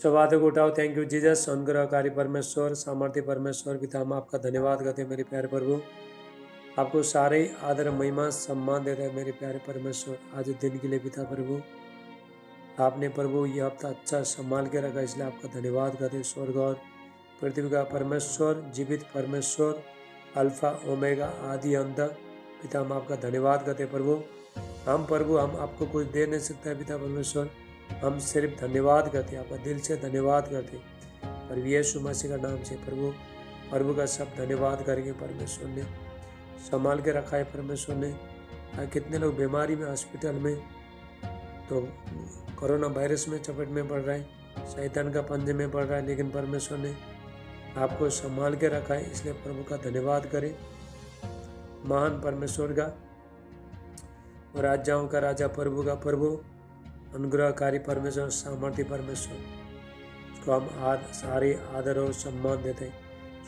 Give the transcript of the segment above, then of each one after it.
सब हाथों को उठाओ। Thank you Jesus. अनुग्रहकारी परमेश्वर, सामर्थ्य परमेश्वर पिता, हम आपका धन्यवाद करते हैं मेरे प्यारे प्रभु। आपको सारे आदर महिमा सम्मान देते हैं मेरे प्यारे परमेश्वर। आज दिन के लिए पिता प्रभु, आपने प्रभु ये हफ्ता अच्छा संभाल के रखा, इसलिए आपका धन्यवाद करते हैं। स्वर्ग और पृथ्वी का परमेश्वर, जीवित परमेश्वर, अल्फा ओमेगा, आदि अंत पिता, हम आपका धन्यवाद करते हैं प्रभु। हम प्रभु, हम आपको कुछ दे नहीं सकते पिता परमेश्वर, हम सिर्फ धन्यवाद करते हैं, आपका दिल से धन्यवाद करते हैं। और यीशु मसीह का नाम से प्रभु, प्रभु का सब धन्यवाद करेंगे। परमेश्वर ने संभाल के रखा है, परमेश्वर ने। कितने लोग बीमारी में, हॉस्पिटल में, तो कोरोना वायरस में चपेट में पड़ रहा है, शैतान का पंजे में पड़ रहा है, लेकिन परमेश्वर ने आपको संभाल के रखा है, इसलिए प्रभु का धन्यवाद करें। महान परमेश्वर का, राजाओं का राजा, प्रभु का प्रभु, अनुग्रहकारी परमेश्वर, सामर्थ्य परमेश्वर, उसको हम सारे आदर और सम्मान देते हैं।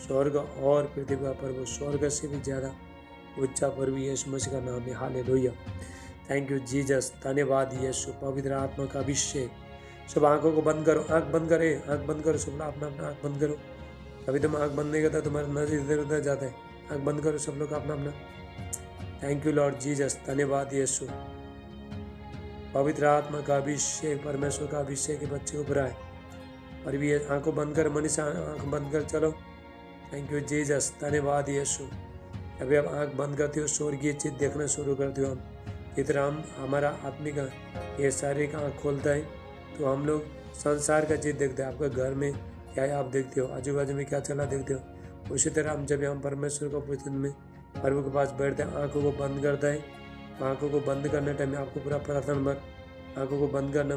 स्वर्ग और पृथ्वी का प्रभु, स्वर्ग से भी ज़्यादा ऊंचा प्रभु यीशु मसीह का नाम है। हालेलुया। Thank you Jesus. धन्यवाद यीशु। पवित्र आत्मा का अभिषेक। सब आंखों को बंद करो, आंख बंद करे, आंख बंद करो, सब लोग अपना अपना आंख बंद करो। कभी तुम आंख बंद नहीं करता, तुम्हारा नजर इधर उधर जाता है। आंख बंद करो सब लोग अपना अपना। Thank you Lord Jesus. धन्यवाद यीशु। पवित्र आत्मा का अभिषेक, परमेश्वर का अभिषेक बच्चे ऊपर आए। और भी आंखों बंद कर, मनीषा आंख बंद कर, चलो। Thank you Jesus. धन्यवाद यीशु। अभी आप आंख बंद करते हो, स्वर्गीय चीज देखना शुरू करते हो। हम इतना हम हमारा आत्मिक ये शारीरिक आँख खोलता है, तो हम लोग संसार का चीज देखते हैं। आपका घर में क्या है आप देखते हो, आजू बाजू में क्या चला देखते हो। उसी तरह हम जब हम परमेश्वर को पूछने में प्रभु के पास बैठते हैं, आंखों को बंद करता है। आंखों को बंद करने टाइम में आपको पूरा प्रार्थना भर आंखों को बंद करना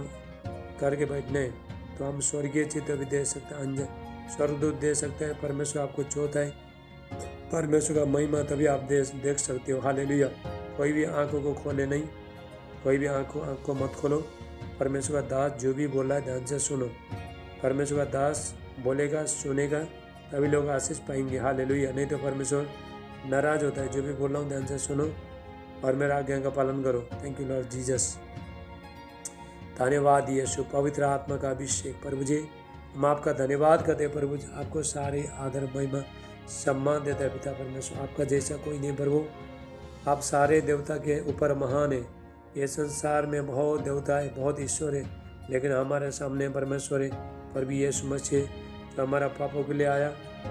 करके बैठने हैं, तो हम स्वर्गीय चित्र भी दे सकते हैं, अंजन स्वर्गदूत दे सकते हैं। परमेश्वर आपको चौथा है, परमेश्वर का महिमा तभी आप देख सकते हो। हालेलुया। कोई भी आंखों को खोले नहीं, कोई भी आंख को मत खोलो। परमेश्वर का दास जो भी बोल रहा है ध्यान से सुनो। परमेश्वर का दास बोलेगा, सुनेगा, तभी लोग आशीष पाएंगे। हालेलुया। नहीं तो परमेश्वर नाराज होता है। जो भी बोल रहा हूँ ध्यान से सुनो और मेरा आज्ञा का पालन करो। Thank you Lord Jesus. धन्यवाद यीशु। पवित्र आत्मा का अभिषेक, प्रभु जी हम आपका धन्यवाद करते हैं। प्रभु जी आपको सारे आदर महिमा सम्मान देता है पिता परमेश्वर। आपका जैसा कोई नहीं प्रभु। आप सारे देवता के ऊपर महान है। ये संसार में बहुत देवता है, बहुत ईश्वर है, लेकिन हमारे सामने परमेश्वर है। प्रभु यीशु मसीह जो हमारा पापों के लिए आया,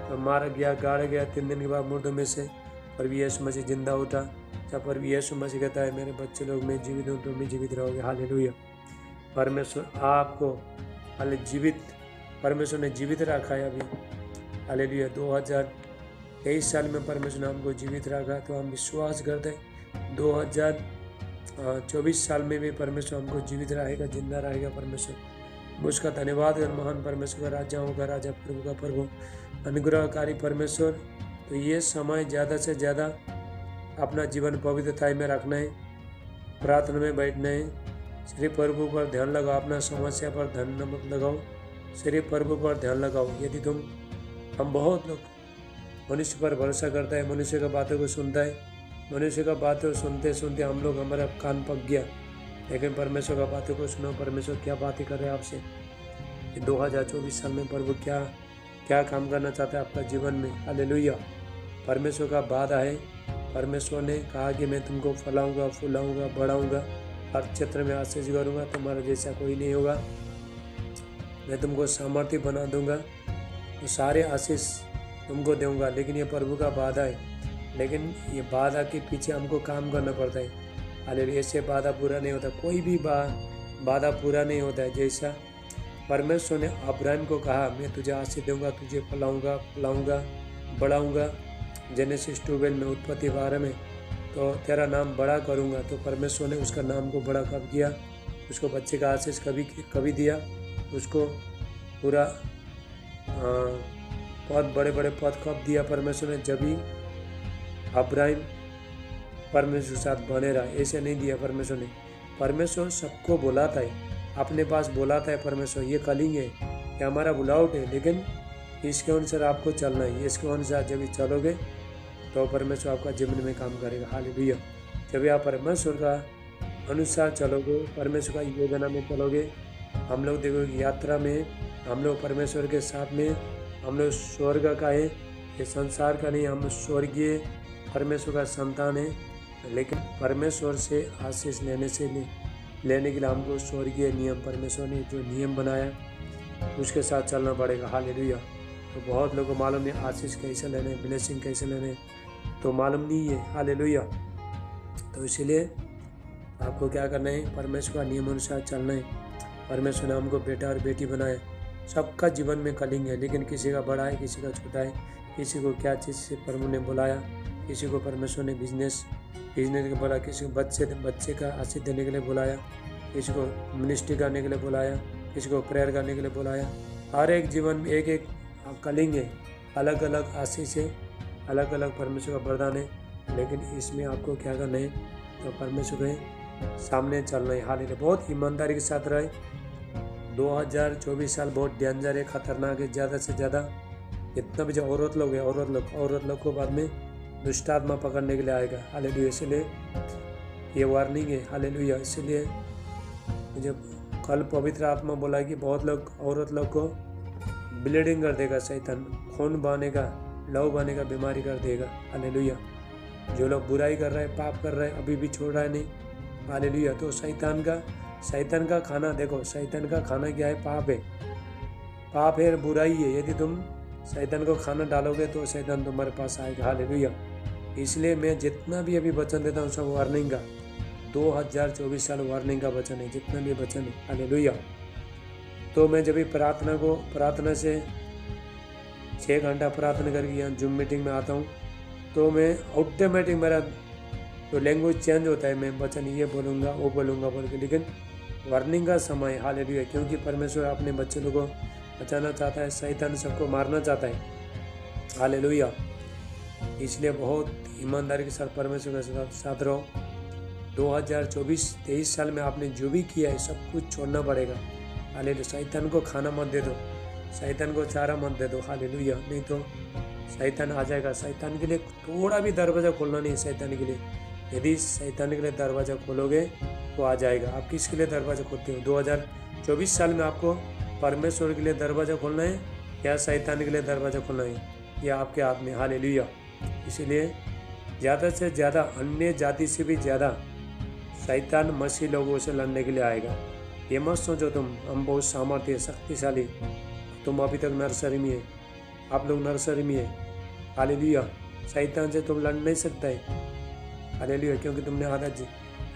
तो मारा गया, गाड़ा गया, 3 दिन के बाद मुर्दों में से प्रभु यीशु मसीह जिंदा उठा। जब प्रभु यीशु मसीह कहता है मेरे बच्चे लोग मैं जीवित हूँ, तुम भी जीवित रहोगे। हालेलुया। परमेश्वर आपको हाले जीवित, परमेश्वर ने जीवित रखा है अभी। हालेलुया। 2023 साल में परमेश्वर ने हमको जीवित रखा, तो हम विश्वास करते हैं 2024 साल में भी परमेश्वर हमको जीवित रहेगा, जिंदा रहेगा। परमेश्वर उसका धन्यवाद कर। महान परमेश्वर का, राजाओं का राजा, प्रभु का प्रभु, अनुग्रहकारी परमेश्वर। तो ये समय ज़्यादा से ज़्यादा अपना जीवन पवित्रता में रखना है, प्रार्थना में बैठना है। सिर्फ प्रभु पर ध्यान लगाओ, अपना समस्या पर ध्यान मत लगाओ, सिर्फ प्रभु पर ध्यान लगाओ। यदि हम बहुत लोग मनुष्य पर भरोसा करता है, मनुष्य का बातों को सुनता है, मनुष्य का बातों सुनते सुनते हम लोग हमारा कान पक गया। लेकिन परमेश्वर का बातों को सुनो। परमेश्वर क्या बातें कर रहे हैं आपसे। 2024 साल में प्रभु क्या काम करना चाहता है आपका जीवन में। हालेलुया। परमेश्वर का वादा है। परमेश्वर ने कहा कि मैं तुमको फैलाऊंगा, फुलाऊंगा, बढ़ाऊंगा, हर क्षेत्र में आशीष करूंगा, तुम्हारा जैसा कोई नहीं होगा। मैं तुमको सामर्थ्य बना दूंगा, तो सारे आशीष तुमको दूंगा। लेकिन ये प्रभु का वादा है, लेकिन ये वादा के पीछे हमको काम करना पड़ता है। हालेलुया। ऐसे वादा पूरा नहीं होता, कोई भी वादा पूरा नहीं होता है। जैसा परमेश्वर ने अब्राहम को कहा मैं तुझे आशीष दूंगा, तुझे फैलाऊंगा, बढ़ाऊंगा। जेनेसिस 12 में, उत्पत्ति 12 में, तो तेरा नाम बड़ा करूंगा। तो परमेश्वर ने उसका नाम को बड़ा कब किया, उसको बच्चे का आशीष कभी दिया, उसको पूरा बहुत बड़े बड़े पद कब दिया परमेश्वर ने, जब ही अब्राहम परमेश्वर के साथ बने रहा। ऐसे नहीं दिया परमेश्वर ने। परमेश्वर सबको बुलाता है, अपने पास बुलाता है। परमेश्वर ये कलिंग है, ये हमारा बुलावट है, लेकिन इसके अनुसार आपको चलना है। इसके अनुसार जब चलोगे तो परमेश्वर आपका जीवन में काम करेगा। हालेलुया। जब आप परमेश्वर का अनुसार चलोगे, परमेश्वर का योजना में चलोगे, हम लोग देखोगे यात्रा में हम लोग परमेश्वर के साथ में, हम लोग स्वर्ग का है, ये संसार का नहीं। हम स्वर्गीय परमेश्वर का संतान है, लेकिन परमेश्वर से आशीष लेने के लिए हमको स्वर्गीय नियम, परमेश्वर ने जो नियम बनाया उसके साथ चलना पड़ेगा। हालेलुया। तो बहुत लोगों को मालूम नहीं आशीष कैसे लेने, ब्लेसिंग कैसे लेने, तो मालूम नहीं है। हालेलुया। तो इसीलिए आपको क्या करना है, परमेश्वर का नियम अनुसार चलना है। परमेश्वर ने हमको बेटा और बेटी बनाया। सबका जीवन में कलिंग है, लेकिन किसी का बड़ा है, किसी का छोटा है, किसी को क्या चीज़ से प्रभु ने बुलाया, किसी को परमेश्वर ने बिजनेस के बोला, किसी को बच्चे का आशीष देने के लिए बुलाया, किसी को मिनिस्ट्री करने के लिए बुलाया, किसी को प्रेयर करने के लिए बुलाया। हर एक जीवन में एक एक कलिंग है, अलग अलग आशीष है, अलग अलग परमेश्वर का वरदान है। लेकिन इसमें आपको क्या करना है, तो परमेश्वर के सामने चलना है। हालेलुया। बहुत ईमानदारी के साथ रहे। 2024 साल बहुत डेंजर है, खतरनाक है। ज़्यादा से ज़्यादा जितना भी जो औरत लोग है, औरत लोग को बाद में दुष्ट आत्मा पकड़ने के लिए आएगा। हालेलुया। इसलिए ये वार्निंग है। हालेलुया। इसलिए मुझे कल पवित्र आत्मा बोला कि बहुत लोग, औरत लोग को ब्लीडिंग कर देगा शैतान, खून बहानेगा, लहू बहानेगा, बीमारी कर देगा। हालेलुया। जो लोग बुराई कर रहे हैं, पाप कर रहे हैं, अभी भी छोड़ रहा है नहीं। हालेलुया। तो शैतान का खाना देखो, शैतान का खाना क्या है? पाप है, पाप है, बुराई है। यदि तुम शैतान को खाना डालोगे तो शैतान तुम्हारे पास आएगा। हालेलुया। इसलिए मैं जितना भी अभी वचन देता हूँ सब वार्निंग का, 2024 साल वार्निंग का वचन है, जितना भी वचन है। हालेलुया। तो मैं जब भी प्रार्थना से 6 घंटा प्रार्थना करके यहाँ जूम मीटिंग में आता हूँ, तो मैं ऑटोमेटिक मेरा तो लैंग्वेज चेंज होता है। मैं वचन ये बोलूँगा, वो बोलूँगा बोल के, लेकिन वार्निंग का समय। हालेलुया। क्योंकि परमेश्वर अपने बच्चे लोगों को बचाना चाहता है, शैतान सबको मारना चाहता है। हालेलुया। इसलिए बहुत ईमानदारी के साथ परमेश्वर के साथ रहो। 2024-23 साल में आपने जो भी किया है सब कुछ छोड़ना पड़ेगा। हालेलुया। शैतान को खाना मत दे दो, शैतान को चारा मत दे दो। हालेलुया। नहीं तो शैतान आ जाएगा। शैतान के लिए थोड़ा भी दरवाज़ा खोलना नहीं है। शैतान के लिए, यदि शैतान के लिए दरवाज़ा खोलोगे तो आ जाएगा। आप किसके लिए दरवाज़ा खोलते हो? 2024 साल में आपको परमेश्वर के लिए दरवाज़ा खोलना है या शैतान के लिए दरवाज़ा खोलना है, यह आपके हाथ में। हालेलुया। इसीलिए ज़्यादा से ज़्यादा, अन्य जाति से भी ज़्यादा शैतान मसीह लोगों से लड़ने के लिए आएगा। ये मत सोचो हम बहुत सामर्थ्य, शक्तिशाली। तुम अभी तक नर्सरी में है, आप लोग नर्सरी में है। हालेलुया। शैतान से तुम लड़ नहीं सकता है। हालेलुया। क्योंकि तुमने आदत,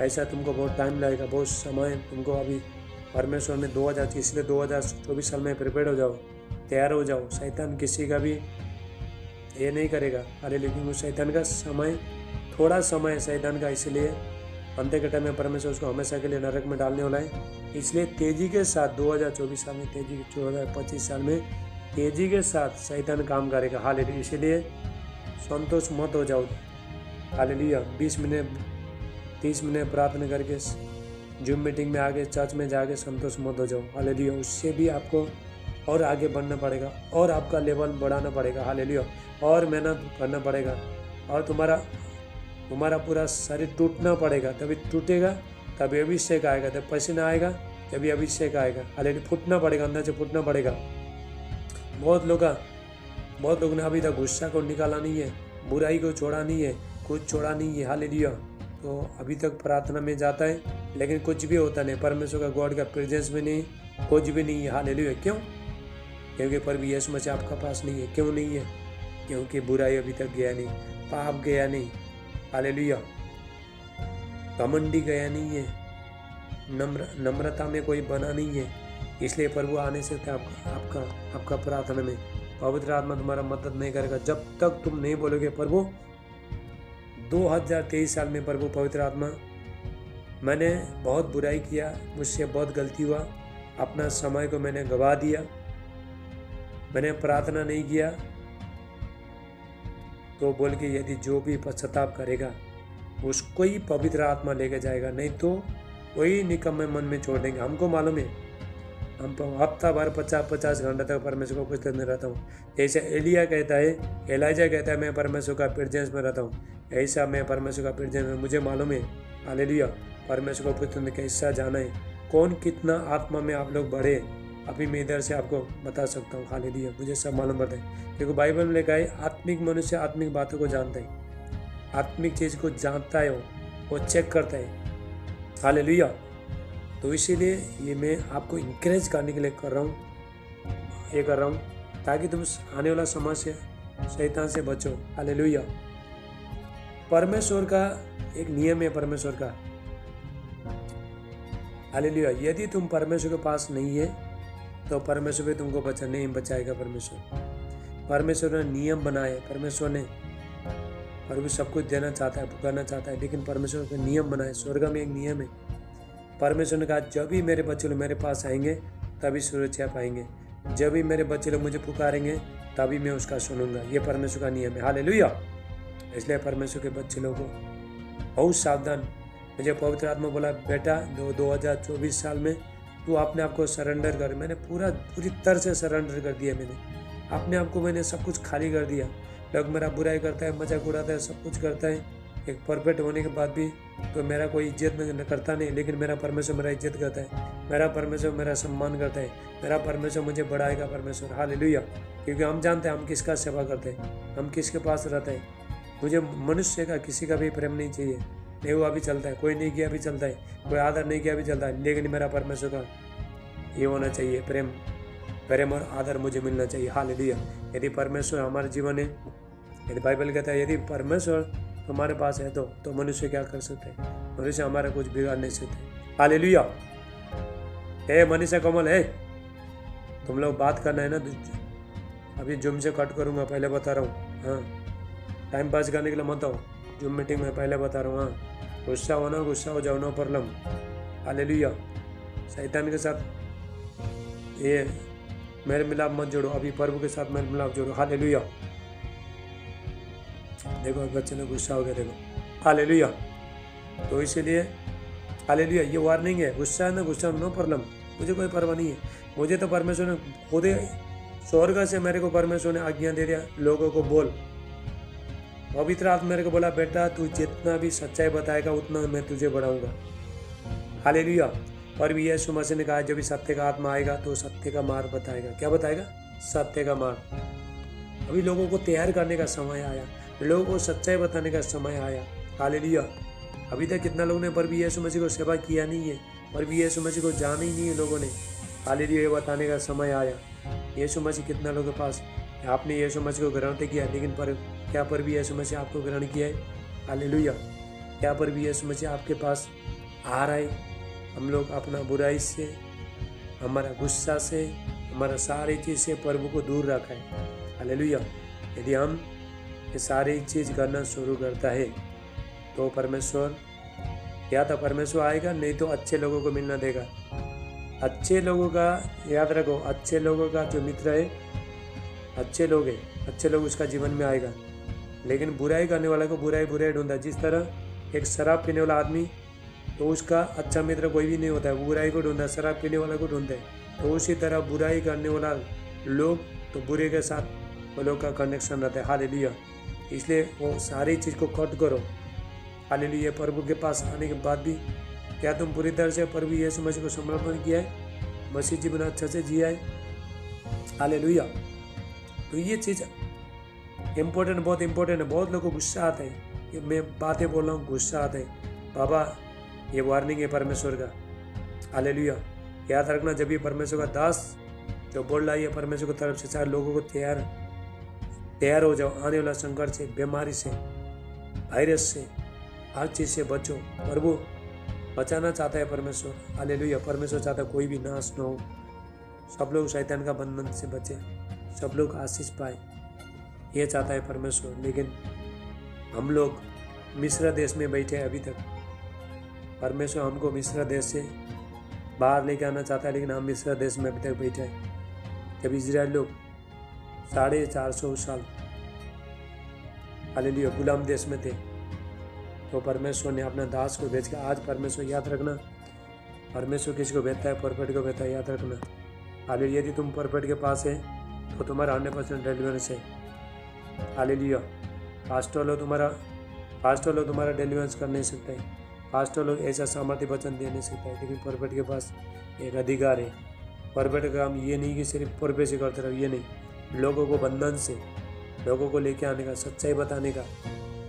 ऐसा तुमको बहुत टाइम लगेगा, बहुत समय तुमको अभी परमेश्वर में 2024 साल में प्रिपेयर हो जाओ, तैयार हो जाओ। शैतान किसी का भी ये नहीं करेगा। हालेलुया। क्योंकि शैतान का समय, थोड़ा समय है शैतान का, इसलिए अंत के टाइम में परमेश्वर उसको हमेशा के लिए नरक में डालने वाला है। इसलिए तेजी के साथ 2024 साल में, 2025 साल में तेजी के साथ शैतान काम करेगा। हालेलुया। इसीलिए संतोष मत हो जाओ। हालेलुया। 20 मिनट 30 मिनट प्रार्थना करके जूम मीटिंग में आके चर्च में जाके संतोष मत हो जाओ। हालेलुया। उससे भी आपको और आगे बढ़ना पड़ेगा, और आपका लेवल बढ़ाना पड़ेगा। हालेलुया। और मेहनत करना पड़ेगा, और तुम्हारा पूरा शरीर टूटना पड़ेगा। तभी टूटेगा, तभी अभिषेक आएगा। तब पसीना आएगा, तभी अभिषेक आएगा। हालेलुया। फूटना पड़ेगा, अंदर से फूटना पड़ेगा। बहुत लोग ने अभी तक गुस्सा को निकाला नहीं है, बुराई को छोड़ा नहीं है, कुछ छोड़ा नहीं है। हालेलुया। तो अभी तक प्रार्थना में जाता है, लेकिन कुछ भी होता नहीं, परमेश्वर का गॉड का प्रेजेंस में नहीं, कुछ भी नहीं है। हालेलुया। क्यों? क्योंकि प्रभु यीशु मसीह आपका पास नहीं है। क्यों नहीं है? क्योंकि बुराई अभी तक गया नहीं, पाप गया नहीं। हालेलुया। घमंडी गया नहीं है, नम्रता में कोई बना नहीं है। इसलिए प्रभु आ नहीं सकता आपका प्रार्थना में। पवित्र आत्मा तुम्हारा मदद नहीं करेगा जब तक तुम नहीं बोलोगे प्रभु 2023 साल में, प्रभु पवित्र आत्मा, मैंने बहुत बुराई किया, मुझसे बहुत गलती हुआ, अपना समय को मैंने गवा दिया, मैंने प्रार्थना नहीं किया। तो बोल के यदि जो भी पश्चाताप करेगा उसको ही पवित्र आत्मा लेके जाएगा, नहीं तो वही निकम्मे मन में छोड़ देंगे। हमको मालूम है, हम हफ्ता भर 50 घंटा तक परमेश्वर को कुछ करने रहता हूँ। जैसे एलाइजा कहता है मैं परमेश्वर का प्रेजेंस में रहता हूँ, ऐसा मैं परमेश्वर का प्रेजेंस में, मुझे मालूम है। हालेलुया। परमेश्वर को पुत्र कैसा जाना है, कौन कितना आत्मा में आप लोग बढ़े, अभी मैं इधर से आपको बता सकता हूँ। हालेलुया, मुझे सब मालूम पड़ता है, क्योंकि बाइबल में लिखा है आत्मिक मनुष्य आत्मिक बातों को जानता है, आत्मिक चीज़ को जानता है, वो चेक करता है। हालेलुया। तो इसीलिए ये मैं आपको इंकरेज करने के लिए कर रहा हूँ, ताकि तुम आने वाला समय से शैतान से बचो। हालेलुया। परमेश्वर का एक नियम है, परमेश्वर का। हालेलुया। यदि तुम परमेश्वर के पास नहीं है तो परमेश्वर भी तुमको नहीं बचाएगा। परमेश्वर ने नियम बनाए, परमेश्वर ने प्रभु सब कुछ देना चाहता है, पुकारना चाहता है, लेकिन परमेश्वर के नियम बनाए। स्वर्ग में एक नियम है। परमेश्वर ने कहा जब भी मेरे बच्चे लोग मेरे पास आएंगे तभी सुरक्षा पाएंगे, जब भी मेरे बच्चे लोग मुझे पुकारेंगे तभी मैं उसका सुनूंगा। ये परमेश्वर का नियम है। हालेलुया। इसलिए परमेश्वर के बच्चे लोगों को बहुत सावधान। मुझे पवित्र आत्मा बोला बेटा 2024 साल में तू अपने आप को सरेंडर कर। मैंने पूरी तरह से सरेंडर कर दिया। मैंने अपने आप को सब कुछ खाली कर दिया। लोग मेरा बुराई करता है, मजाक उड़ाता है, सब कुछ करता है। एक परफेक्ट होने के बाद भी तो मेरा कोई इज्जत करता नहीं, लेकिन मेरा परमेश्वर मेरा इज्जत करता है, मेरा परमेश्वर मेरा सम्मान करता है, मेरा परमेश्वर मुझे बढ़ाएगा। परमेश्वर हालेलुया। क्योंकि हम जानते हैं हम किसका सेवा करते हैं, हम किसके पास रहते हैं। मुझे मनुष्य का किसी का भी प्रेम नहीं चाहिए, नहीं हुआ भी चलता है, कोई नहीं किया भी चलता है, कोई आदर नहीं किया भी चलता है, लेकिन मेरा परमेश्वर का ये होना चाहिए, प्रेम और आदर मुझे मिलना चाहिए। हालेलुया। यदि परमेश्वर हमारे जीवन है, यदि बाइबल कहता है यदि परमेश्वर तुम्हारे पास है तो मनुष्य क्या कर सकते हैं? मनुष्य हमारा कुछ बिगाड़ नहीं सकते। हालेलुया। हे मनीषा कमल है, तुम लोग बात करना है ना, अभी जूम से कट करूँगा, पहले बता रहा हूँ। हाँ, टाइम पास करने के लिए मत आओ जूम मीटिंग में, पहले बता रहा हूँ। हाँ, गुस्सा हो जाओ, नो प्रॉब्लम। हालेलुया। शैतान के साथ ये मेरे मिलाप मत जोड़ो, अभी प्रभु के साथ मेरे मिलाप जोड़ो। हालेलुया। देखो बच्चे ने गुस्सा हो गया, देखो। हालेलुया। तो इसीलिए हालेलुया, ये वार्निंग है। गुस्सा है ना, गुस्सा नो प्रॉब्लम, मुझे कोई परवाह नहीं है। मुझे तो परमेश्वर ने खुद स्वर्ग से मेरे को परमेश्वर ने आज्ञा दे दिया, लोगों को बोल। पवित्र आत्मा मेरे को बोला बेटा तू जितना भी सच्चाई बताएगा उतना मैं तुझे बढ़ाऊंगा। हालेलुया। और भी यीशु मसीह ने कहा जब भी सत्य का आत्मा आएगा तो सत्य का मार्ग बताएगा। क्या बताएगा? सत्य का मार्ग। अभी लोगों को तैयार करने का समय आया, लोगों को सच्चाई बताने का समय आया। हालेलुया। अभी तक कितना लोगों ने प्रभु यीशु मसीह को सेवा किया नहीं है, प्रभु यीशु मसीह को जाना ही नहीं है लोगों ने। हालेलुया। ये बताने का समय आया। यीशु मसीह कितना लोगों के पास, आपने यीशु मसीह को ग्रहण तो किया, लेकिन क्या प्रभु यीशु मसीह आपको ग्रहण किया है? हालेलुया। क्या प्रभु यीशु मसीह आपके पास आ रहा है? हम लोग अपना बुराई से, हमारा गुस्सा से, हमारा सारी चीज़ से प्रभु को दूर रखा है। हालेलुया। यदि हम ये सारी चीज़ करना शुरू करता है तो परमेश्वर, या तो परमेश्वर आएगा, नहीं तो अच्छे लोगों को मिलना देगा। अच्छे लोगों का याद रखो, अच्छे लोगों का जो मित्र है, अच्छे लोग है, अच्छे लोग उसका जीवन में आएगा। लेकिन बुराई करने वाला को बुराई ढूंढता है। जिस तरह एक शराब पीने वाला आदमी, तो उसका अच्छा मित्र कोई भी नहीं होता है, वो बुराई को ढूंढता है, शराब पीने वाला को ढूंढता है। तो उसी तरह बुराई करने वाला लोग, तो बुरे के साथ वो लोग का कनेक्शन रहता है। हालेलुया। इसलिए वो सारी चीज़ को कट करो। हालेलुया। प्रभु के पास आने के बाद भी क्या तुम पूरी तरह से प्रभु यीशु मसीह को समर्पण किया है? मसीह जीवन अच्छा से जिया है? हालेलुया। तो ये चीज़ इम्पोर्टेंट, बहुत इम्पोर्टेंट है। बहुत लोगों को गुस्सा आता है, ये मैं बातें बोल रहा हूँ, गुस्सा आता है। बाबा ये वार्निंग है परमेश्वर का। हालेलुया। याद रखना, जब भी परमेश्वर का दास जो बोल रहा है परमेश्वर की तरफ से, चाहे लोगों को तैयार हो जाओ, आने वाला संकट से, बीमारी से, वायरस से, हर चीज़ से बचो। प्रभु बचाना चाहता है परमेश्वर। हालेलुया। परमेश्वर चाहता है कोई भी नाश न हो, सब लोग शैतान का बंधन से बचे, सब लोग आशीष पाए, ये चाहता है परमेश्वर। लेकिन हम लोग मिस्र देश में बैठे हैं अभी तक। परमेश्वर हमको मिस्र देश से बाहर लेके आना चाहता है, लेकिन हम मिस्र देश में अभी तक बैठे हैं। जब इजराइल लोग 450 साल हालेलुया गुलाम देश में थे, तो परमेश्वर ने अपना दास को भेज के, आज परमेश्वर याद रखना, परमेश्वर किसको भेजता है? परफेक्ट को भेजता है, याद रखना। हालेलुया। यदि तुम परफेक्ट के पास है तो तुम्हारा 100% डिलीवरेंस है। हालेलुया। पास्टर लोग तुम्हारा डिलीवरेंस कर नहीं सकते हैं, पास्टर लोग ऐसा सामर्थ्य वचन दे नहीं सकता है, लेकिन परफेक्ट के पास एक अधिकार है, परफेक्ट का काम ये नहीं कि सिर्फ पुरबे से करते रहो, ये नहीं, लोगों को बंधन से, लोगों को लेके आने का, सच्चाई बताने का,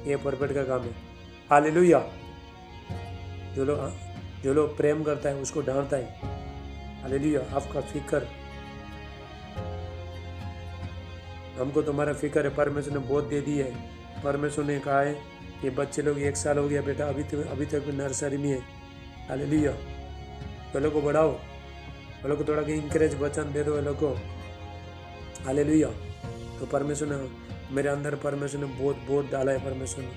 ये परफेक्ट का काम है। हालेलुया। जो लोग प्रेम करता है उसको डांटता है। हालेलुया। आपका फिक्र, हमको तुम्हारा फिक्र है, परमेश्वर ने बहुत दे दी है। परमेश्वर ने कहा है कि बच्चे लोग 1 साल हो गया बेटा, अभी तक नर्सरी में है। हालेलुया। वो लोग को बढ़ाओ, वो लोग को थोड़ा इंकरेज वचन दे दो वो लोग को। हालेलुया। तो परमेश्वर ने मेरे अंदर, परमेश्वर ने बहुत डाला है परमेश्वर ने।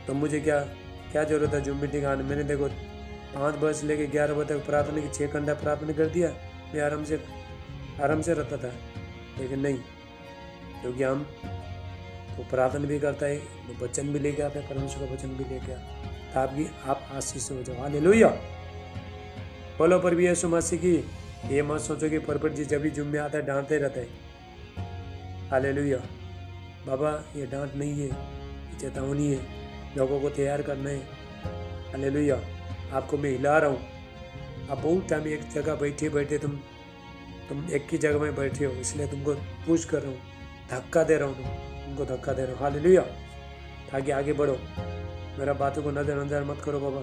तो मुझे क्या जरूरत है जूम मीटिंग आने। मैंने देखो 5 बजे से लेके 11 बजे तक प्रार्थना की, 6 घंटा प्रार्थना कर दिया, मैं आराम से रहता था। लेकिन नहीं, क्योंकि हम तो प्रार्थना भी करता है, वो वचन भी लेके आता है, परमेश्वर का वचन भी लेके आता है, आप आशीष हो जाओ। हालेलुया। बोलो पर भी यीशु मसीह की। ये मत सोचो कि परपट जी जब भी जुम्मे आता है डांटते रहता है। हालेलुया। बाबा ये डांट नहीं है, ये चेतावनी है, लोगों को तैयार करना है। हालेलुया। आपको मैं हिला रहा हूँ। आप बहुत टाइम एक जगह बैठे तुम एक ही जगह में बैठे हो, इसलिए तुमको पुश कर रहा हूँ, धक्का दे रहा हूँ, तुमको धक्का दे रहा हूँ। हालेलुया। ताकि आगे बढ़ो। मेरा बातों को नजर मत करो बाबा,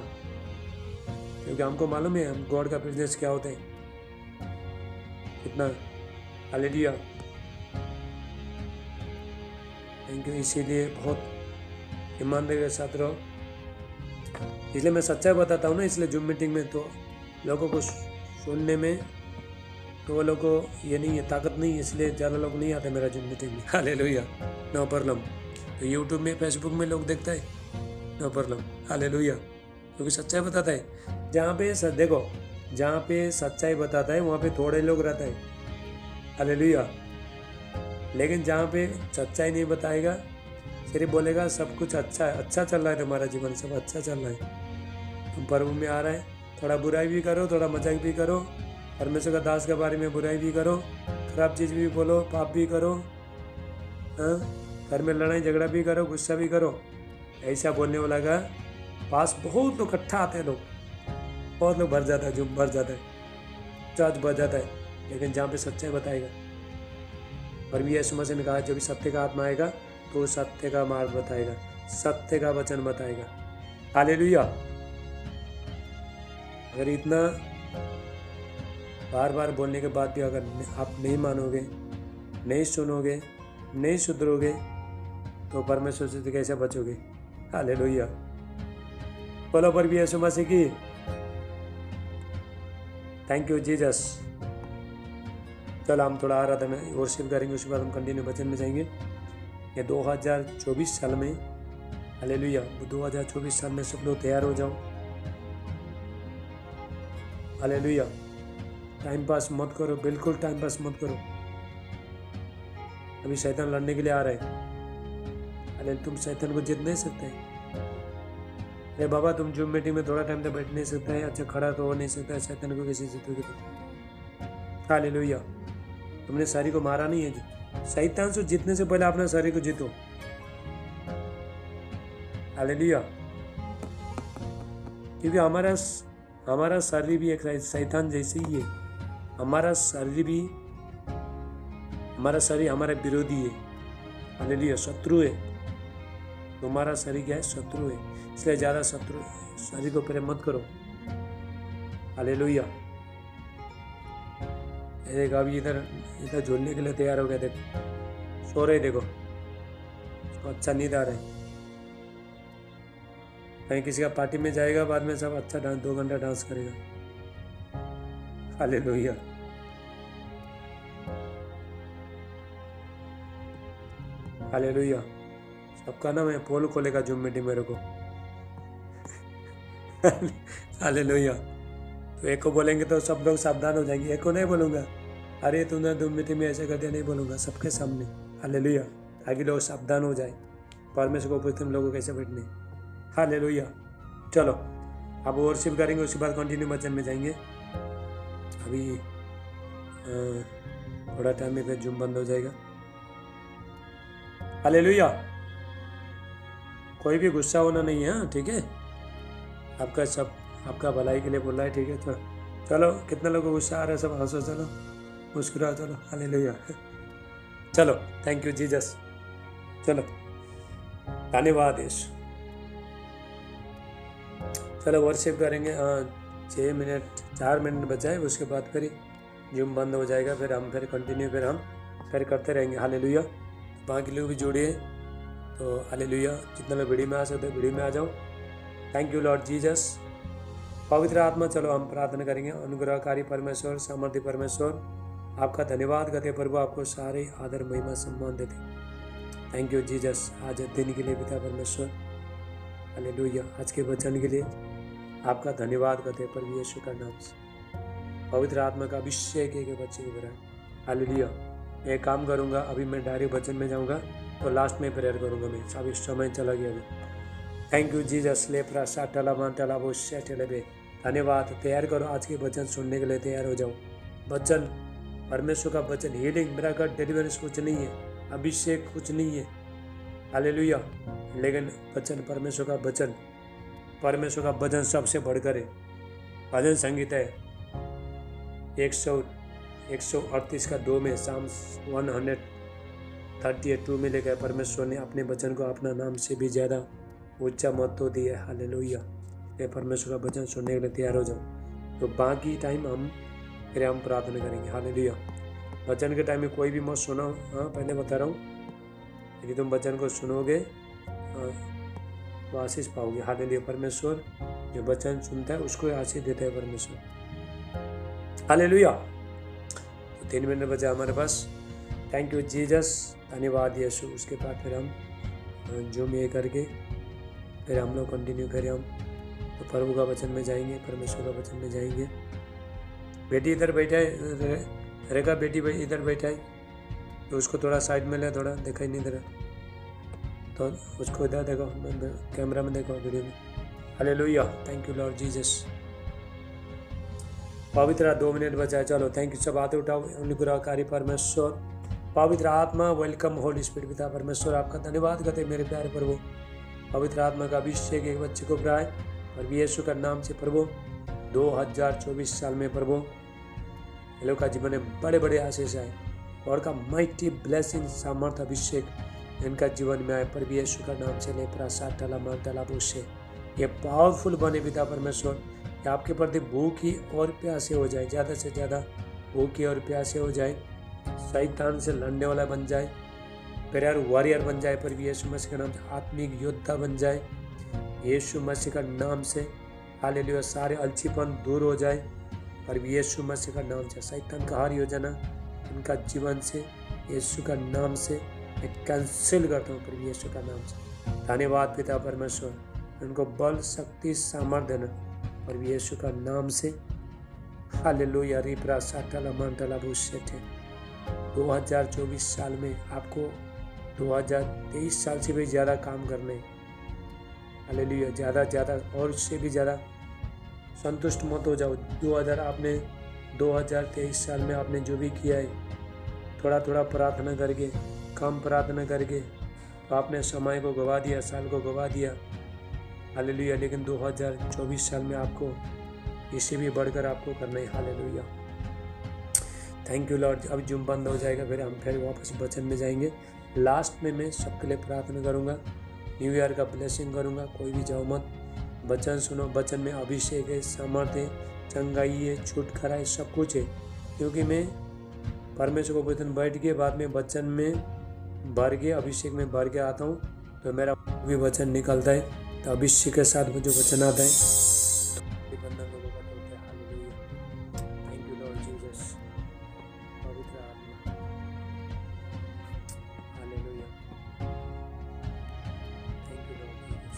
क्योंकि हमको मालूम है हम गॉड का बिजनेस क्या होता है कितना। हालेलुया। Thank you. इसीलिए बहुत ईमानदारी के साथ रहो। इसलिए मैं सच्चाई बताता हूँ ना, इसलिए जूम मीटिंग में तो लोगों को सुनने में तो वो लोग को ये नहीं है, ताकत नहीं है, इसलिए ज़्यादा लोग नहीं आते मेरा जूम मीटिंग में। हालेलुया। No problem. तो यूट्यूब में, फेसबुक में लोग देखता है, नो प्रॉब्लम। हालेलुया। क्योंकि सच्चाई बताता है। जहाँ पे सच्चाई बताता है वहाँ पे थोड़े लोग रहते हैं। हालेलुया। लेकिन जहाँ पे सच्चाई नहीं बताएगा, सिर्फ बोलेगा सब कुछ अच्छा है, अच्छा चल रहा है, तुम्हारा जीवन सब अच्छा चल रहा है, तुम प्रभु में आ रहा है, थोड़ा बुराई भी करो, थोड़ा मजाक भी करो, परमेश्वर का दास के बारे में बुराई भी करो, खराब चीज़ भी बोलो, पाप भी करो, घर में लड़ाई झगड़ा भी करो, गुस्सा भी करो, ऐसा बोलने वाला का पास बहुत लोग इकट्ठा आते हैं, बहुत लोग भर जाता है, जो भर जाता है, चर्च भर जाता है। लेकिन जहाँ पे सच्चाई बताएगा, पर भी यीशु मसीह ने कहा जो भी सत्य का आत्मा आएगा तो सत्य का मार्ग बताएगा, सत्य का वचन बताएगा। हालेलुया। अगर इतना बार बार बोलने के बाद भी अगर आप नहीं मानोगे, नहीं सुनोगे, नहीं सुधरोगे, तो परमेश्वर से कैसे बचोगे। हालेलुया। बोलो पर भी यीशु मसीह की। Thank you Jesus. चलो हम थोड़ा आराधना वर्शिप करेंगे, उसके बाद हम कंटिन्यू वचन में जाएंगे। ये 2024 साल में, हालेलुया, 2024 साल में सब लोग तैयार हो जाओ। हालेलुया। टाइम पास मत करो, बिल्कुल टाइम पास मत करो। अभी शैतान लड़ने के लिए आ रहा है। अरे तुम शैतान को जीत नहीं सकते। अरे बाबा तुम जूम मीटिंग में थोड़ा टाइम तक बैठ नहीं सकता है, अच्छा खड़ा तो हो नहीं सकता है, शैतान को कैसे जीतोगे तुम। हालेलुया। तुमने शरीर को मारा नहीं है। शैतान से जीतने से पहले अपने शरीर को जीतो। हालेलुया। क्योंकि हमारा शरीर भी एक शैतान जैसे ही है। हमारा शरीर हमारा विरोधी है। हालेलुया। शत्रु है। तुम्हारा शरीर क्या है? शत्रु है। इसलिए ज़्यादा शरीर को प्रेम मत करो। हालेलुया। देखो अभी इधर झूलने के लिए तैयार हो गया, देखो सो रहे, देखो उसको अच्छा नींद आ रहा है। कहीं किसी का पार्टी में जाएगा, बाद में सब अच्छा डांस 2 घंटा डांस करेगा। हालेलुया। हालेलुया। सबका ना मैं पोल खोलेगा जूम मीटिंग मेरे को। हालेलुया। तो एक को बोलेंगे तो सब लोग सावधान हो जाएंगे, एक को नहीं बोलूँगा, अरे तूने जूम मीटिंग में ऐसे कर दिया, नहीं बोलूँगा सबके सामने। हालेलुया। ताकि लोग सावधान हो जाए, परमेश्वर को पूछते हम लोगों को कैसे बैठने। हालेलुया। चलो अब वर्शिप करेंगे, उसके बाद कंटिन्यू वचन में जाएंगे। अभी थोड़ा टाइम में फिर जूम बंद हो जाएगा। हालेलुया। कोई भी गुस्सा होना नहीं है, ठीक है? आपका भलाई के लिए बोल रहा है, ठीक है? तो चलो कितने लोगों को गुस्सा आ रहा है, सब हंसो, चलो मुस्कुराओ, चलो हालेलुया। चलो थैंक यू जीसस, चलो धन्यवाद यीशु। चलो वर्शिप करेंगे। 6 मिनट 4 मिनट बचाए, उसके बाद फिर जूम बंद हो जाएगा, फिर हम फिर कंटिन्यू फिर करते रहेंगे। हालेलुया। बाकी लोग भी जोड़िए, तो हालेलुया। जितना लोग वीडियो में आ सकते वीडियो में आ जाओ। Thank you Lord Jesus. पवित्र आत्मा, चलो हम प्रार्थना करेंगे। अनुग्रहकारी परमेश्वर, सामर्थ्य परमेश्वर, आपका धन्यवाद करते प्रभु, आपको सारे आदर महिमा सम्मान देते। थैंक यू जीसस, आज दिन के लिए पिता परमेश्वर, हालेलुया। आज के वचन के लिए आपका धन्यवाद करते प्रभु यीशु का नाम से। पवित्र आत्मा का अभिषेक एक बच्चे को बनाए। हालेलुया। मैं काम करूँगा, अभी मैं डायरेक्ट वचन में जाऊँगा, तो लास्ट में प्रेयर करूँगा मैं। अभी समय चला गया अभी। Thank you Jesus. ले प्रासा टला मान टला वो शेटले बे। धन्यवाद। तैयार करो, आज के वचन सुनने के लिए तैयार हो जाओ। वचन, परमेश्वर का वचन, हीलिंग, मिरेकल, डिलीवरेंस कुछ नहीं है, अभिषेक कुछ नहीं है। हालेलुया। लेकिन वचन, परमेश्वर का वचन, परमेश्वर का वचन सबसे बढ़कर है। भजन संगीत है 138 का 2 में, साम्स 132 में लिखा है, परमेश्वर ने अपने वचन को अपना नाम से भी ज़्यादा ऊंचा महत्व दिया है। हालेलुया। ये परमेश्वर का वचन सुनने के लिए तैयार हो जाओ। तो बाकी टाइम हम प्रार्थना करेंगे। हालेलुया। वचन के टाइम में कोई भी मत सुनो। पहले बता रहा हूँ, यदि तुम वचन को सुनोगे तो आशीष पाओगे। हालेलुया। परमेश्वर जो वचन सुनता है उसको आशीष देता है परमेश्वर। हालेलुया। तो 3 मिनट बचा हमारे पास। थैंक यू जीसस, धन्यवाद यीशु। उसके बाद फिर हम जूम ये करके फिर हम लोग कंटिन्यू करें। हम तो प्रभु का वचन में जाएंगे, परमेश्वर का वचन में जाएंगे। बेटी इधर बैठा है, रेखा बेटी इधर बैठा है, तो उसको थोड़ा साइड में ले, थोड़ा दिखाई नहीं दे रहा, तो उसको इधर देखो, कैमरा में देखो, वीडियो में। Hallelujah. Thank you Lord Jesus. पवित्र 2 मिनट बचा, चलो थैंक यू। सब हाथ उठाओ। अनुग्रहकारी परमेश्वर, पवित्र आत्मा, वेलकम होली स्पिरिट। पिता परमेश्वर, आपका धन्यवाद करते मेरे प्यारे प्रभु। पवित्र आत्मा का अभिषेक एक बच्चे को प्राय प्रभु यीशु का नाम से प्रभु 2024 साल में प्रभु ये लोग का जीवन में बड़े बड़े आशीष आए और का माइटी ब्लेसिंग, सामर्थ, अभिषेक इनका जीवन में आए प्रभु यीशु का नाम से। ले प्रसाद टला मान टला से ये पावरफुल बने पिता परमेश्वर, कि आपके प्रति भूखी और प्यासे हो जाए, ज़्यादा से ज़्यादा भूखी और प्यासे हो जाए, शैतान से लड़ने वाला बन जाए, प्रेयर वॉरियर बन जाए प्रभु यीशु मसीह का नाम से, आत्मिक योद्धा बन जाए यीशु मसीह का नाम से। हालेलुया। सारे अलसीपन दूर हो जाए प्रभु यीशु मसीह का नाम से। शैतान का हर योजना इनका जीवन से यीशु का नाम से मैं कैंसिल करता हूँ प्रभु यीशु का नाम से। धन्यवाद पिता परमेश्वर, उनको बल, शक्ति, सामर्थ्य देना प्रभु यीशु का नाम से। हालेलुया। रिप्रा साटला मंटला बुशेटे 2024 साल में आपको 2023 साल से भी ज़्यादा काम करने। हालेलुया। ज़्यादा और उससे भी ज़्यादा संतुष्ट मत हो जाओ। 2023 साल में आपने जो भी किया है, थोड़ा थोड़ा प्रार्थना करके, कम प्रार्थना करके, तो आपने समय को गवा दिया, साल को गवा दिया। हालेलुया। लेकिन 2024 साल में आपको इससे भी बढ़कर आपको करना है। हालेलुया। Thank you Lord. अब जूम बंद हो जाएगा, फिर वापस वचन में जाएंगे। लास्ट में मैं सबके लिए प्रार्थना करूँगा, न्यू ईयर का ब्लेसिंग करूँगा। कोई भी जाओ मत, वचन सुनो। वचन में अभिषेक है, सामर्थ्य है, चंगाई है, छुटकारा है, सब कुछ है। क्योंकि मैं परमेश्वर को वचन बैठ के बाद में वचन में भर के, अभिषेक में भर के आता हूँ, तो मेरा भी वचन निकलता है। तो अभिषेक के साथ मुझे वचन आता है, तो बंधन लोगों का तोड़ता है। Hallelujah. Thank you Lord Jesus. पवित्र आत्मा, hallelujah. Thank you Lord Jesus.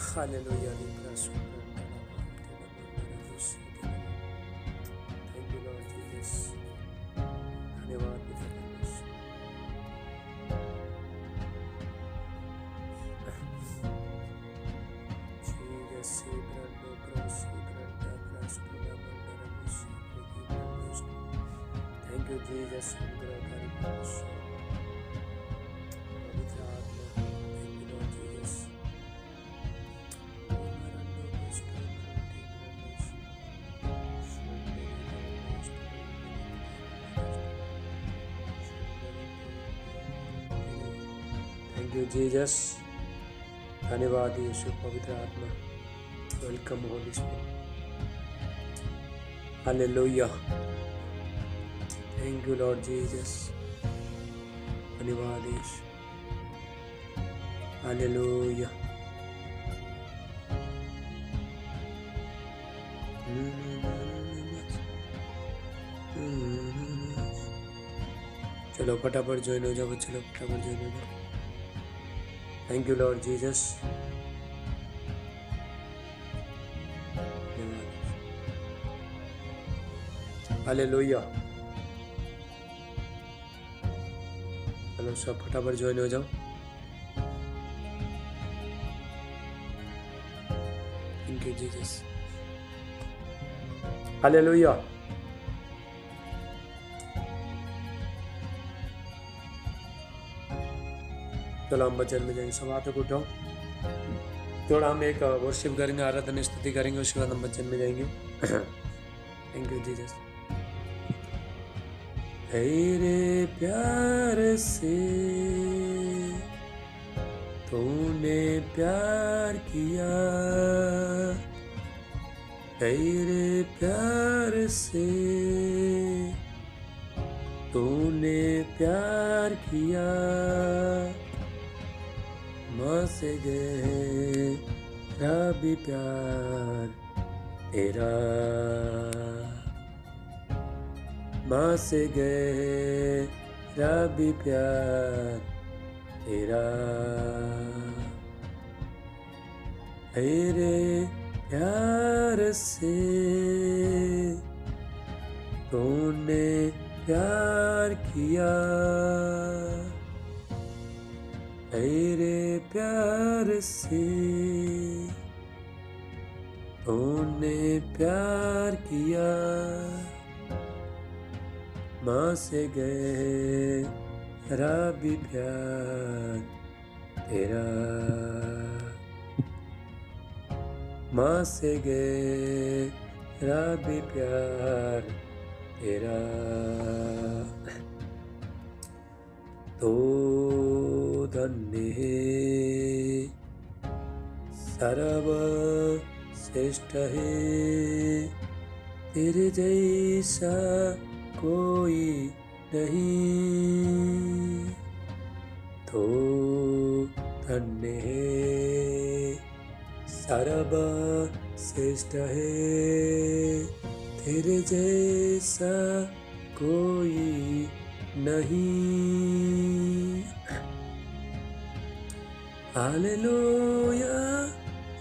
Hallelujah. Thank you Lord Jesus. धन्यवाद पिता परमेश्वर। Thank you, Jesus. अनुग्रहकारी परमेश्वर, पवित्र आत्मा, thank you, Lord Jesus. Thank you Jesus, धन्यवाद यीशु पवित्र आत्मा, welcome Holi spirit, hallelujah, thank you Lord Jesus, धन्यवाद यीशु, हालेलुया। चलो फटाफट ज्वाइन हो जाओ, चलो फटाफट ज्वाइन हो जाओ। Thank you Lord Jesus, hallelujah. चलो सब फटाफट ज्वाइन हो जाओ। Thank you Jesus, hallelujah. चलो हम वचन में जाएंगे, सब हाथों को उठाओ, थोड़ा हम एक वर्शिप करेंगे, आराधना स्तुति करेंगे, उसके बाद हम वचन में जाएंगे। Thank you Jesus. तेरे प्यार से तूने प्यार किया, तेरे प्यार से तूने प्यार किया, माँ से गहरा भी प्यार तेरा, माँ से गहरा भी प्यार तेरा, तेरे प्यार से तूने प्यार किया, तेरे प्यार से तूने प्यार किया, माँ से गहरा भी प्यार तेरा, माँ से गहरा भी प्यार तेरा, तो धन्य है सर्व श्रेष्ठ है, तेरे जैसा कोई नहीं, तो धन्य है सर्व श्रेष्ठ है, तेरे जैसा कोई नहीं। Hallelujah,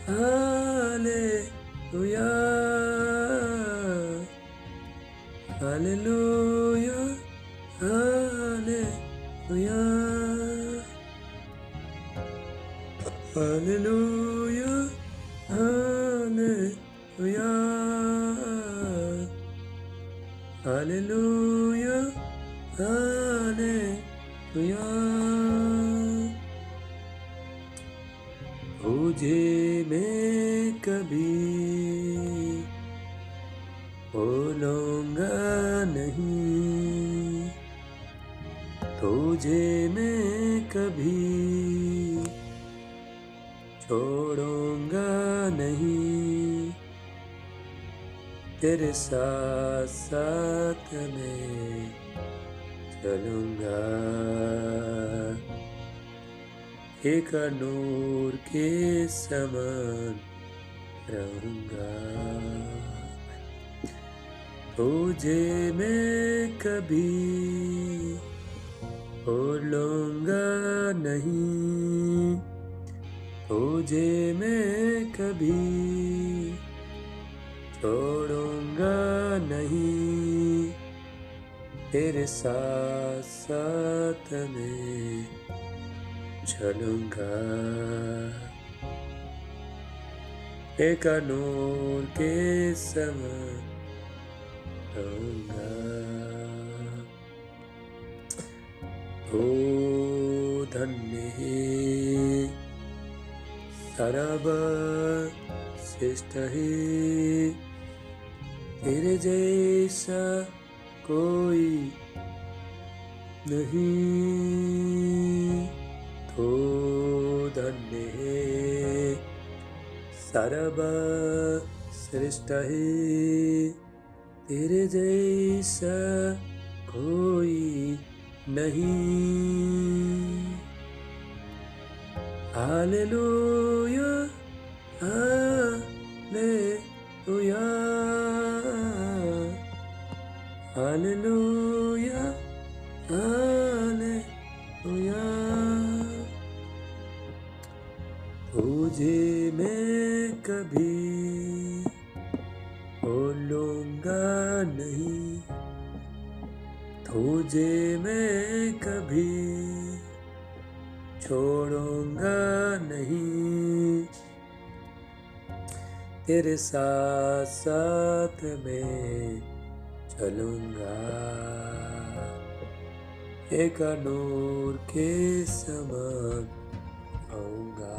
hallelujah, hallelujah, hallelujah, hallelujah, hallelujah, hallelujah, hallelujah. तुझे मैं कभी भूलूंगा नहीं, तुझे मैं कभी छोड़ूंगा नहीं, तेरे साथ साथ मैं चलूंगा, एक नूर के समान रहूंगा, तुझे मैं कभी भूलूंगा नहीं, तुझे मैं कभी छोड़ूंगा नहीं, तेरे साथ साथ मैं चलूंगा, एक नूर के समान रहूंगा, तो धन्य है सर्व श्रेष्ठ है, तेरे जैसा कोई नहीं, तो धन्य है सर्व श्रेष्ठ है, तेरे जैसा कोई नहीं। Hallelujah hallelujah hallelujah hallelujah. तुझे मैं कभी भूलूंगा नहीं, तुझे मैं कभी छोड़ूंगा नहीं, तेरे साथ साथ मैं चलूंगा, एक नूर के समान आऊंगा।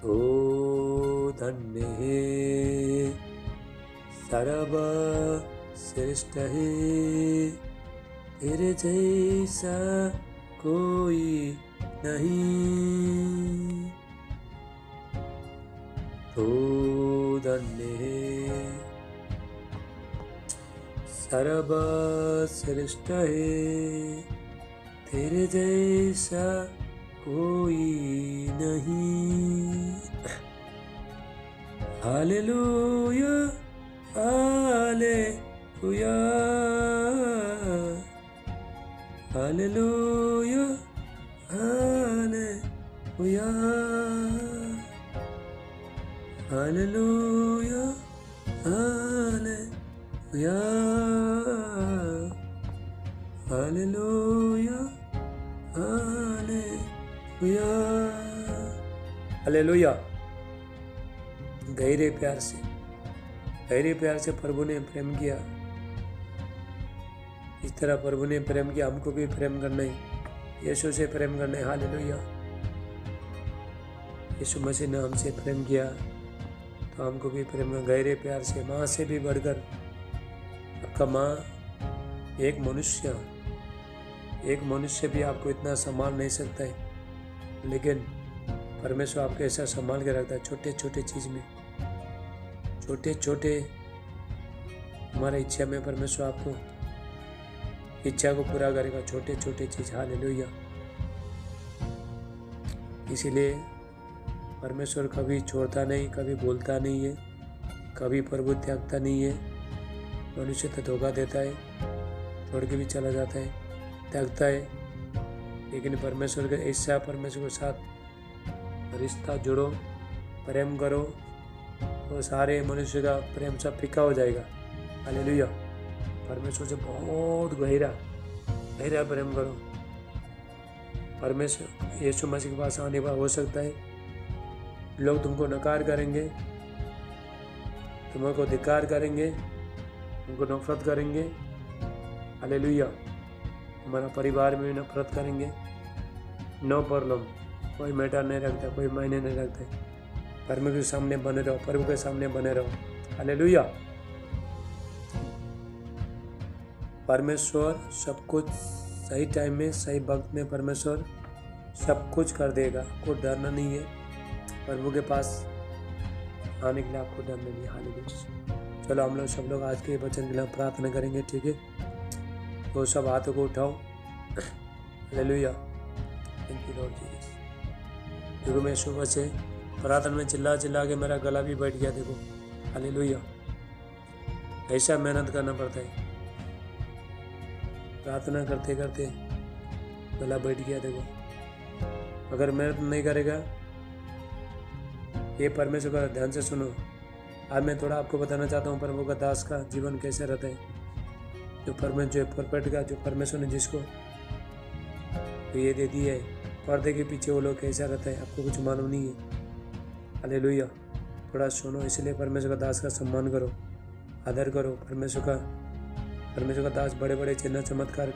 तो धन्य है सर्व श्रेष्ठ है, तेरे जैसा कोई नहीं। तो धन्य है सर्व श्रेष्ठ है, तेरे जैसा कोई नहीं। Hallelujah hallelujah hallelujah hallelujah hallelujah hallelujah hallelujah hallelujah hallelujah. गहरे प्यार से प्रभु ने प्रेम किया। इस तरह प्रभु ने प्रेम किया, हमको भी प्रेम करना है, यीशु से प्रेम करना है। हालेलुया। यीशु मसीह ने हमसे प्रेम किया तो हमको भी प्रेम करना, गहरे प्यार से। माँ से भी बढ़कर आपका माँ एक मनुष्य भी आपको इतना संभाल नहीं सकता है, लेकिन परमेश्वर आपको ऐसा संभाल के रखता है। छोटे छोटे चीज़ में, छोटे छोटे हमारा इच्छा में परमेश्वर आपको इच्छा को पूरा करेगा, छोटे छोटे चीज़। हालेलुया। इसीलिए परमेश्वर कभी छोड़ता नहीं, कभी भूलता नहीं है, कभी प्रभु त्यागता नहीं है। मनुष्य तो धोखा देता है, छोड़ के भी चला जाता है, त्यागता है, लेकिन परमेश्वर के ऐसा परमेश्वर के साथ रिश्ता जोड़ो, प्रेम करो, तो सारे मनुष्य का प्रेम सब फीका हो जाएगा। हालेलुया। परमेश्वर से बहुत गहरा प्रेम करो। परमेश्वर यीशु मसीह के पास आने पर हो सकता है लोग तुमको नकार करेंगे, तुमको धिक्कार करेंगे, तुमको नफरत करेंगे। हालेलुया। हमारा परिवार में नफरत करेंगे, नो प्रॉब्लम, कोई मैटर नहीं रखता, कोई मायने नहीं रखते। परमेश्वर के सामने बने रहो, प्रभु के सामने बने रहो। हालेलुया। परमेश्वर सब कुछ सही टाइम में, सही वक्त में परमेश्वर सब कुछ कर देगा। आपको डरना नहीं है, प्रभु के पास आने के लिए आपको डरना नहीं है। हालेलुया। चलो हम लोग सब लोग आज के वचन के लिए प्रार्थना करेंगे, ठीक है? तो सब हाथों को उठाओ। Hallelujah. Thank you Lord Jesus. देखो मैं सुबह से प्रार्थना में चिल्ला के मेरा गला भी बैठ गया। देखो हालेलुया। ऐसा मेहनत करना पड़ता है, प्रार्थना करते करते गला बैठ गया। देखो अगर मेहनत नहीं करेगा, ये परमेश्वर का ध्यान से सुनो। आज मैं थोड़ा आपको बताना चाहता हूँ प्रभु का दास का जीवन कैसे रहता है। जो परफेक्ट का, जो परमेश्वर ने जिसको तो ये दे दी है, पर्दे के पीछे वो लोग कैसा रहता है आपको कुछ मालूम नहीं है। हालेलुया। थोड़ा सुनो, इसलिए परमेश्वर का दास का सम्मान करो, आदर करो। परमेश्वर का दास बड़े बड़े चिन्ह चमत्कार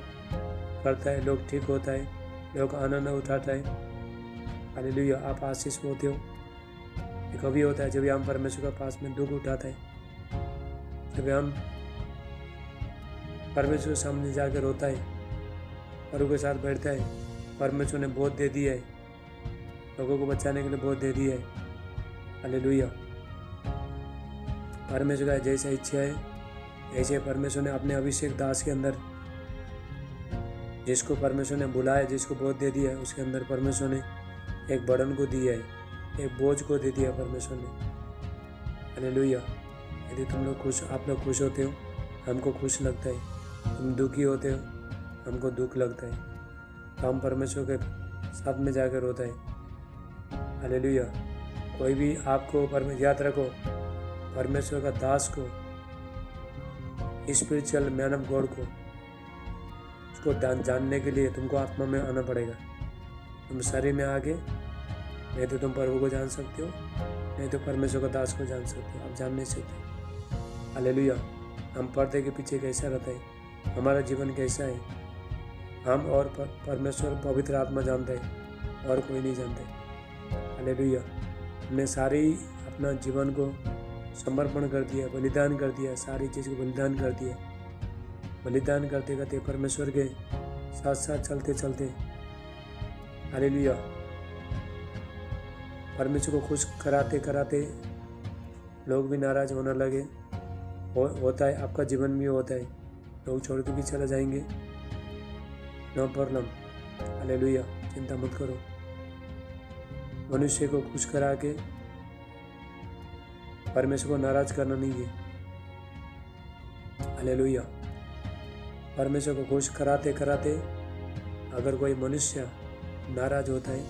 करता है, लोग ठीक होता है, लोग आनंद उठाता है। हालेलुया। आप आशीष होते हो। कभी होता है जब हम परमेश्वर के पास में दुख उठाता है, जब हम परमेश्वर के सामने जाकर रोता है, प्रभु के साथ बैठता है, परमेश्वर ने बहुत दे दिया है, लोगों को बचाने के लिए बहुत दे दिया है। हालेलुया। परमेश्वर का जैसा इच्छा है ऐसे परमेश्वर ने अपने अभिषेक दास के अंदर, जिसको परमेश्वर ने बुलाया, जिसको बहुत दे दिया है, उसके अंदर परमेश्वर ने एक बर्डन को दिया है, एक बोझ को दे दिया परमेश्वर ने। हालेलुया। यदि तुम लोग खुश, आप लोग खुश होते हो, हमको खुश लगता है। तुम दुखी होते हो, हमको दुख लगता है। तो हम परमेश्वर के साथ में जाकर होता है। हालेलुया। कोई भी आपको याद रखो, परमेश्वर का दास को, स्पिरिचुअल मैन ऑफ गॉड को, उसको जानने के लिए तुमको आत्मा में आना पड़ेगा। तुम शरीर में आगे नहीं तो तुम प्रभु को जान सकते हो, नहीं तो परमेश्वर का दास को जान सकते हो। आप जान नहीं सकते। हालेलुया। हम पर्दे के पीछे कैसा रहता है, हमारा जीवन कैसा है, हम और परमेश्वर पवित्र आत्मा जानता है, और कोई नहीं जानता है। हालेलुया। हमने सारी अपना जीवन को समर्पण कर दिया, बलिदान कर दिया, सारी चीज़ को बलिदान कर दिया। बलिदान करते करते परमेश्वर के साथ साथ चलते चलते, हालेलुया, परमेश्वर को खुश कराते कराते लोग भी नाराज होने लगे। होता है, आपका जीवन भी होता है। लोग छोड़ के भी चले जाएंगे, नो प्रॉब्लम। हालेलुया। चिंता मत करो। मनुष्य को खुश करा के परमेश्वर को नाराज करना नहीं है। हालेलुया। परमेश्वर को खुश कराते कराते अगर कोई मनुष्य नाराज होता है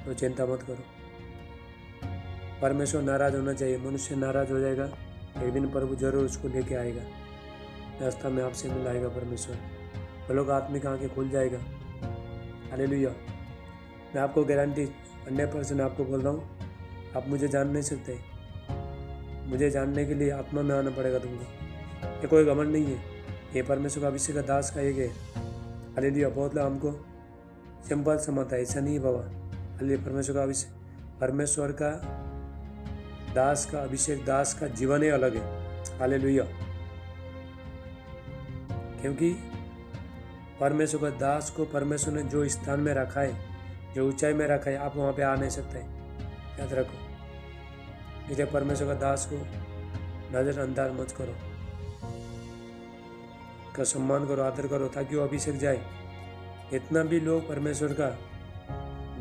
तो चिंता मत करो। परमेश्वर नाराज होना चाहिए। मनुष्य नाराज हो जाएगा, एक दिन प्रभु जरूर उसको लेके आएगा, रास्ता में आपसे मिलाएगा परमेश्वर। वो लोग आत्मिक आंखें खुल जाएगा। हालेलुया। मैं आपको गारंटी 100% आपको बोल रहा हूँ, आप मुझे जान नहीं सकते। मुझे जानने के लिए आत्मा में आना पड़ेगा तुमको। ये कोई घमंड नहीं है, ये परमेश्वर का अभिषेक का दास का एक है। हालेलुया। बहुत लोग हमको सिंपल समझता है, ऐसा नहीं है बाबा। हालेलुया। परमेश्वर का अभिषेक, परमेश्वर का दास का अभिषेक दास का जीवन ही अलग है। हालेलुया। क्योंकि परमेश्वर का दास को परमेश्वर ने जो स्थान में रखा है, जो ऊंचाई में रखा है, आप वहाँ पे आ नहीं सकते। याद रखो, इसलिए परमेश्वर का दास को नजरअंदाज मत करो, का सम्मान करो, आदर करो, ताकि वो अभिषेक जाए। इतना भी लोग परमेश्वर का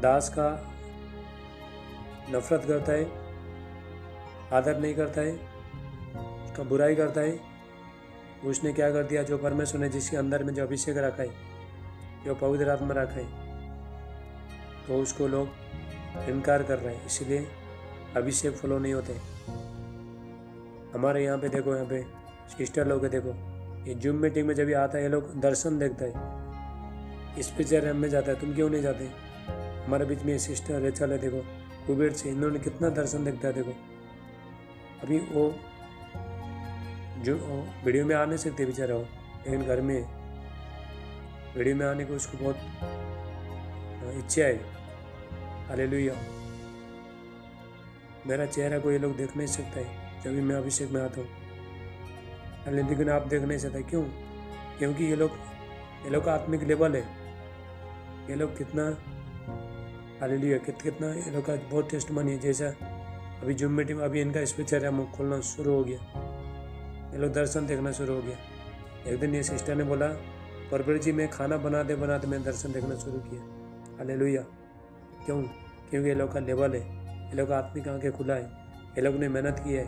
दास का नफरत करता है, आदर नहीं करता है, उसका बुराई करता है। उसने क्या कर दिया, जो परमेश्वर ने जिसके अंदर में जो अभिषेक रखा है, जो पवित्र आत्मा रखा है, तो उसको लोग इनकार कर रहे हैं। इसलिए अभिषेक फॉलो नहीं होते। हमारे यहाँ पे देखो, यहाँ पे सिस्टर लोग देखो, ये जूम मीटिंग में जब भी आता है, ये लोग दर्शन देखता है, इस पिक्चर में जाता है। तुम क्यों नहीं जाते? हमारे बीच में सिस्टर रेचल है, देखो कुबेर से, इन्होंने कितना दर्शन देखता है। देखो अभी वो जो वीडियो में आ नहीं सकते बेचारा हो, लेकिन घर में वीडियो में आने को उसको बहुत इच्छा है। हालेलुया। मेरा चेहरा को ये लोग देख नहीं सकता है जब भी मैं अभिषेक में आता हूँ, लेकिन आप देख नहीं सकते। क्यों? क्योंकि ये लोग का आत्मिक लेवल है। ये लोग कितना, हालेलुया, कितना ये लोग का बहुत टेस्ट मनी है। जैसा अभी जूम मीटिंग में अभी इनका स्पीचर है, खोलना शुरू हो गया, ये लोग दर्शन देखना शुरू हो गया। एक दिन ये सिस्टर ने बोला, परबर जी मैं खाना बनाते बनाते मैं दर्शन देखना शुरू किया। हालेलुया। क्यों? क्योंकि ये लोग का लेवल है, ये लोग का आत्मिक आंखें खुला है, ये लोग ने मेहनत की है।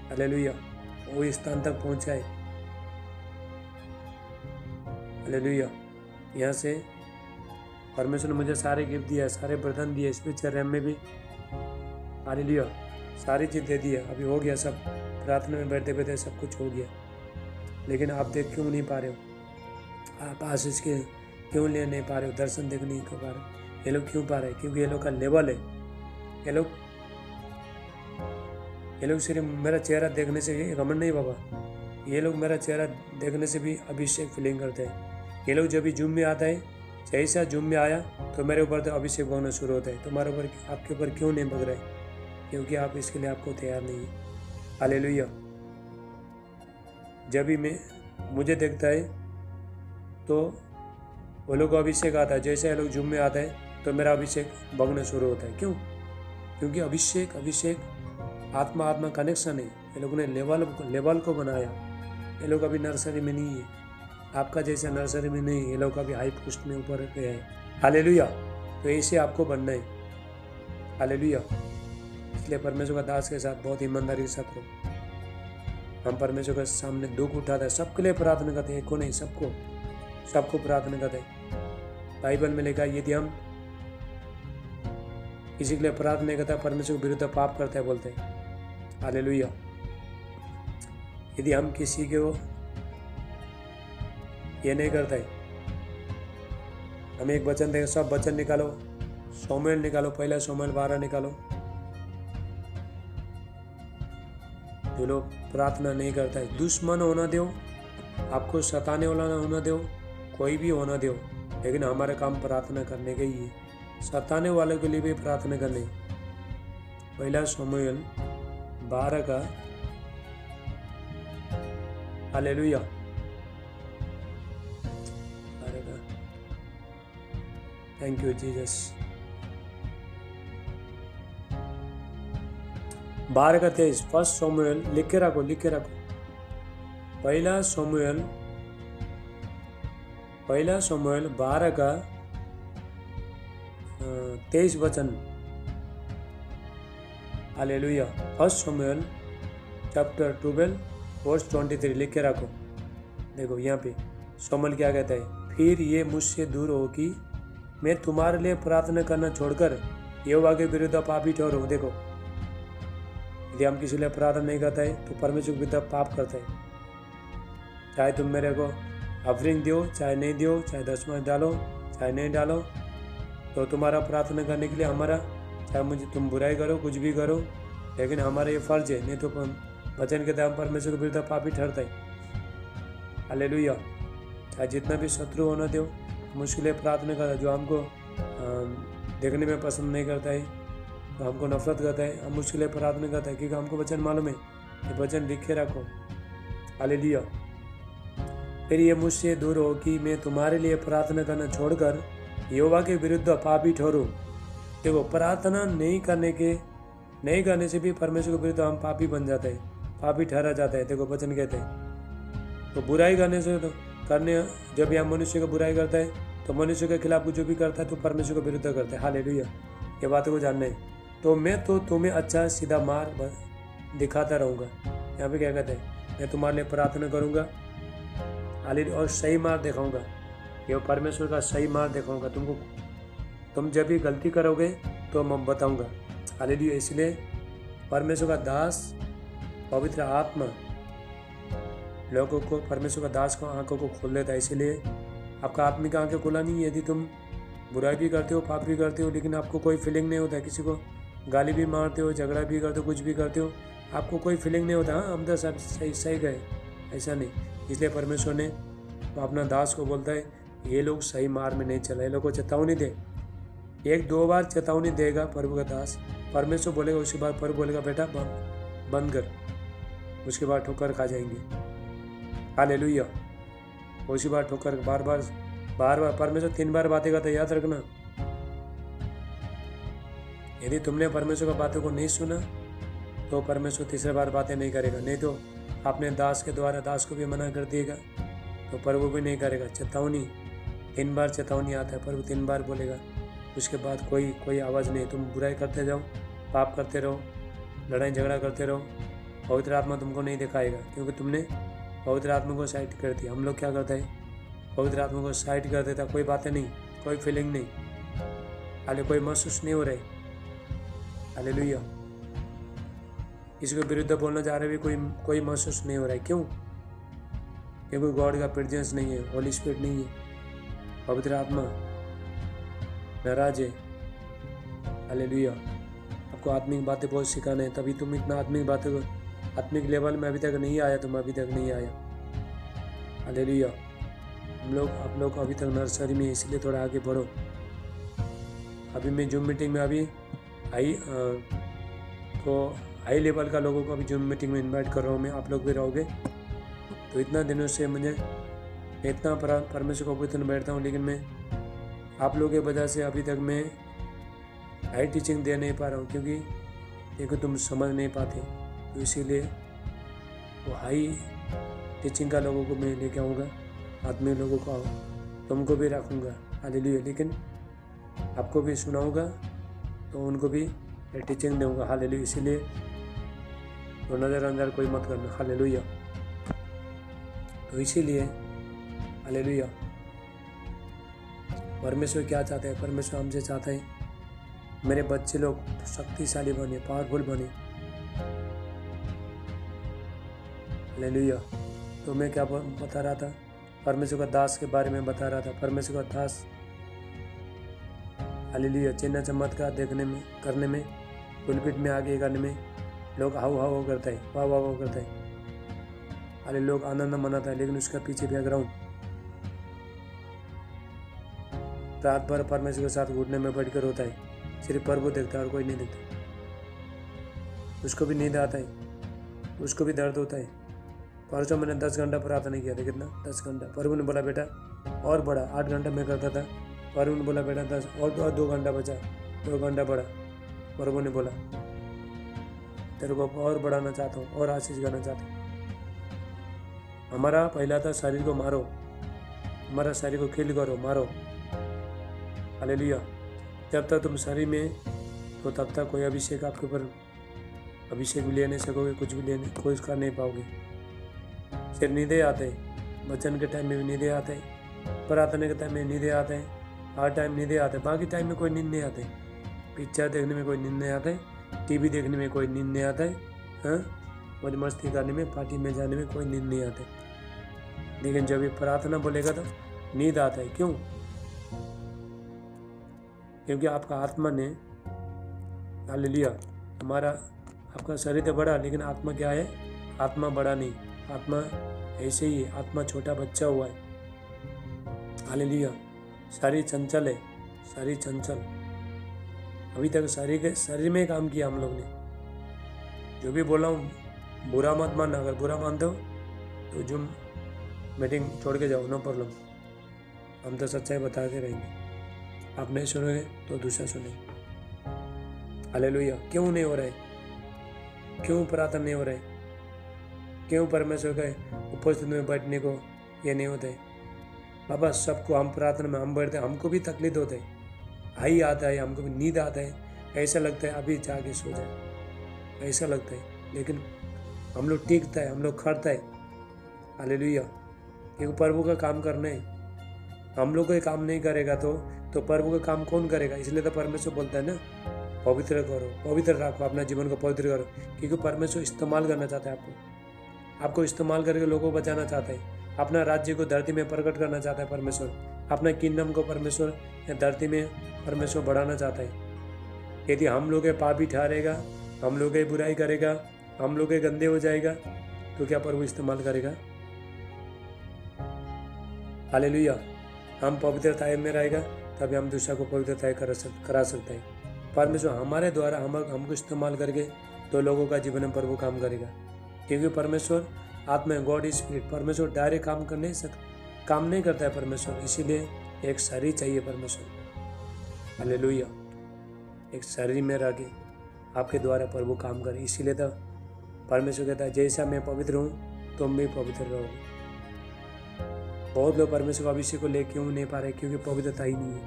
हालेलुया। वो इस स्थान तक पहुंचा है। हालेलुया। यहाँ से परमेश्वर ने मुझे सारे गिफ्ट दिया, सारे बर्तन दिए, स्पिरिचुअल रैम में भी। हालेलुया। सारी चीज़ दे दी है। अभी हो गया सब, प्रार्थना में बैठते बैठते सब कुछ हो गया। लेकिन आप देख क्यों नहीं पा रहे हो? आप आशीष के क्यों ले नहीं पा रहे हो? दर्शन देख नहीं पा रहे हो? ये लोग क्यों पा रहे हैं? क्योंकि ये लोग का लेवल है। ये लोग सिर्फ मेरा चेहरा देखने से घमंड नहीं बाबा, ये लोग मेरा चेहरा देखने से भी अभिषेक फीलिंग करते हैं। ये लोग जब भी जूम में आता है, जैसा जूम में आया तो मेरे ऊपर तो अभिषेक भगना शुरू होता है। तुम्हारे ऊपर, आपके ऊपर क्यों नहीं भग रहा है? क्योंकि आप इसके लिए आपको तैयार नहीं है। हालेलुया। जब भी मुझे देखता है तो वो लोग को अभिषेक आता है, जैसे ये लोग जूम में आते हैं तो मेरा अभिषेक भगना शुरू होता है। क्यों? क्योंकि अभिषेक आत्मा आत्मा कनेक्शन है। ये लोगों ने लेवल को बनाया। ये लोग अभी नर्सरी में नहीं है, आपका जैसा नर्सरी में नहीं, ये लोग अभी हाई पोस्ट में ऊपर गए हैं। हालेलुया। तो ऐसे आपको बनना है। हालेलुया। इसलिए परमेश्वर का दास के साथ बहुत ईमानदारी के साथ रहो। हम परमेश्वर के सामने दुख उठाते हैं, सबके लिए प्रार्थना करते हैं, को नहीं, सबको प्रार्थना करते हैं। बाइबल में लिखा है यदि हम किसी के लिए प्रार्थना नहीं करता, परमेश्वर के विरुद्ध पाप करते हैं बोलते हैं। हालेलुया। यदि हम किसी को ये नहीं करते, हम एक वचन देंगे, सब वचन निकालो, शमूएल निकालो, पहला शमूएल 12 निकालो। जो लोग प्रार्थना नहीं करता है, दुश्मन होना दो, आपको सताने वाला होना दो, कोई भी होना दो, लेकिन हमारा काम प्रार्थना करने का ही है। सताने वालों के लिए भी प्रार्थना करनी। पहला शमूएल 12 का, हालेलुया, 12 का, थैंक यू जीसस। 12 का 23, फर्स्ट शमूएल, लिख के रखो। पहला शमूएल 12 का 23 वचन। हालेलुया। फर्स्ट शमूएल चैप्टर 12 वर्स 23, लिख के रखो। देखो यहाँ पे शमूएल क्या कहता है, फिर ये मुझसे दूर हो कि मैं तुम्हारे लिए प्रार्थना करना छोड़कर यहोवा के विरुद्ध पापी ठहरूं। देखो, यदि हम किसी लिए प्रार्थना नहीं करते हैं तो परमेश्वर के विरुद्ध पाप करते हैं। चाहे तुम मेरे को ऑफरिंग दो, चाहे नहीं दो, चाहे दसवां डालो, चाहे नहीं डालो, तो तुम्हारा प्रार्थना करने के लिए हमारा, चाहे मुझे तुम बुराई करो, कुछ भी करो, लेकिन हमारा ये फर्ज है। नहीं तो वचन के दाम परमेश्वर के विरुद्ध पापी ठहरते हैं। हालेलुया। चाहे जितना भी शत्रु होना दो, मुश्किलें प्रार्थना करता है। जो हमको देखने में पसंद नहीं करता है, तो हमको नफरत करता है, हम मुश्किलें प्रार्थना करता है, क्योंकि हमको वचन मालूम है। ये वचन लिख के रखो। हालेलुया। फिर ये मुझसे दूर हो कि मैं तुम्हारे लिए प्रार्थना करना छोड़कर यहोवा के विरुद्ध पापी ठहरूं। देखो, प्रार्थना नहीं करने से भी परमेश्वर के विरुद्ध हम पापी बन जाते हैं, पापी ठहरा जाता है। देखो वचन कहते हैं। तो बुराई करने से जब हम मनुष्य को बुराई करता है, तो मनुष्य के खिलाफ जो भी करता है तो परमेश्वर के विरुद्ध करता है। हालेलुया। ये बातों को जानना है। तो मैं तो तुम्हें अच्छा सीधा मार्ग दिखाता रहूँगा। यहाँ पे क्या कहते हैं, मैं तुम्हारे लिए प्रार्थना करूँगा, हालेलुया, और सही मार्ग दिखाऊँगा। ये परमेश्वर का सही मार्ग दिखाऊँगा तुमको। तुम जब भी गलती करोगे तो मैं बताऊँगा। हालेलुया। इसलिए परमेश्वर का दास, पवित्र आत्मा लोगों को, परमेश्वर का दास को आंखों को खोल देता है। इसीलिए आपका आत्मिक आंखें खुला नहीं है। यदि तुम बुराई भी करते हो, पाप भी करते हो, लेकिन आपको कोई फीलिंग नहीं होता है, किसी को गाली भी मारते हो, झगड़ा भी करते हो, कुछ भी करते हो, आपको कोई फीलिंग नहीं होता, हाँ हम तो सब सही गए, ऐसा नहीं। इसलिए परमेश्वर ने अपना दास को बोलता है, ये लोग सही मार्ग में नहीं चला। ये लोग को चेतावनी दे, 1-2 बार चेतावनी देगा प्रभु का दास। परमेश्वर बोलेगा, उसके बाद प्रभु बोलेगा बेटा बंद कर, उसके बाद ठोकर खा जाएंगे। हालेलुया। उसके बाद ठोकर बार बार परमेश्वर 3 बार बातें करता है, याद रखना। यदि तुमने परमेश्वर का बातों को नहीं सुना तो परमेश्वर तीसरे बार बातें नहीं करेगा। नहीं तो अपने दास के द्वारा दास को भी मना कर देगा तो प्रभु भी नहीं करेगा। चेतावनी 3 बार चेतावनी आता है, प्रभु 3 बार बोलेगा। उसके बाद कोई आवाज़ नहीं। तुम बुराई करते जाओ, पाप करते रहो, लड़ाई झगड़ा करते रहो, पवित्र आत्मा तुमको नहीं दिखाएगा, क्योंकि तुमने पवित्र आत्मा को साइड कर दिया। हम लोग क्या करते हैं, पवित्र आत्मा को साइड कर देता, कोई बातें नहीं, कोई फीलिंग नहीं, हाले कोई महसूस नहीं हो रहा है। हालेलुया। किसी को विरुद्ध बोलना चाह रहे भी कोई महसूस नहीं हो रहा है। क्यों? क्योंकि गॉड का प्रेजेंस नहीं है, होली स्पिरिट नहीं है, पवित्र आत्मा नाराज है। हालेलुया। आपको आत्मिक बातें बहुत सिखाना है, तभी तुम इतना आत्मिक लेवल में अभी तक नहीं आया, तुम अभी तक नहीं आया। हालेलुया। आप लोग अभी तक नर्सरी में, इसलिए थोड़ा आगे बढ़ो। अभी मैं जूम मीटिंग में अभी हाई लेवल का लोगों को अभी जूम मीटिंग में इनवाइट कर रहा हूँ मैं। आप लोग भी रहोगे तो इतना दिनों से मुझे मैं इतना परमेश्वर को पवित्र बैठता हूँ, लेकिन मैं आप लोगों की वजह से अभी तक मैं हाई टीचिंग दे नहीं पा रहा हूँ, क्योंकि तुम समझ नहीं पाते। तो इसीलिए वो हाई टीचिंग का लोगों को मैं लेके आऊँगा, आत्मीय लोगों को तुमको भी रखूँगा, हालेलुया। लेकिन आपको भी सुनाऊँगा तो उनको भी टीचिंग दूँगा, हालेलुया। इसीलिए तो नज़रअंदाज कोई मत करना, हालेलुया। तो इसीलिए हालेलुया, परमेश्वर क्या चाहते हैं? परमेश्वर हमसे चाहते हैं मेरे बच्चे लोग शक्तिशाली बने, पावरफुल बने, हालेलुया। तो मैं क्या बता रहा था? परमेश्वर का दास के बारे में बता रहा था। परमेश्वर का दास हालेलुया, चिन्ह चमत्कार देखने में, करने में, पुलपिट में आगे करने में लोग हाउ हाउ करता है, वाह वाह वाह करता है, हाले लोग आनंद मनाता है, लेकिन उसका पीछे बैकग्राउंड रात भर परमेश्वर के साथ घुटने में बैठकर होता है, सिर्फ प्रभु देखता है और कोई नहीं देखता। उसको भी नींद आता है, उसको भी दर्द होता है। परसों मैंने 10 घंटा प्रार्थना किया था, कितना? 10 घंटा। प्रभु ने बोला बेटा और बढ़ा, 8 घंटा मैं करता था। प्रभु ने बोला बेटा 10 और 2 घंटा बचा, 2 घंटा बढ़ा। प्रभु ने बोला तेरे को और बढ़ाना चाहता हूँ और आशीष करना चाहता हूँ। हमारा पहला था शरीर को मारो, हमारा शरीर को किल करो, मारो, हालेलुया। जब तक तुम शरीर में तो तब तक कोई अभिषेक आपके ऊपर अभिषेक भी ले नहीं सकोगे, कुछ भी लेने कोई कर नहीं पाओगे। सिर्फ नींदे आते हैं, वचन के टाइम में भी नींदे आते हैं, प्रार्थना के टाइम में नींदे आते हैं, हर टाइम नींदे आते हैं। बाकी टाइम में कोई नींद नहीं आते। पिक्चर देखने में कोई नींद नहीं आता है, टीवी देखने में कोई नींद नहीं आता है, हाँ, मौज मस्ती करने में, पार्टी में जाने में कोई नींद नहीं आते। लेकिन जब ये प्रार्थना बोलेगा तो नींद आता है। क्यों? क्योंकि आपका आत्मा ने, हालेलुया, हमारा आपका शरीर तो बड़ा, लेकिन आत्मा क्या है? आत्मा बड़ा नहीं, आत्मा ऐसे ही है, आत्मा छोटा बच्चा हुआ है, हालेलुया। शरीर चंचल है, शरीर चंचल। अभी तक शरीर में काम किया हम लोग ने। जो भी बोला हूँ बुरा मत मानना, अगर बुरा मानते हो तो जूम मीटिंग छोड़ के जाओ, नो प्रॉब्लम। हम तो सच्चाई बता के रहेंगे, आप नहीं सुनोगे तो दूसरा सुनेंगे, हालेलुया। क्यों नहीं हो रहा है? क्यों प्रार्थना नहीं हो रहा है? क्यों परमेश्वर के उपस्थिति में बैठने को ये नहीं होता है? बाबा सबको हम प्रार्थना में हम बैठते हैं, हमको भी तकलीफ होता है, हाई आता है, हमको भी नींद आता है, ऐसा लगता है अभी जाके सो जाए, ऐसा लगता है। लेकिन हम लोग टिकता है, हम लोग खड़ता है, हालेलुया। क्योंकि प्रभु का काम करना है। हम लोग कोई काम नहीं करेगा तो प्रभु का काम कौन करेगा? इसलिए तो परमेश्वर बोलता है ना, पवित्र करो, पवित्र रखो, अपना जीवन को पवित्र करो। क्योंकि परमेश्वर इस्तेमाल करना चाहता है आपको इस्तेमाल करके लोगों को बचाना चाहता है, अपना राज्य को धरती में प्रकट करना चाहता है परमेश्वर, अपना किंगडम को परमेश्वर धरती में परमेश्वर बढ़ाना चाहता है। यदि हम लोग पापी ठहरेगा, हम लोग बुराई करेगा, हम लोग गंदे हो जाएगा, तो क्या प्रभु इस्तेमाल करेगा? हालेलुया। हम पवित्रता में रहेगा तभी हम दूसरा को पवित्रता करा सकते हैं। परमेश्वर हमारे द्वारा हमको इस्तेमाल करके तो लोगों का जीवन में प्रभु काम करेगा। क्योंकि परमेश्वर आत्मा, गॉड इज स्पिरिट। परमेश्वर डायरेक्ट काम नहीं करता है परमेश्वर, इसीलिए एक शरीर चाहिए परमेश्वर, हालेलुया। एक शरीर में रह के आपके द्वारा प्रभु काम करे। इसीलिए तो परमेश्वर कहता है जैसा मैं पवित्र हूँ तुम भी पवित्र रहोगे। बहुत लोग परमेश्वर का अभिषेक को ले क्यों नहीं पा रहे? क्योंकि पवित्रता ही नहीं है,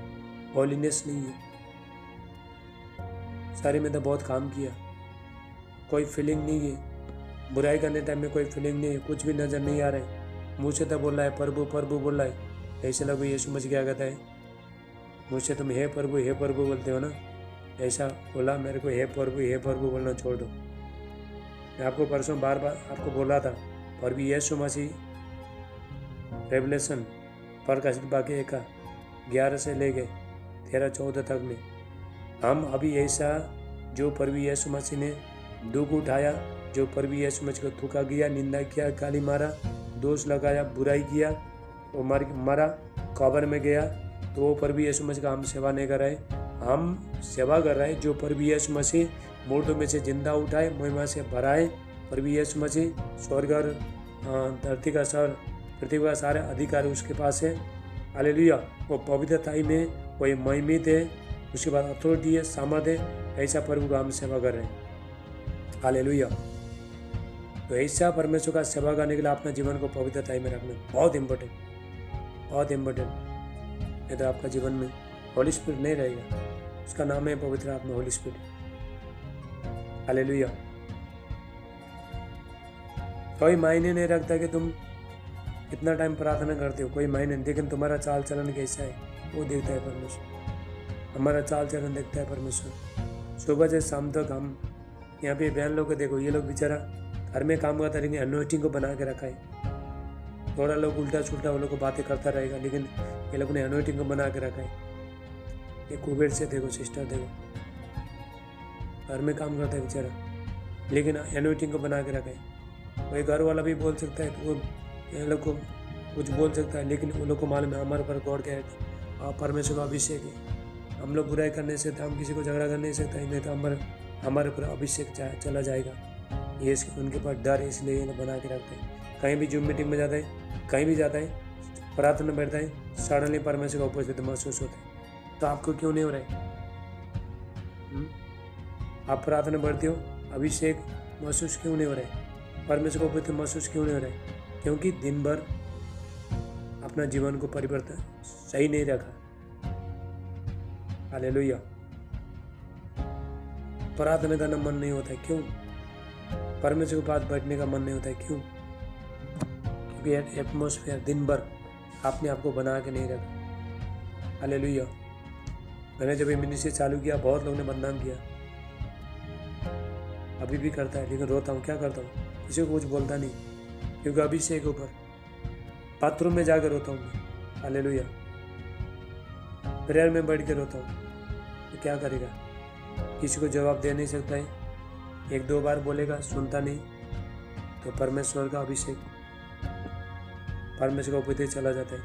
हॉलीनेस नहीं है। सारे में तो बहुत काम किया, कोई फीलिंग नहीं है, बुराई करने टाइम में कोई फीलिंग नहीं है, कुछ भी नजर नहीं आ रहा है। मुझसे तो बोल रहा है प्रभु प्रभु बोल रहा है, ऐसे लोग यीशु मसीह क्या कहता है, मुझसे तुम हे प्रभु बोलते हो ना, ऐसा बोला मेरे को हे प्रभु बोलना छोड़ दो। मैं आपको परसों बार आपको बोला था, प्रभु यीशु मसीह रेवलेशन प्रकाशित वाक्य 11 से ले गए 13-14 तक में हम अभी ऐसा जो प्रभु यीशु मसीह ने दुख उठाया, जो प्रभु यीशु मसीह को थूका गया, निंदा किया, गाली मारा, दोष लगाया, बुराई किया, वो मारा, कब्र में गया, तो वो प्रभु यीशु मसीह का हम सेवा नहीं कर रहे, हम सेवा कर रहे हैं जो प्रभु यीशु मसीह मुर्दों में से जिंदा उठाए, महिमा से भराए। प्रभु यीशु मसीह स्वर्ग और धरती का सर पृथ्वी का सारे अधिकार उसके पास है। हालेलुया। वो पवित्रताई में, वो महिमित है, उसके बाद अथॉरिटी है, सामर्थ है। ऐसा प्रभु का हम सेवा कर रहे हैं। हालेलुया। तो ऐसा परमेश्वर का सेवा करने के लिए अपना जीवन को पवित्रताई में रखना बहुत इम्पोर्टेंट, बहुत इम्पोर्टेंट। नहीं तो आपका जीवन में होली स्पिरिट नहीं रहेगा। उसका नाम है पवित्र आत्मा, होली स्पिरिट। हालेलुया। कोई मायने नहीं रखता कि तुम कितना टाइम प्रार्थना करते हो, कोई मायने नहीं, लेकिन तुम्हारा चाल चलन कैसा है वो देखता है परमेश्वर। हमारा चाल चलन देखता है परमेश्वर। सुबह से शाम तक हम यहाँ पे बहन लोग को देखो, ये लोग बेचारा घर में काम करता रहेंगे, अनोइंटिंग को बना के रखा है। थोड़ा लोग उल्टा छुल्टा वो लोग को बातें करता रहेगा, लेकिन ये लोग ने अनोइंटिंग को बना के रखा है। ये कुबेर से देखो, सिस्टर देखो, घर में काम करता है बेचारा, लेकिन अनोइंटिंग को बना के रखा है। कोई घर वाला भी बोल सकता है तो वो ये लोग को कुछ बोल सकता है, लेकिन वो लोग को मालूम है हमारे ऊपर गॉड क्या है, परमेश्वर का अभिषेक है। हम लोग बुराई करने से हम किसी को झगड़ा कर नहीं सकता, नहीं तो हमारे ऊपर अभिषेक चला जाएगा। ये उनके पास डर है, इसलिए ये बना के रखते हैं। कहीं भी जूम मीटिंग में जाता है, कहीं भी जाता है, प्रार्थना बैठता है, सडनली परमेश्वर का उपस्थिति महसूस होता है। तो आपको क्यों नहीं हो रहा है? आप प्रार्थना बढ़ते हो, अभिषेक महसूस क्यों नहीं हो रहा है? परमेश्वर का उपस्थिति महसूस क्यों नहीं हो रहा है? क्योंकि दिन भर अपना जीवन को परिवर्तन सही नहीं रखा। हालेलुया। प्रार्थना करना मन नहीं होता है, क्यों? परमेश्वर के पास बैठने का मन नहीं होता है, क्यों? क्योंकि एटमॉस्फेयर दिन भर आपने आपको बना के नहीं रखा। हालेलुया। मैंने जब ये मिनिस्ट्री चालू किया, बहुत लोगों ने बदनाम किया, अभी भी करता है, लेकिन रोता हूँ, क्या करता हूँ, किसी को कुछ बोलता नहीं, क्योंकि अभिषेक के ऊपर बाथरूम में जाकर रोता हूँ मैं। हालेलुया। प्रेयर में बैठ के रोता हूँ, तो क्या करेगा? किसी को जवाब दे नहीं सकता है, एक दो बार बोलेगा, सुनता नहीं, तो परमेश्वर का अभिषेक, परमेश्वर का उपदेश चला जाता है।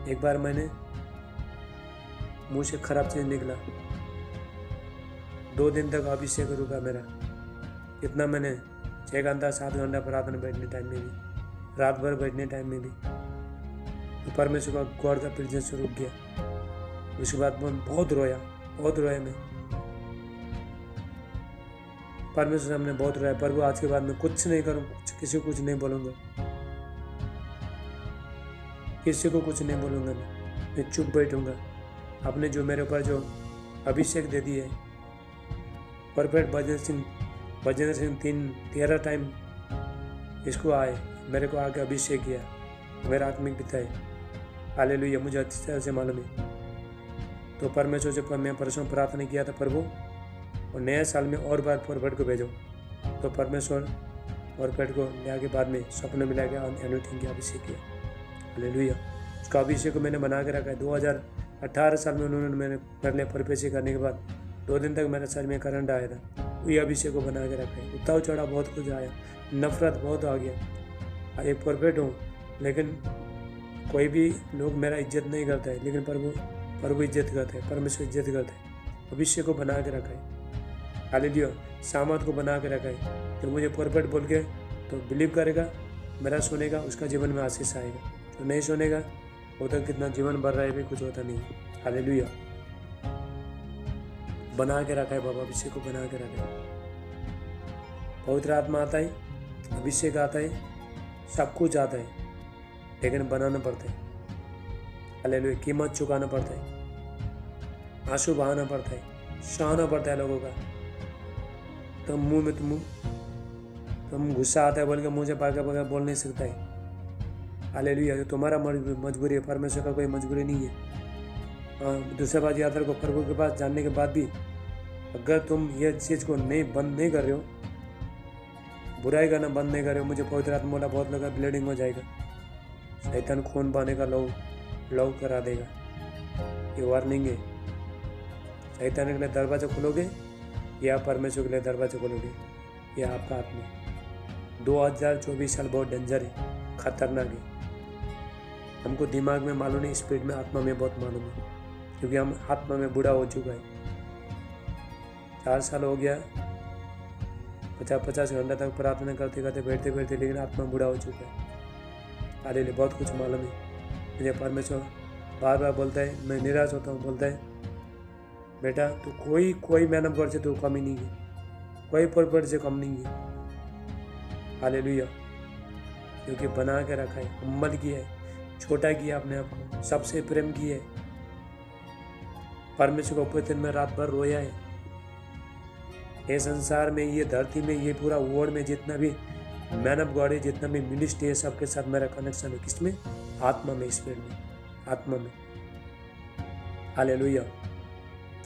एक बार मैंने मुंह से खराब चीज निकला, 2 दिन तक अभिषेक रुका मेरा। इतना मैंने 6 घंटा 7 घंटा प्रार्थना बैठने टाइम में भी, रात भर बैठने टाइम में भी, तो परमेश्वर का गॉड का प्रेजेंस रुक गया। उसके बाद मैं बहुत रोया मैं, परमेश्वर सामने बहुत रोया, प्रभु आज के बाद मैं कुछ नहीं करूँ, किसी को कुछ नहीं बोलूँगा, किसी को कुछ नहीं बोलूँगा, मैं चुप बैठूँगा। आपने जो मेरे ऊपर जो अभिषेक दे दी है, परफेक्ट भजन सिंह 13 टाइम इसको आए, मेरे को आके अभिषेक किया, मेरा आत्मिक पिता है। हालेलुया। मुझे अच्छी तरह से मालूम है। तो परमेश्वर से मैं परसों प्रार्थना किया था, प्रभु और नए साल में और बार परफेक्ट को भेजो, तो परमेश्वर परफेक्ट को ले आके बाद में सपने में लाके एनोइंटिंग किया, अभिषेक किया। हालेलुया। उसका अभिषेक को मैंने बना के रखा है। 2018 साल में उन्होंने मैंने कर लिया, परफेक्ट करने के बाद 2 दिन तक मेरे सर में करंट आया था, वही अभिषेक को बना के रखा है। उतार चढ़ा बहुत कुछ आया, नफरत बहुत आ गया। एक परफेक्ट हूँ, लेकिन कोई भी लोग मेरा इज्जत नहीं करता है, लेकिन प्रभु इज्जत करता है, परमेश्वर इज्जत करता है। अभिषेक को बना के रखा है। हालेलुया। सामर्थ को बना के रखा है। तो मुझे परफेक्ट बोल के तो बिलीव करेगा, मेरा सुनेगा, उसका जीवन में आशीष आएगा। तो नहीं सुनेगा, वो तो कितना जीवन भर रहा है भी कुछ होता नहीं है। हालेलुया। बना के रखा है बाबा, अभिषेक को बना के रखा है। पवित्र आत्मा आता है, अभिषेक आता है, सब कुछ आता है, लेकिन बनाना पड़ता है। हालेलुया। कीमत चुकाना पड़ता है, आंसू बहाना पड़ता है, सहना पड़ता है लोगों का। तो मुंह में तुम गुस्सा आता है बोल के मुँह से पाकर बोल नहीं सकता है। हालेलुया। ये तुम्हारा मजबूरी है, परमेश्वर का कोई मजबूरी नहीं है। दूसरा बात याद रखो, प्रभु के पास जानने के बाद भी अगर तुम ये चीज़ को बंद नहीं कर रहे हो, बुराई करना बंद नहीं कर रहे हो, मुझे पवित्र आत्मा बोला बहुत लगा ब्लीडिंग हो जाएगा, शैतान खून बहाने का लव करा देगा। ये वार्निंग है। शैतान के लिए दरवाजा खोलोगे या परमेश्वर के लिए दरवाजा खोलोगे, यह आपका आत्मा। 2024 साल बहुत डेंजर है, खतरनाक है। हमको दिमाग में मालूम नहीं, स्पिरिट में, आत्मा में बहुत मालूम है, क्योंकि हम आत्मा में बूढ़ा हो चुका है। 4 साल हो गया, 50 घंटा तक प्रार्थना करते करते बैठते, लेकिन आत्मा बूढ़ा हो चुका है। हालेलुया। बहुत कुछ मालूम है मुझे। परमेश्वर बार बार बोलता है, मैं निराश होता हूँ, बोलता है बेटा तू कोई मैन ऑफ गॉड से तू कमी नहीं है, कोई प्रॉपर्टी से कम नहीं है। हालेलुया। क्योंकि बना के रखा है, हम्बल किया है, छोटा किया अपने आप को, सबसे प्रेम किया है। परमेश्वर को उपस्थिति में रात भर रोया है। ये संसार में, ये धरती में, ये पूरा वर्ल्ड में जितना भी मैन ऑफ गॉड है, जितना भी मिनिस्ट्री है, सबके साथ मेरा कनेक्शन है। किसमें? आत्मा में, स्पिरिट में, आत्मा में। हालेलुया।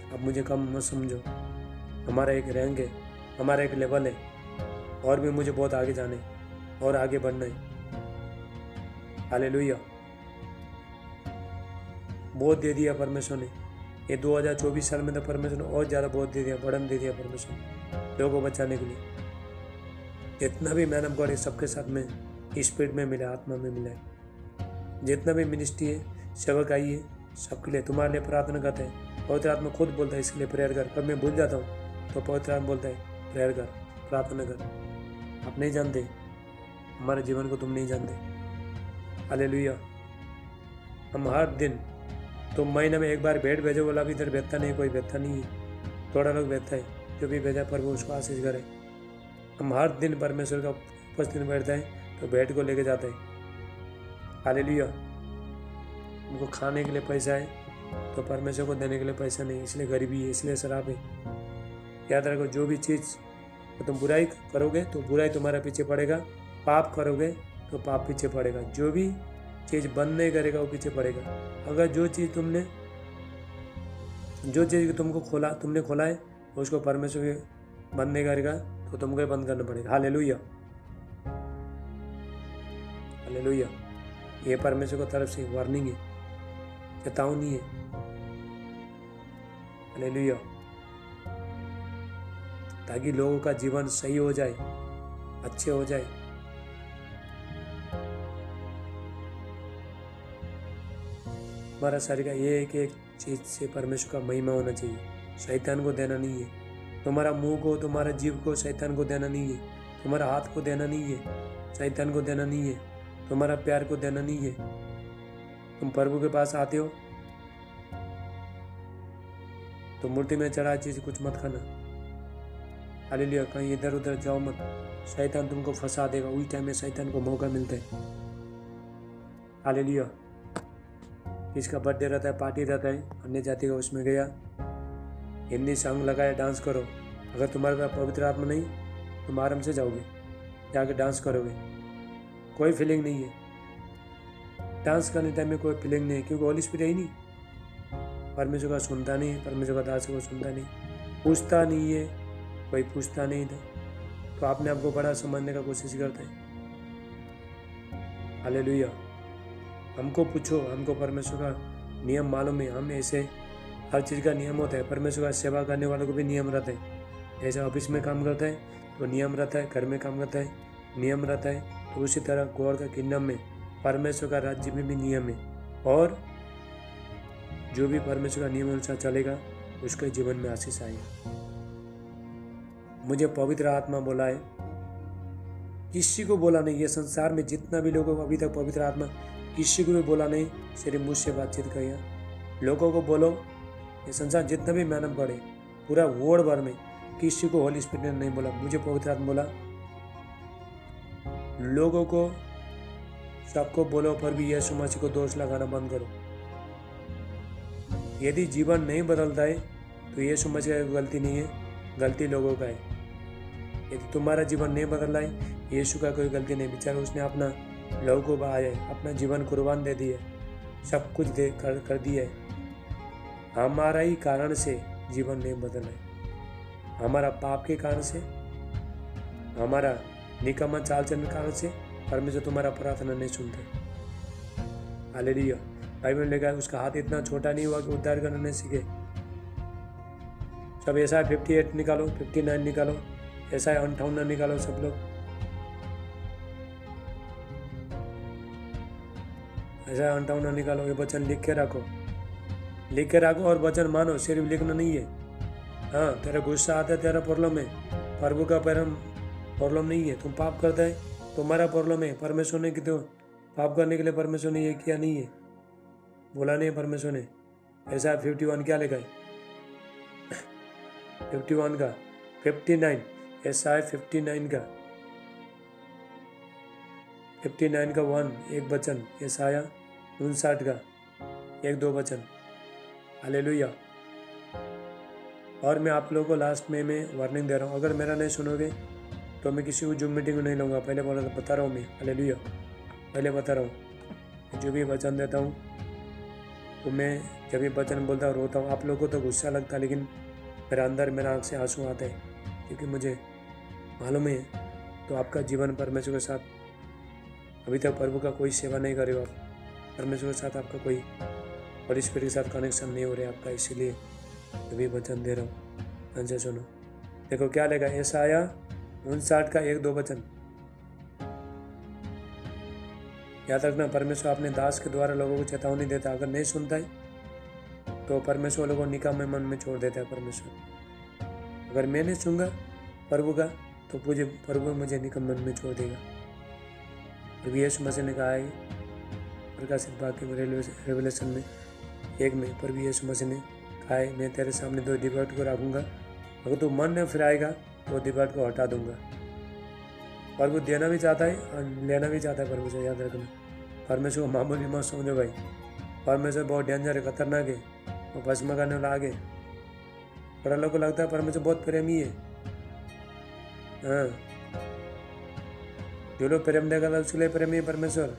अब मुझे कम मत समझो। हमारा एक रैंक है, हमारा एक लेवल है, और भी मुझे बहुत आगे जाना है और आगे बढ़ना है। हालेलुया। बहुत दे दिया परमेश्वर ने। ये 2024 साल में तो परमेश्वर ने और ज़्यादा बहुत दे दिया, बढ़न दे दिया परमेश्वर ने लोगों को बचाने के लिए। जितना भी मैन ऑफ गॉड है, सबके साथ में स्पिरिट में मिला, आत्मा में मिला है। जितना भी मिनिस्ट्री है, सेवक आई है, सबके लिए तुम्हारे लिए प्रार्थना करते हैं। पवित्र आत्मा खुद बोलता है इसके लिए प्रेयर कर। कब मैं भूल जाता हूँ तो पवित्र आत्मा बोलता है प्रेयर कर, प्रार्थना कर। आप नहीं जानते हमारे जीवन को, तुम नहीं जानते। हालेलुया। हम हर दिन, तुम महीने में एक बार भेंट भेजो, बोला भी इधर भेजता नहीं, कोई भेजता नहीं है, थोड़ा लोग भेजता है। जो भी भेजा प्रभु उसको आशीष करे। हम हर दिन परमेश्वर का उपस्थिति में बैठता है तो भेंट को लेके जाता है। हालेलुया। उनको खाने के लिए पैसा है तो परमेश्वर को देने के लिए पैसा नहीं, इसलिए गरीबी है, इसलिए शराब है। याद रखो, जो भी चीज़ तो तुम बुराई करोगे तो बुराई तुम्हारे पीछे पड़ेगा, पाप करोगे तो पाप पीछे पड़ेगा। जो भी चीज़ बंद नहीं करेगा वो पीछे पड़ेगा। अगर जो चीज़ तुमने खोला है उसको परमेश्वर भी बंद नहीं करेगा तो तुमको ही बंद करना पड़ेगा। हालेलुया। हालेलुया। ये परमेश्वर की तरफ से वार्निंग है, चेतावनी है। हालेलुया। ताकि लोगों का जीवन सही हो जाए, अच्छे हो जाए। हमारा शरीर का ये है कि एक चीज़ से परमेश्वर का महिमा होना चाहिए, शैतान को देना नहीं है। तुम्हारा मुंह को, तुम्हारा जीव को शैतान को देना नहीं है। तुम्हारा हाथ को देना नहीं है, शैतान को देना नहीं है। तुम्हारा प्यार को देना नहीं है। तुम प्रभु के पास आते हो तो मूर्ति में चढ़ा चीज़ कुछ मत खाना। हालेलुया। कहीं इधर उधर जाओ मत, शैतान तुमको फंसा देगा। उस टाइम में शैतान को मौका मिलता है। हालेलुया। इसका बर्थडे रहता है, पार्टी रहता है, अन्य जाति का, उसमें गया, हिंदी सॉन्ग लगाया, डांस करो। अगर तुम्हारे पास पवित्र आत्मा नहीं, तुम आराम से जाओगे, जाके डांस करोगे, कोई फीलिंग नहीं है। डांस करने टाइम में कोई फीलिंग नहीं है, क्योंकि होली स्पिरिट ही नहीं। परमेश्वर का सुनता नहीं, परमेश्वर का दास को सुनता नहीं, पूछता नहीं है, कोई पूछता नहीं था तो आपने आपको बड़ा समझने का कोशिश करता है। हालेलुया। हमको पूछो, हमको परमेश्वर का नियम मालूम है। हम ऐसे हर चीज़ का नियम होता है। परमेश्वर का सेवा करने वालों को भी नियम रहता है। जैसे ऑफिस में काम करता है तो नियम रहता है, घर में काम करता है नियम रहता है, तो उसी तरह गॉड का किंगडम में, परमेश्वर का राज्य में भी नियम है। और जो भी परमेश्वर का नियम अनुसार चलेगा उसके जीवन में आशीष आएगा। मुझे पवित्र आत्मा बोला है, किसी को बोला नहीं। ये संसार में जितना भी लोगों को अभी तक पवित्र आत्मा किसी को भी बोला नहीं, सिर्फ मुझसे बातचीत करिए। लोगों को बोलो, ये संसार जितना भी मैन ऑफ गॉड है पूरा वर्ल्ड भर में किसी को होली स्पिरिट ने नहीं बोला, मुझे पवित्र आत्मा बोला। लोगों को सबको बोलो, पर भी यीशु मसीह को दोष लगाना बंद करो। यदि जीवन नहीं बदलता है तो यीशु मसीह की गलती नहीं है, गलती लोगों का है। यदि तुम्हारा जीवन नहीं बदल रहा है, यीशु का कोई गलती नहीं। बेचारा उसने अपना लहू को बहाया है, अपना जीवन कुर्बान दे दिया, सब कुछ दे कर दिया है। हमारा ही कारण से जीवन नहीं बदल रहा है। हमारा पाप के कारण से, हमारा निकम्मा चाल चलन के कारण से परमेश्वर तुम्हारा प्रार्थना नहीं सुनते। हालेलुया। बाइबल लिखा है उसका हाथ इतना छोटा नहीं हुआ कि उद्धार करना नहीं सीखे। सब ऐसा 58 निकालो, 59 निकालो, ऐसा 58 निकालो सब लोग, ऐसा 58 निकालो। ये वचन लिख के रखो और वचन मानो, सिर्फ लिखना नहीं है। हाँ, तेरा गुस्सा आता है, तेरा प्रॉब्लम है, प्रभु का प्रॉब्लम नहीं है। तुम पाप करता है, तुम्हारा प्रॉब्लम है। परमेश्वर ने तो पाप करने के लिए परमेश्वर ने ये किया नहीं है, बोला नहीं है परमेश्वर ने। ऐसा 51 क्या लिखा है? 51 का 59, ऐसा 59 का 59 का 1 एक वचन, ऐसा 59 का 1-2 वचन। हालेलुया। और मैं आप लोगों को लास्ट में मैं वार्निंग दे रहा हूँ, अगर मेरा नहीं सुनोगे तो मैं किसी को जूम मीटिंग में नहीं लूँगा। पहले बता रहा हूँ मैं, हालेलुया, पहले बता रहा हूँ। जो भी वचन देता हूँ तो मैं जब भी वचन बोलता हूँ रोता हूँ। आप लोगों को तो गुस्सा लगता है, लेकिन मेरा अंदर मेरा आँख से आंसू आते हैं, क्योंकि मुझे मालूम है तो आपका जीवन परमेश्वर के साथ अभी तक प्रभु का कोई सेवा नहीं करे हो आप, परमेश्वर के साथ आपका कोई होली स्पिरिट के साथ कनेक्शन नहीं हो रहा है आपका, इसीलिए जो भी वचन दे रहा हूँ ध्यान से सुनो। देखो क्या लेगा, यशाया 59 का 1-2 वचन याद रखना। परमेश्वर अपने दास के द्वारा लोगों को चेतावनी देता है, अगर नहीं सुनता है तो परमेश्वर लोगों को निकामे मन में छोड़ देता है परमेश्वर। अगर मैं नहीं सुनूंगा प्रभु का तो प्रभु मुझे निकम मन में छोड़ देगा। प्रभु यीशु मसीह ने कहा है प्रकाशित वाक्य में रेवलेशन में 1 में, प्रभु यीशु मसीह ने कहा है मैं तेरे सामने 2 डिबेट को रखूँगा, अगर तू मन में फिराएगा तो डिबेट को हटा दूंगा। प्रभु देना भी चाहता है और लेना भी चाहता है परमेश्वर, याद रखना। परमेश्वर को मामूली मत समझो भाई, परमेश्वर बहुत डेंजर है, खतरनाक है, वो भस्म करने वाला आगे। बड़ा लोग को लगता है परमेश्वर बहुत प्रेमी है। हाँ, जो लोग प्रेम देगा उसके लिए प्रेमी है परमेश्वर।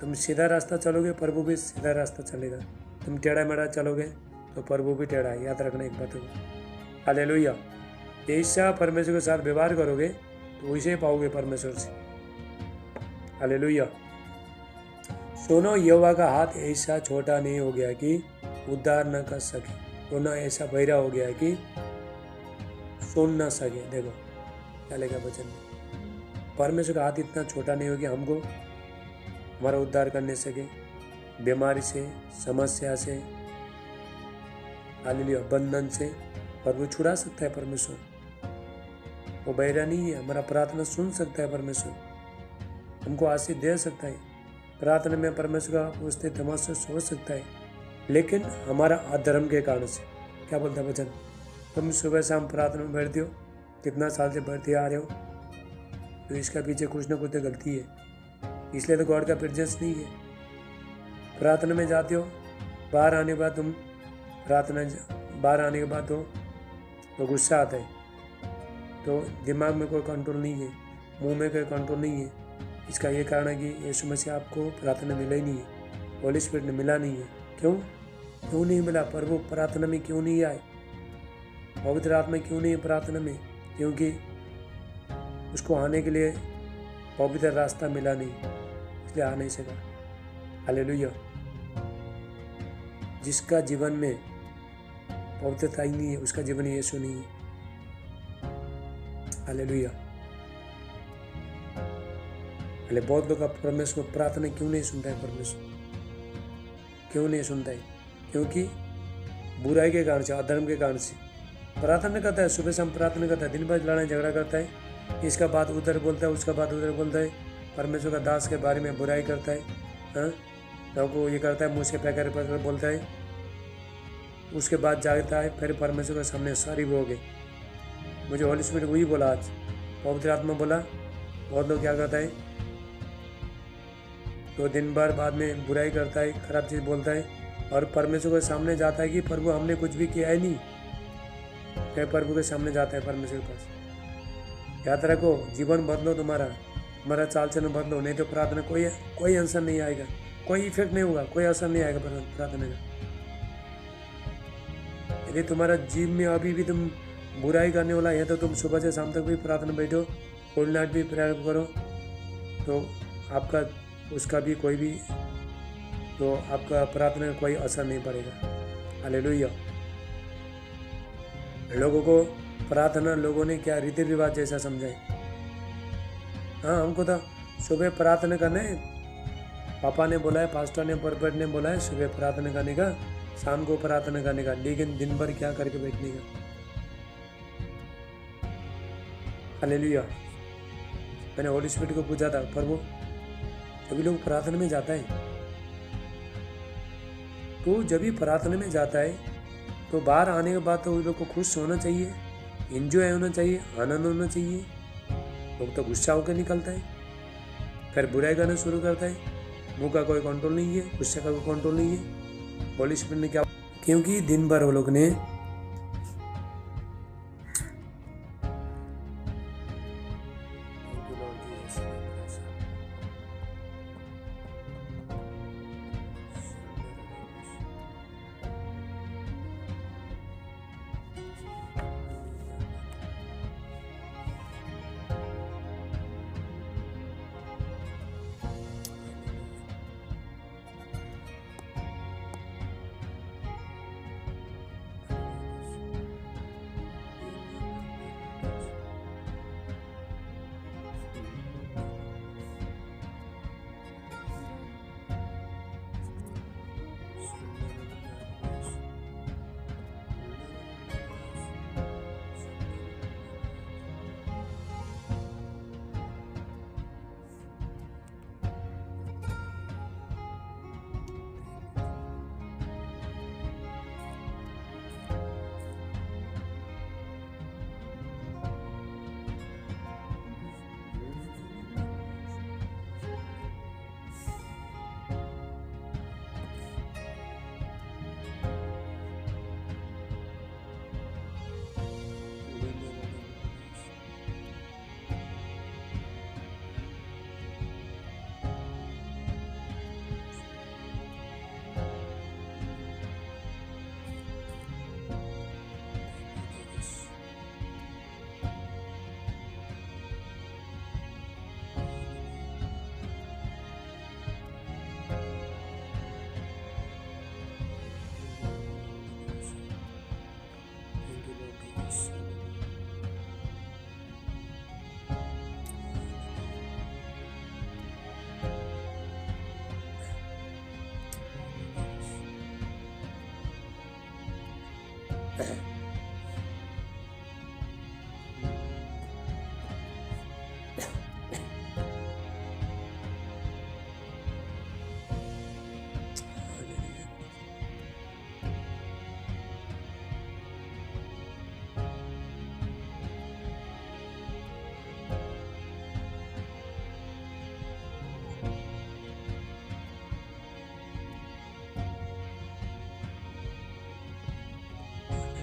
तुम सीधा रास्ता चलोगे प्रभु भी सीधा रास्ता चलेगा, तुम टेढ़ा मेढ़ा चलोगे तो प्रभु भी टेढ़ा है, याद रखना एक बात को। हालेलुया। जैसा परमेश्वर के साथ व्यवहार करोगे तो वैसे पाओगे परमेश्वर से। हालेलुया। सुनो, यहोवा का हाथ ऐसा छोटा नहीं हो गया कि उद्धार न कर सके, वो न ऐसा बहरा हो गया कि सुन न सके। देखो क्या लिखा वचन में, परमेश्वर का हाथ इतना छोटा नहीं हो गया हमको हमारा उद्धार करने सके, बीमारी से, समस्या से, हालेलुया, बंधन से प्रभु छुड़ा सकता है परमेश्वर। वो बहरा नहीं है, हमारा प्रार्थना सुन सकता है परमेश्वर, हमको आशीष दे सकता है। प्रार्थना में परमेश्वर का उसने तमाश से सोच सकता है, लेकिन हमारा अधर्म के कारण से। क्या बोलता है वचन, तुम सुबह शाम प्रार्थना में बैठते हो, कितना साल से बैठते आ रहे हो, तो इसका पीछे कुछ ना कुछ तो गलती है, इसलिए तो गॉड का प्रेजेंस नहीं है। प्रार्थना में जाते हो, बाहर आने के बाद तुम बाहर आने के बाद तो गुस्सा आता है, तो दिमाग में कोई कंट्रोल नहीं है, मुंह में कोई कंट्रोल नहीं है। इसका ये कारण है कि यीशु मसीह आपको प्रार्थना मिला ही नहीं है, होली स्पिरिट ने मिला नहीं है। क्यों नहीं मिला? प्रभु प्रार्थना में क्यों नहीं आए? पवित्र आत्मा क्यों नहीं है प्रार्थना में? क्योंकि उसको आने के लिए पवित्र रास्ता मिला नहीं, इसलिए आ नहीं सका। हालेलुया। जिसका जीवन में पवित्रता ही नहीं है, उसका जीवन यीशु नहीं है। हालेलुया। अरे बहुत लोग परमेश्वर प्रार्थना क्यों नहीं सुनता है? परमेश्वर क्यों नहीं सुनता है? क्योंकि बुराई के कारण से, अधर्म के कारण से। प्रार्थना करता है, सुबह शाम प्रार्थना करता है, दिन भर लड़ाई झगड़ा करता है, इसका बात उधर बोलता है, उसका बात उधर बोलता है, परमेश्वर का दास के बारे में बुराई करता है, लोगों को ये करता है, मुँह से पैकर बोलता है, उसके बाद जागता है, फिर परमेश्वर के सामने सारी वो हो गई। मुझे होली स्पिरिट वही बोला आज, पवित्र आत्मा बोला। बहुत लोग क्या करता है, तो दिन भर बाद में बुराई करता है, खराब चीज़ बोलता है, और परमेश्वर के सामने जाता है कि प्रभु हमने कुछ भी किया है नहीं, फिर प्रभु के सामने जाता है परमेश्वर के पास। याद रखो, जीवन बदलो, तुम्हारा चाल चलन बदलो, नहीं तो प्रार्थना कोई आंसर नहीं आएगा, कोई इफेक्ट नहीं होगा, कोई असर नहीं आएगा प्रार्थना का। यदि तुम्हारा जीव में अभी भी तुम बुराई करने वाला है तो तुम सुबह से शाम तक भी प्रार्थना बैठो, फुल नाइट भी प्रेयर करो, तो आपका उसका भी कोई भी, तो आपका प्रार्थना का कोई असर नहीं पड़ेगा। हालेलुया। लोगों को प्रार्थना लोगों ने क्या रीति रिवाज जैसा समझा है। हाँ, हमको तो सुबह प्रार्थना करना है, पापा ने बोला है, पास्टर ने, परपेट ने बोला है सुबह प्रार्थना करने का, शाम को प्रार्थना करने का, लेकिन दिन भर क्या करके बैठने का। हालेलुया। मैंने होली स्पिरिट को पूछा था, प्रभु सभी लोग प्रार्थना में जाता है, तो जब भी प्रार्थना में जाता है तो बाहर आने के बाद तो उन लोग को खुश होना चाहिए, एंजॉय होना चाहिए, आनंद होना चाहिए। लोग तो गुस्सा होकर निकलता है, फिर बुराई करना शुरू करता है, मुंह का कोई कंट्रोल नहीं है, गुस्से का कोई कंट्रोल नहीं है। होली स्पिरिट ने क्या, क्योंकि दिन भर वो लोग ने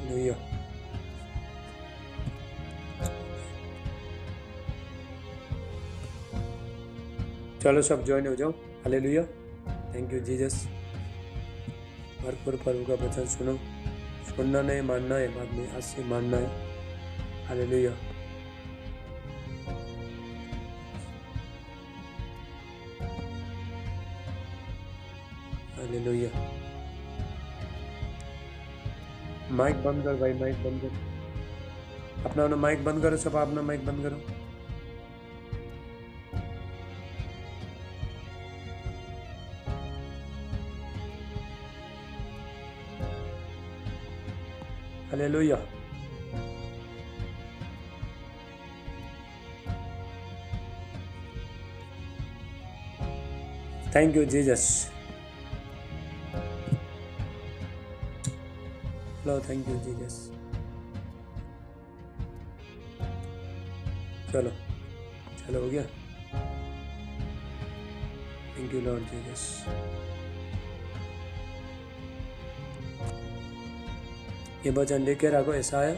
हालेलुया। चलो सब ज्वाइन हो जाओ। Hallelujah, thank you Jesus. भरपूर प्रभु का वचन सुनो, सुनना नहीं मानना है, बाद में आज से मानना है। हालेलुया। हालेलुया। माइक बंद कर भाई, माइक बंद कर, अपना माइक बंद करो, सब अपना माइक बंद करो। Hallelujah. Thank you Jesus. Low, thank you Jesus. चलो चलो, हो गया। Thank you Lord Jesus. ये वचन लेके रखो, यशाया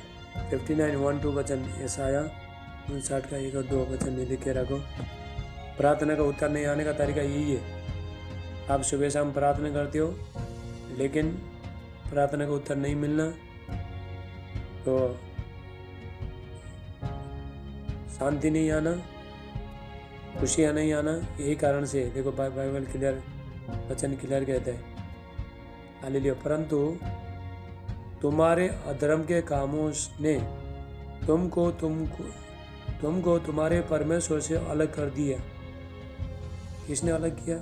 59:1-2 वचन, यशाया 59 का 1 और 2 वचन लेके रखो। प्रार्थना का उत्तर नहीं आने का तरीका यही है, आप सुबह शाम प्रार्थना करते हो लेकिन प्रार्थना का उत्तर नहीं मिलना, तो शांति नहीं आना, खुशियाँ नहीं आना। यही कारण से देखो बाइबल क्लियर, वचन क्लियर कहता है। हालेलुया। परंतु तुम्हारे अधर्म के कामों ने तुमको तुम्हारे परमेश्वर से अलग कर दिया। किसने अलग किया?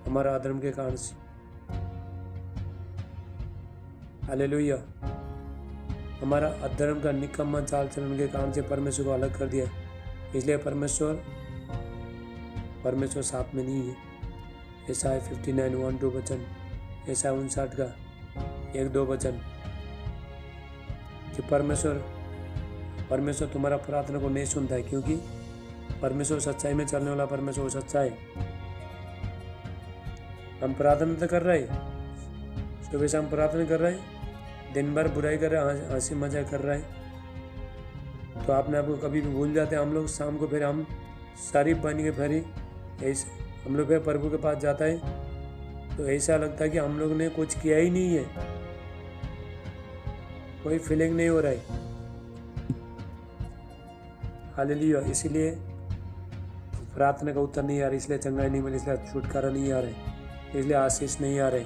हमारा अधर्म के कारण से। हालेलुया। हमारा अधर्म का निकम्मा चाल चलन के कारण से परमेश्वर को अलग कर दिया। इसलिए परमेश्वर परमेश्वर साथ में नहीं है। यशायाह 59:1-2 वचन, यशायाह 59 का 1-2 वचन कि परमेश्वर तुम्हारा प्रार्थना को नहीं सुनता है, क्योंकि परमेश्वर सच्चाई में चलने वाला परमेश्वर सच्चा है। हम प्रार्थना तो कर रहे हैं, सुबह शाम प्रार्थना कर रहे हैं, दिन भर बुराई कर रहे हैं, हंसी मजाक कर रहे हैं, तो आपने आपको कभी भी भूल जाते हैं। हम लोग शाम को फिर हम शरीफ बन के फिर ऐसे हम लोग फिर प्रभु के पास जाता है, तो ऐसा लगता है कि हम लोग ने कुछ किया ही नहीं है, कोई फीलिंग नहीं हो रहा है। हालेलुया। इसलिए प्रार्थना का उत्तर नहीं आ रहा, इसलिए चंगाई नहीं मिली, इसलिए छुटकारा नहीं आ रहा है, इसलिए आशीष नहीं आ रहे,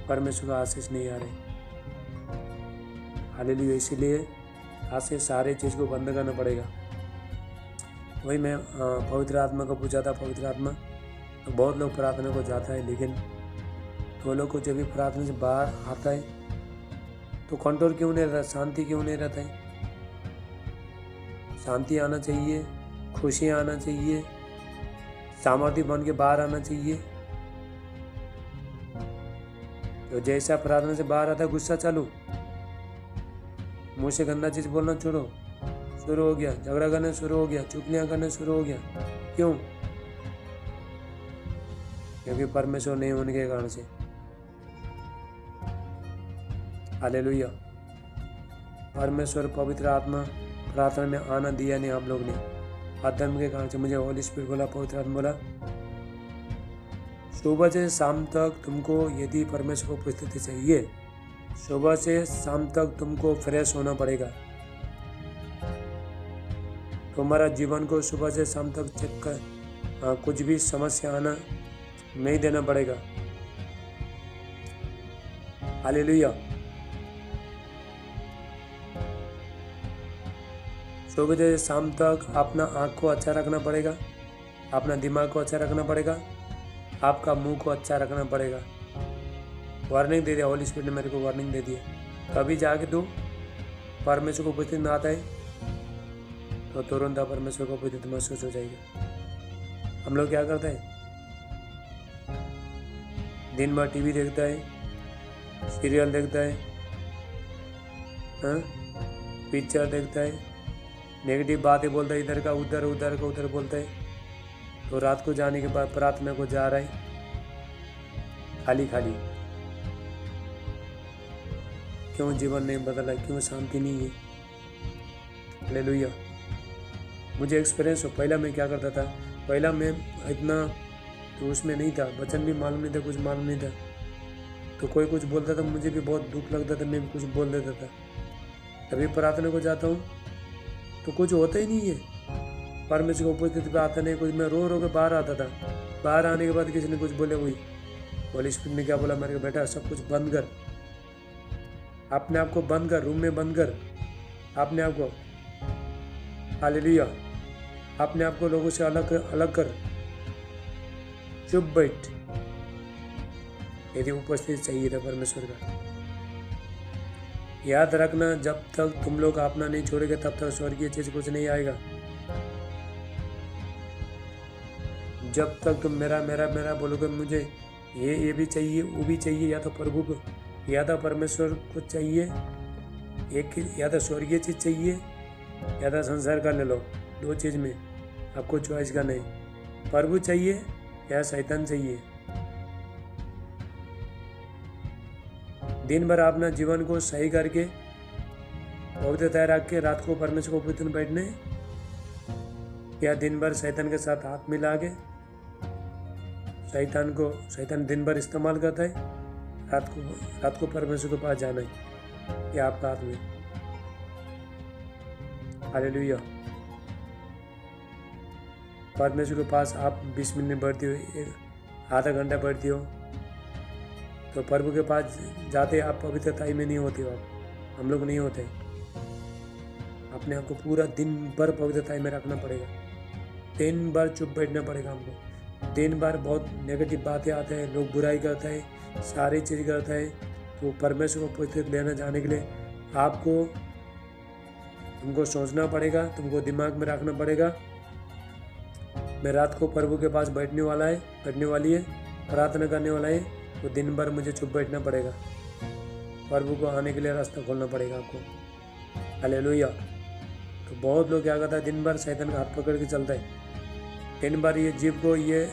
परमेश्वर का आशीष नहीं आ रहे। हालेलुया। इसीलिए आज से सारे चीज़ को बंद करना पड़ेगा। वही मैं पवित्र आत्मा को पूछा था, पवित्र आत्मा तो बहुत लोग प्रार्थना को जाता है, लेकिन वो लोग को जब भी प्रार्थना से बाहर आता है तो कंट्रोल क्यों नहीं रहता, शांति क्यों नहीं रहता है। शांति आना चाहिए, खुशी आना चाहिए, सामर्थ्य बन के बाहर आना चाहिए। तो जैसा प्रार्थना से बाहर आता है गुस्सा चालू, मुंह से गंदा चीज बोलना शुरू हो गया, झगड़ा करना शुरू हो गया, चुगलियां करना शुरू हो गया। क्यों? क्योंकि परमेश्वर नहीं होने के कारण से। हालेलुया। परमेश्वर पवित्र आत्मा प्रार्थना में आना दिया नहीं हम लोग ने, अधर्म के कारण से। मुझे होली स्पिरिट बोला, पवित्र आत्मा बोला, सुबह से शाम तक तुमको यदि परमेश्वर को उपस्थिति चाहिए, सुबह से शाम तक तुमको फ्रेश होना पड़ेगा। तुम्हारा जीवन को सुबह से शाम तक चेक कर कुछ भी समस्या आना नहीं देना पड़ेगा। हालेलुया। सुबह से शाम तक अपना आँख को अच्छा रखना पड़ेगा, अपना दिमाग को अच्छा रखना पड़ेगा, आपका मुंह को अच्छा रखना पड़ेगा। वार्निंग दे दिया, होली स्पिरिट ने मेरे को वार्निंग दे दिया। कभी जाके तू परमेश्वर को उपस्थित ना आता है तो तुरंत परमेश्वर को उपस्थित महसूस हो जाएगा। हम लोग क्या करते हैं, दिन भर टीवी देखता है, सीरियल देखता है, पिक्चर देखता है, नेगेटिव बातें बोलता है, इधर का उधर, उधर का उधर बोलता है, तो रात को जाने के बाद प्रार्थना को जा रहा है खाली खाली। क्यों जीवन नहीं बदला, क्यों शांति नहीं है। हालेलुया। मुझे एक्सपीरियंस हो, पहला मैं क्या करता था, पहला मैं इतना तो उसमें नहीं था, वचन भी मालूम नहीं था, कुछ मालूम नहीं था, तो कोई कुछ बोलता था मुझे भी बहुत दुख लगता था, मैं भी कुछ बोल देता था। अभी प्रार्थना को जाता हूँ तो कुछ होता ही नहीं है, परमेश्वर को उपस्थिति पे आता नहीं कुछ। मैं रो रो के बाहर आता था, बाहर आने के बाद किसी ने कुछ बोले, वही होली स्पिरिट ने क्या बोला मेरे को, बेटा सब कुछ बंद कर, अपने आप को बंद कर, रूम में बंद कर अपने आप को। हालेलुया। अपने आप को लोगों से अलग कर, चुप बैठ। यदि उपस्थित चाहिए था परमेश्वर का, याद रखना, जब तक तुम लोग अपना नहीं छोड़ेगा तब तक स्वर्गीय चीज कुछ नहीं आएगा। जब तक तुम मेरा मेरा मेरा बोलोगे, मुझे ये भी चाहिए, वो भी चाहिए, या तो प्रभु को या तो परमेश्वर को चाहिए, एक या तो स्वर्गीय चीज चाहिए या तो संसार का ले लो, दो चीज में आपको चॉइस करना है। प्रभु चाहिए या शैतान चाहिए। दिन भर अपना जीवन को सही करके पवित्रता रख के रात को परमेश्वर को उपस्थित बैठने, या दिन भर शैतान के साथ हाथ मिला के शैतान दिन भर इस्तेमाल करता है, रात को परमेश्वर के पास जाना है, यह आपका हाथ में। हालेलुया। परमेश्वर के पास आप 20 मिनट बैठते हो, आधा घंटा बैठते हो, तो प्रभु के पास जाते आप पवित्रता में नहीं होते हो। हम लोग नहीं होते, अपने आप को पूरा दिन भर पवित्रता में रखना पड़ेगा, दिन भर चुप बैठना पड़ेगा हमको। दिन भर बहुत नेगेटिव बातें आते हैं, लोग बुराई करते हैं, सारी चीज़ करते हैं, तो परमेश्वर को उपस्थित लेना जाने के लिए आपको तुमको सोचना पड़ेगा, तुमको दिमाग में रखना पड़ेगा मैं रात को प्रभु के पास बैठने वाली है, प्रार्थना करने वाला है, तो दिन भर मुझे चुप बैठना पड़ेगा। प्रभु को आने के लिए रास्ता खोलना पड़ेगा आपको। हालेलुया। तो बहुत लोग क्या करता है, दिन भर शैतान का हाथ पकड़ के चलता है, दिन भर ये जीभ को, ये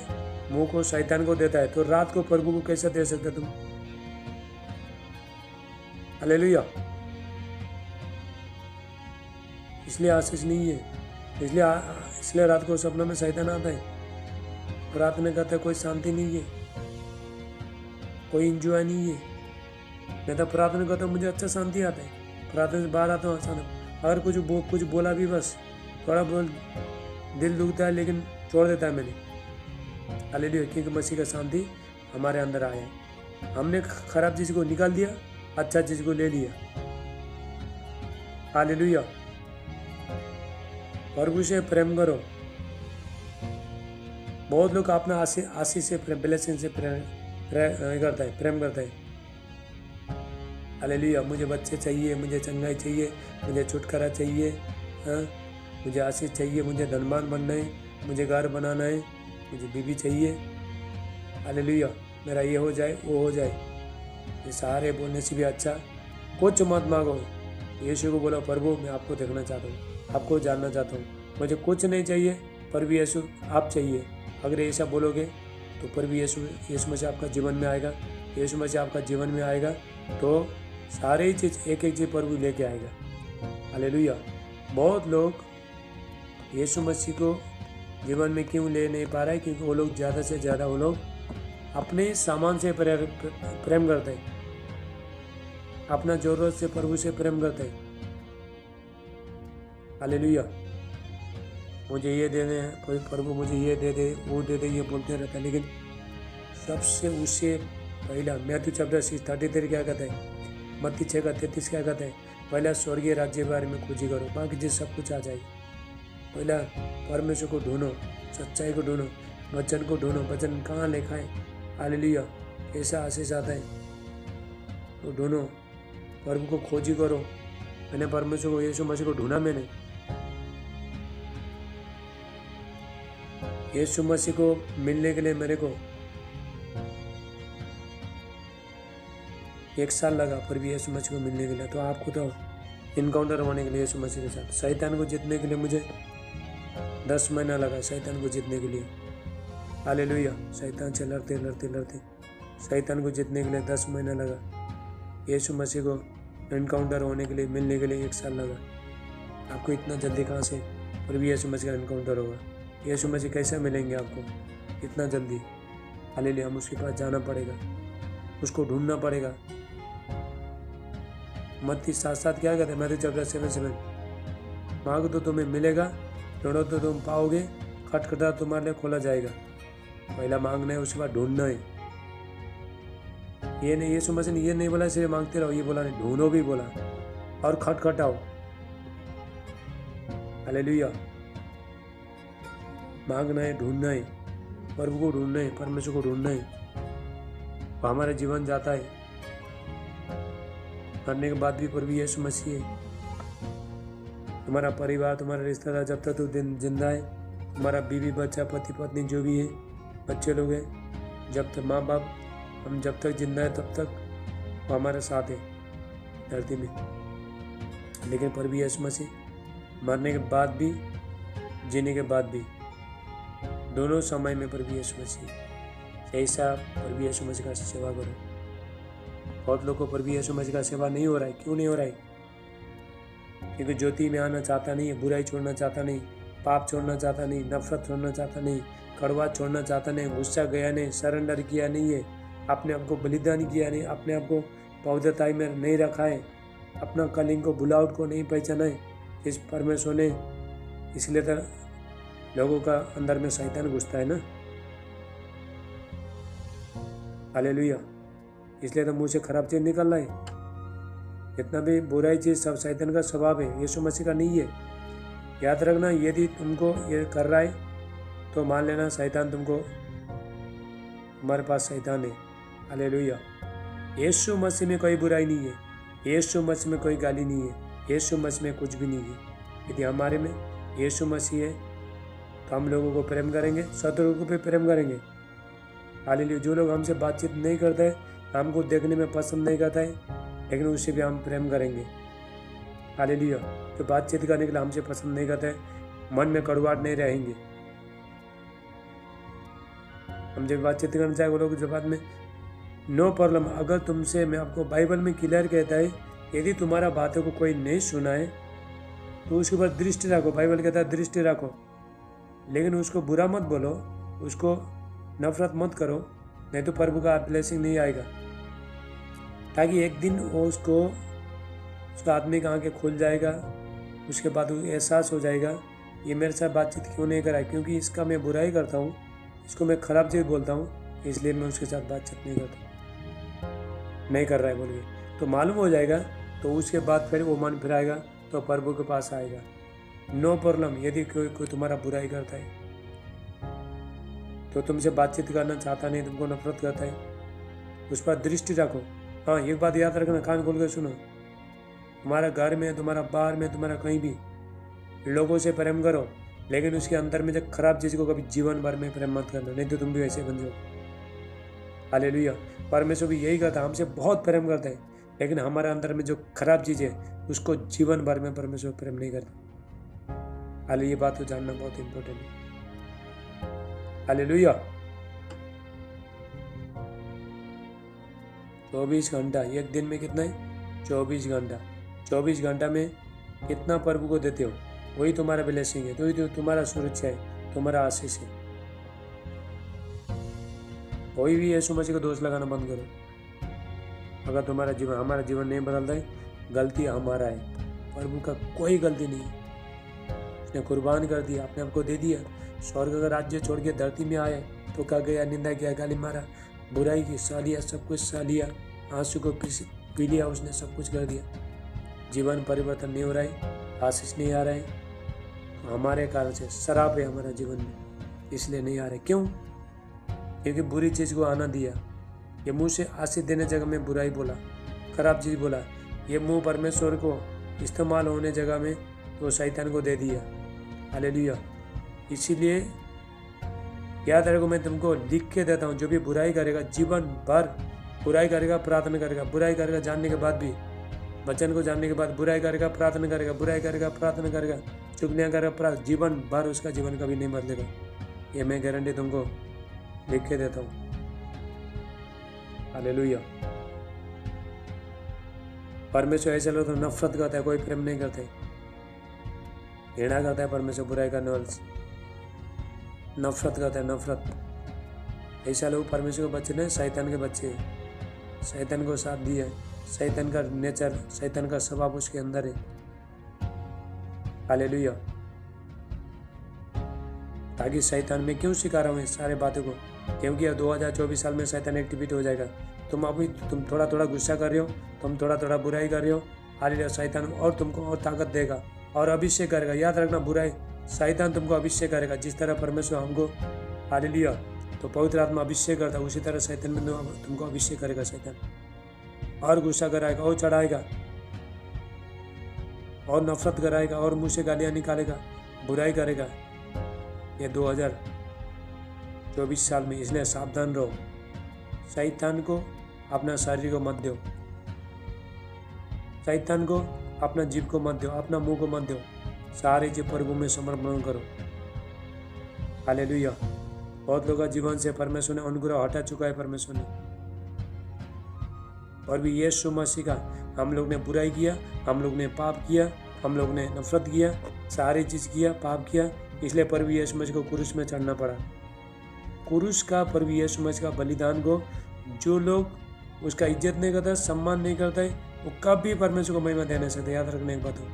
मुंह को शैतान को देता है, तो रात को प्रभु को कैसे दे सकते तुम? हालेलुया। इसलिए आशीष नहीं है, इसलिए रात को सपना में शैतान आता है, प्रार्थना करता है, कोई शांति नहीं है, कोई इंजॉय नहीं है। मैं तो प्रार्थना करता हूँ, मुझे अच्छा शांति आता है, प्रार्थना से बाहर आता हूँ अचानक। अगर कुछ बोला भी, बस थोड़ा बोल, दिल दुखता है लेकिन छोड़ देता है मैंने। हालेलुया। क्योंकि मसीह का शांति हमारे अंदर आया है। हमने खराब चीज को निकाल दिया, अच्छा चीज को ले लिया। हालेलुया। प्रभु से प्रेम करो। बहुत लोग अपना आशीष से ब्लेसिंग से प्रेम करता है। हालेलुया। मुझे बच्चे चाहिए, मुझे चंगाई चाहिए, मुझे छुटकारा चाहिए, मुझे आशीष चाहिए, मुझे धनवान बनना है, मुझे घर बनाना है, मुझे बीवी चाहिए। हालेलुया। मेरा ये हो जाए, वो हो जाए। ये सारे बोलने से भी अच्छा कुछ मत मांगो। यीशु को बोलो, प्रभु मैं आपको देखना चाहता हूँ, आपको जानना चाहता हूँ, मुझे कुछ नहीं चाहिए, प्रभु यीशु आप चाहिए। अगर ऐसा बोलोगे तो प्रभु यीशु मसीह आपका जीवन में आएगा। यीशु मसीह आपका जीवन में आएगा तो सारे ही चीज़ एक चीज़ प्रभु लेके आएगा। हालेलुया। बहुत लोग यीशु मसीह को जीवन में क्यों ले नहीं पा रहा है? क्योंकि वो लोग ज़्यादा से ज़्यादा वो लोग अपने सामान से प्रेम करते हैं, अपना जरूरत से प्रभु से प्रेम करते हैं। हालेलुया। मुझे ये दे दे, कोई प्रभु मुझे ये दे दे, वो दे दे, ये बोलते रहता है। लेकिन सबसे उससे पहला मैथ्यू चैप्टर 6:33 क्या कहता है? मत्ती 6:33 क्या कहता है? पहला स्वर्गीय राज्य के बारे में खोजी करो, बाकी चीज सब कुछ आ जाएगी। पहला परमेश्वर को ढूंढो, सच्चाई को ढूंढो, वचन को ढूंढो। वचन कहाँ लिखा है? हालेलुया। कैसा आशीष आता है तो ढूंढो, प्रभु को खोजी करो। मैंने परमेश्वर को, यीशु मसीह को ढूंढा। मैंने यीशु मसीह को मिलने के लिए मेरे को 1 साल लगा, पर भी यीशु मसीह को मिलने के लिए। तो आपको तो इनकाउंटर होने के लिए यीशु मसीह के साथ, शैतान को जीतने के लिए मुझे 10 महीना लगा, शैतान को जीतने के लिए। हालेलुया। शैतान से लड़ते लड़ते लड़ते शैतान को जीतने के लिए 10 महीना लगा। यीशु मसीह को इनकाउंटर होने के लिए, मिलने के लिए 1 साल लगा। आपको इतना जल्दी कहाँ से प्रभु यीशु मसीह का इनकाउंटर होगा? यीशु मसीह कैसे मिलेंगे आपको इतना जल्दी? हालेलुया। हम उसके पास जाना पड़ेगा, उसको ढूंढना पड़ेगा। मत्ती 7:7 क्या कहते हैं? मैथ्यू चैप्टर 7:7, मांगो तो तुम्हें मिलेगा, ढूंढो तो तुम पाओगे, खटखटा तुम्हारे लिए खोला जाएगा। पहला मांगना है, उसके बाद ढूंढना है। ये नहीं, यीशु मसीह ने ये नहीं बोला सिर्फ मांगते रहो, ये बोला नहीं, ढूंढो भी बोला, और खटखटाओ। हालेलुया। मांगना है, ढूंढना है, प्रभु को ढूंढना है, परमेश्वर को ढूंढना है। तो हमारा जीवन जाता है, मरने के बाद भी प्रभु यीशु मसीह है। तुम्हारा परिवार, तुम्हारा रिश्तेदार जब तक तू जिंदा है, तुम्हारा बीवी बच्चा, पति पत्नी जो भी है, बच्चे लोग हैं, जब तक माँ बाप, हम जब तक जिंदा है तब तक वो हमारे साथ है धरती में। लेकिन प्रभु यीशु मसीह मरने के बाद भी, जीने के बाद भी, दोनों समय में प्रभु यीशु मसीह। ऐसा प्रभु यीशु मसीह का सेवा करो। बहुत लोगों को प्रभु यीशु मसीह का सेवा नहीं हो रहा है। क्यों नहीं हो रहा है? क्योंकि ज्योति में आना चाहता नहीं है, बुराई छोड़ना चाहता नहीं, पाप छोड़ना चाहता नहीं, नफरत छोड़ना चाहता नहीं, कड़वा छोड़ना चाहता नहीं, गुस्सा गया नहीं, सरेंडर किया नहीं है, अपने आप को बलिदान किया नहीं, अपने आप को पवित्रता में नहीं रखा है, अपना कलिंग को, बुलावट को नहीं पहचाना है इस परमेश्वर ने। इसलिए तो लोगों का अंदर में शैतान घुसता है ना। हालेलुया। इसलिए तो मुंह से खराब चीज निकल रहा है। जितना भी बुराई चीज सब शैतान का स्वभाव है, यीशु मसीह का नहीं है। याद रखना, यदि तुमको ये कर रहा है तो मान लेना शैतान तुमको, तुम्हारे पास शैतान है। हालेलुया। यीशु मसीह में कोई बुराई नहीं है, यीशु मसीह में कोई गाली नहीं है, यीशु मसीह में कुछ भी नहीं है। यदि हमारे में यीशु मसीह है तो हम लोगों को प्रेम करेंगे, शत्रुओं को भी प्रेम करेंगे। हालेलुया। जो लोग हमसे बातचीत नहीं करते, हमको देखने में पसंद नहीं करता है, लेकिन उससे भी हम प्रेम करेंगे। हालेलुया। जो बातचीत करने के लिए हमसे पसंद नहीं करते, मन में कड़वाहट नहीं रहेंगे। हम जब बातचीत करना चाहे वो लोग जो बात में नो प्रॉब्लम। अगर तुमसे, मैं आपको बाइबल में क्लियर कहता है, यदि तुम्हारा बातों को कोई नहीं सुना है तो उसके ऊपर दृष्टि रखो। बाइबल कहता है दृष्टि रखो, लेकिन उसको बुरा मत बोलो, उसको नफरत मत करो, नहीं तो प्रभु का ब्लेसिंग नहीं आएगा। ताकि एक दिन वो उसका आदमी की आंखें खुल जाएगा, उसके बाद वो एहसास हो जाएगा ये मेरे साथ बातचीत क्यों नहीं करा है, क्योंकि इसका मैं बुराई करता हूँ, इसको मैं खराब चीज़ बोलता हूँ, इसलिए मैं उसके साथ बातचीत नहीं करता, नहीं कर रहा है बोल के। तो मालूम हो जाएगा, तो उसके बाद फिर वो मन फिराएगा तो प्रभु के पास आएगा। No problem. यदि कोई तुम्हारा बुराई करता है, तो तुमसे बातचीत करना चाहता नहीं, तुमको नफरत करता है, उस पर दृष्टि रखो। हाँ, एक बात याद रखना, कान खोल कर सुनो। तुम्हारा घर में, तुम्हारा बाहर में, तुम्हारा कहीं भी लोगों से प्रेम करो, लेकिन उसके अंदर में जब खराब चीज़ को कभी जीवन भर में प्रेम मत करना, नहीं तो तुम भी वैसे बन जाओ। हालेलुया। परमेश्वर भी यही करता है, हमसे बहुत प्रेम करता है, लेकिन हमारे अंदर में जो खराब चीज़ है उसको जीवन भर में परमेश्वर प्रेम नहीं करता। हालेलुया। ये बात को जानना बहुत इंपॉर्टेंट है। हालेलुया। 24 घंटा, एक दिन में कितना है? 24 घंटा। 24 घंटा में कितना प्रभु को देते हो, वही तुम्हारा ब्लेसिंग है, तो ही तुम्हारा सुरक्षा है, तुम्हारा आशीष है। कोई भी यीशु मसीह को दोष लगाना बंद करो। अगर तुम्हारा जीवन, हमारा जीवन नहीं बदलता है, गलती हमारा है, प्रभु का कोई गलती नहीं है। उसने कुर्बान कर दिया, अपने आपको दे दिया। स्वर्ग का राज्य छोड़ के धरती में आए तो क्या गया? निंदा किया, गाली मारा, बुराई की, सह लिया, सब कुछ सह लिया, आंसू को पी लिया, उसने सब कुछ कर दिया। जीवन परिवर्तन नहीं हो रहा है, आशीष नहीं आ रहा है, तो हमारे कारण से शराब है हमारा जीवन में, इसलिए नहीं आ रहे। क्यों? क्योंकि बुरी चीज़ को आना दिया। ये मुंह से आशीष देने जगह में बुराई बोला, खराब चीज़ बोला। ये मुंह परमेश्वर को इस्तेमाल होने जगह में तो शैतान को दे दिया। हालेलुया। इसीलिए याद रखो, मैं तुमको लिख के देता हूँ, जो भी बुराई करेगा, जीवन भर बुराई करेगा, प्रार्थना करेगा, बुराई करेगा, जानने के बाद भी, वचन को जानने के बाद बुराई करेगा, प्रार्थना करेगा, बुराई करेगा, प्रार्थना करेगा, चुगलियाँ करेगा, जीवन भर उसका जीवन कभी नहीं बदलेगा। ये मैं गारंटी तुमको लिख के देता हूँ। हालेलुया। परमेश्वर ऐसे लोग तो नफरत करता है, कोई प्रेम नहीं करते, घृणा करता है परमेश्वर बुराई करने वाले से, नफरत करता है, नफरत। ऐसा लोग परमेश्वर के बच्चे नहीं, शैतान के बच्चे हैं। शैतान को साथ दिया, शैतान का नेचर, शैतान का स्वभाव उसके अंदर है। हालेलुया। ताकि शैतान में क्यों सिखा रहा हूँ इस सारे बातों को? क्योंकि अब 2024 साल में शैतान एक्टिविटी हो जाएगा। तुम थोड़ा थोड़ा गुस्सा कर रहे हो, तुम थोड़ा थोड़ा बुराई कर रहे हो, हालेलुया। शैतान और तुमको और ताकत देगा और अभिषेक करेगा। याद रखना, बुराई शैतान तुमको अभिषेक करेगा। जिस तरह परमेश्वर हमको, हालेलुया, तो पवित्र आत्मा अभिषेक करता है, उसी तरह शैतान में तुमको अभिषेक करेगा। शैतान और गुस्सा कराएगा, और चढ़ाएगा, और नफरत कराएगा, और मुँह से गालियाँ निकालेगा, बुराई करेगा। ये 2024 साल में, इसलिए सावधान रहो। शैतान को अपना शरीर को मत दो, शैतान को अपना जीभ को मत दो, अपना मुंह को मत दो। सारे जीव प्रभु में समर्पण करो। हालेलुया। बहुत लोगों का जीवन से परमेश्वर ने अनुग्रह हटा चुका है। परमेश्वर ने, और भी यीशु मसीह का, हम लोग ने बुराई किया, हम लोग ने पाप किया, हम लोग ने नफरत किया, सारी चीज़ किया, पाप किया, इसलिए प्रभु यीशु मसीह को क्रूस में चढ़ना पड़ा। क्रूस का, प्रभु यीशु मसीह का बलिदान को जो लोग उसका इज्जत नहीं करता, सम्मान नहीं करता है, वो कभी परमेश्वर को महिमा देने सकते। याद रखने एक बात हो,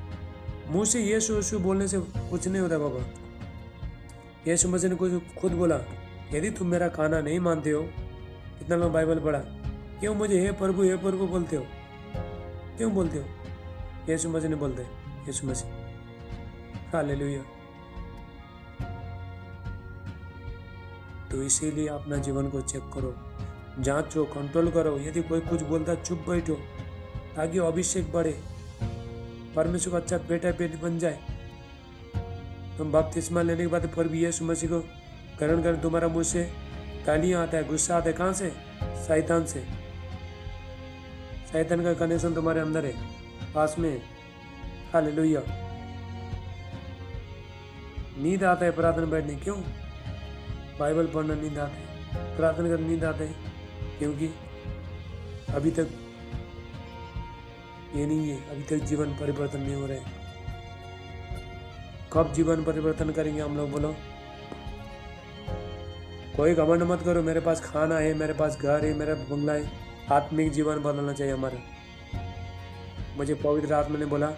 मुँह से यीशु यीशु बोलने से कुछ नहीं होता बाबा। यीशु मसीह ने कुछ खुद बोला, यदि तुम मेरा खाना नहीं मानते हो, कितना लोग बाइबल पढ़ा, क्यों मुझे हे प्रभु बोलते हो? क्यों बोलते हो? यीशु मसीह ने बोलते, यीशु मसीह। हालेलुया। तो इसीलिए अपना जीवन को चेक करो, जांचो, कंट्रोल करो। यदि कोई कुछ बोलता, चुप बैठो, ताकि अभिषेक बढ़े, परमेश्वर का अच्छा बेटा बेटी बन जाए। तुम बपतिस्मा लेने के बाद प्रभु यीशु मसीह को ग्रहण कर, तुम्हारा मुँह से गालियाँ आता है, गुस्सा आता है, कहाँ से? शैतान से। शैतान का कनेक्शन तुम्हारे अंदर है, पास में। हालेलुया। नींद आता है प्रार्थना बैठने, क्यों? बाइबल पढ़ना नींद आता है, प्रार्थना करना नींद आता है, क्योंकि अभी तक ये नहीं है, अभी तक जीवन परिवर्तन नहीं हो रहा है। कब जीवन परिवर्तन करेंगे हम लोग, बोलो? कोई घमंड मत करो, मेरे पास खाना है, मेरे पास घर है, मेरा बंगला है। आत्मिक जीवन बदलना चाहिए हमारा। मुझे पवित्र आत्मा ने बोला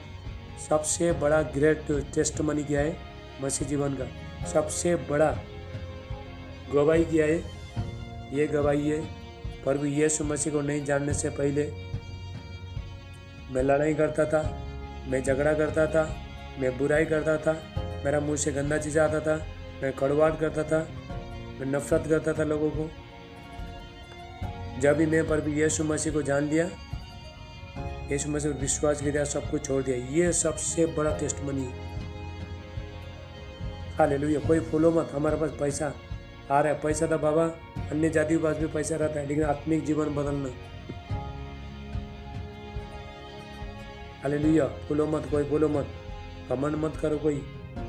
सबसे बड़ा ग्रेट टेस्टमनी क्या है? मसीह जीवन का सबसे बड़ा गवाही क्या है? ये गवाही है, प्रभु यीशु मसीह को नहीं जानने से पहले मैं लड़ाई करता था, मैं झगड़ा करता था, मैं बुराई करता था, मेरा मुंह से गंदा चीज़ आता था, मैं कड़वाहट करता था, मैं नफरत करता था लोगों को। जब भी मैं प्रभु यीशु मसीह को जान लिया, यीशु मसीह पर विश्वास किया, सब कुछ छोड़ दिया, ये सबसे बड़ा टेस्टमनी है। हालेलुया। कोई फूलो मत, हमारे पास पैसा आ रहा है, पैसा था बाबा, अन्य जाति के पास भी पैसा रहता है, लेकिन आत्मिक जीवन बदलना। हालेलुया। फूलो मत, कोई बोलो मत, घमंड मत करो। कोई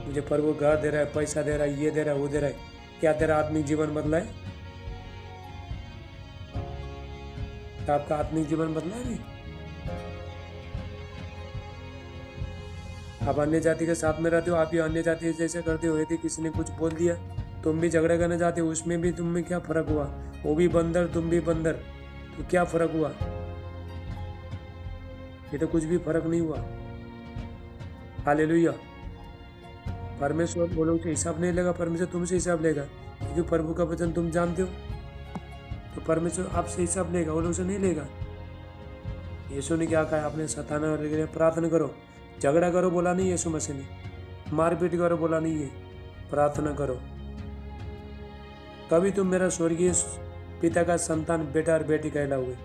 मुझे प्रभु घर दे रहा है, पैसा दे रहा है, ये दे रहा है, वो दे रहा है, क्या तेरा आत्मिक जीवन बदला है? आपका आत्मिक जीवन बदला है? आप अन्य जाति के साथ में रहते हो, आप ही अन्य जाति जैसे करते हो। यदि किसी ने कुछ बोल दिया, तुम भी झगड़ा करने जाते हो, उसमें भी तुम में क्या फर्क हुआ? वो भी बंदर, तुम भी बंदर, तो क्या फर्क हुआ? ये तो कुछ भी फर्क नहीं हुआ। हालेलुया। परमेश्वर वो लोग से हिसाब नहीं लेगा, परमेश्वर तुमसे हिसाब लेगा, क्योंकि प्रभु का वचन तुम जानते हो, तो परमेश्वर आपसे हिसाब लेगा, वो लोग से नहीं लेगा। यीशु ने क्या कहा? आपने सताना के लिए प्रार्थना करो। झगड़ा करो बोला नहीं यीशु मसीह ने, मारपीट करो बोला नहीं है, प्रार्थना करो, तभी तुम मेरा स्वर्गीय पिता का संतान, बेटा और बेटी कहलाओगे।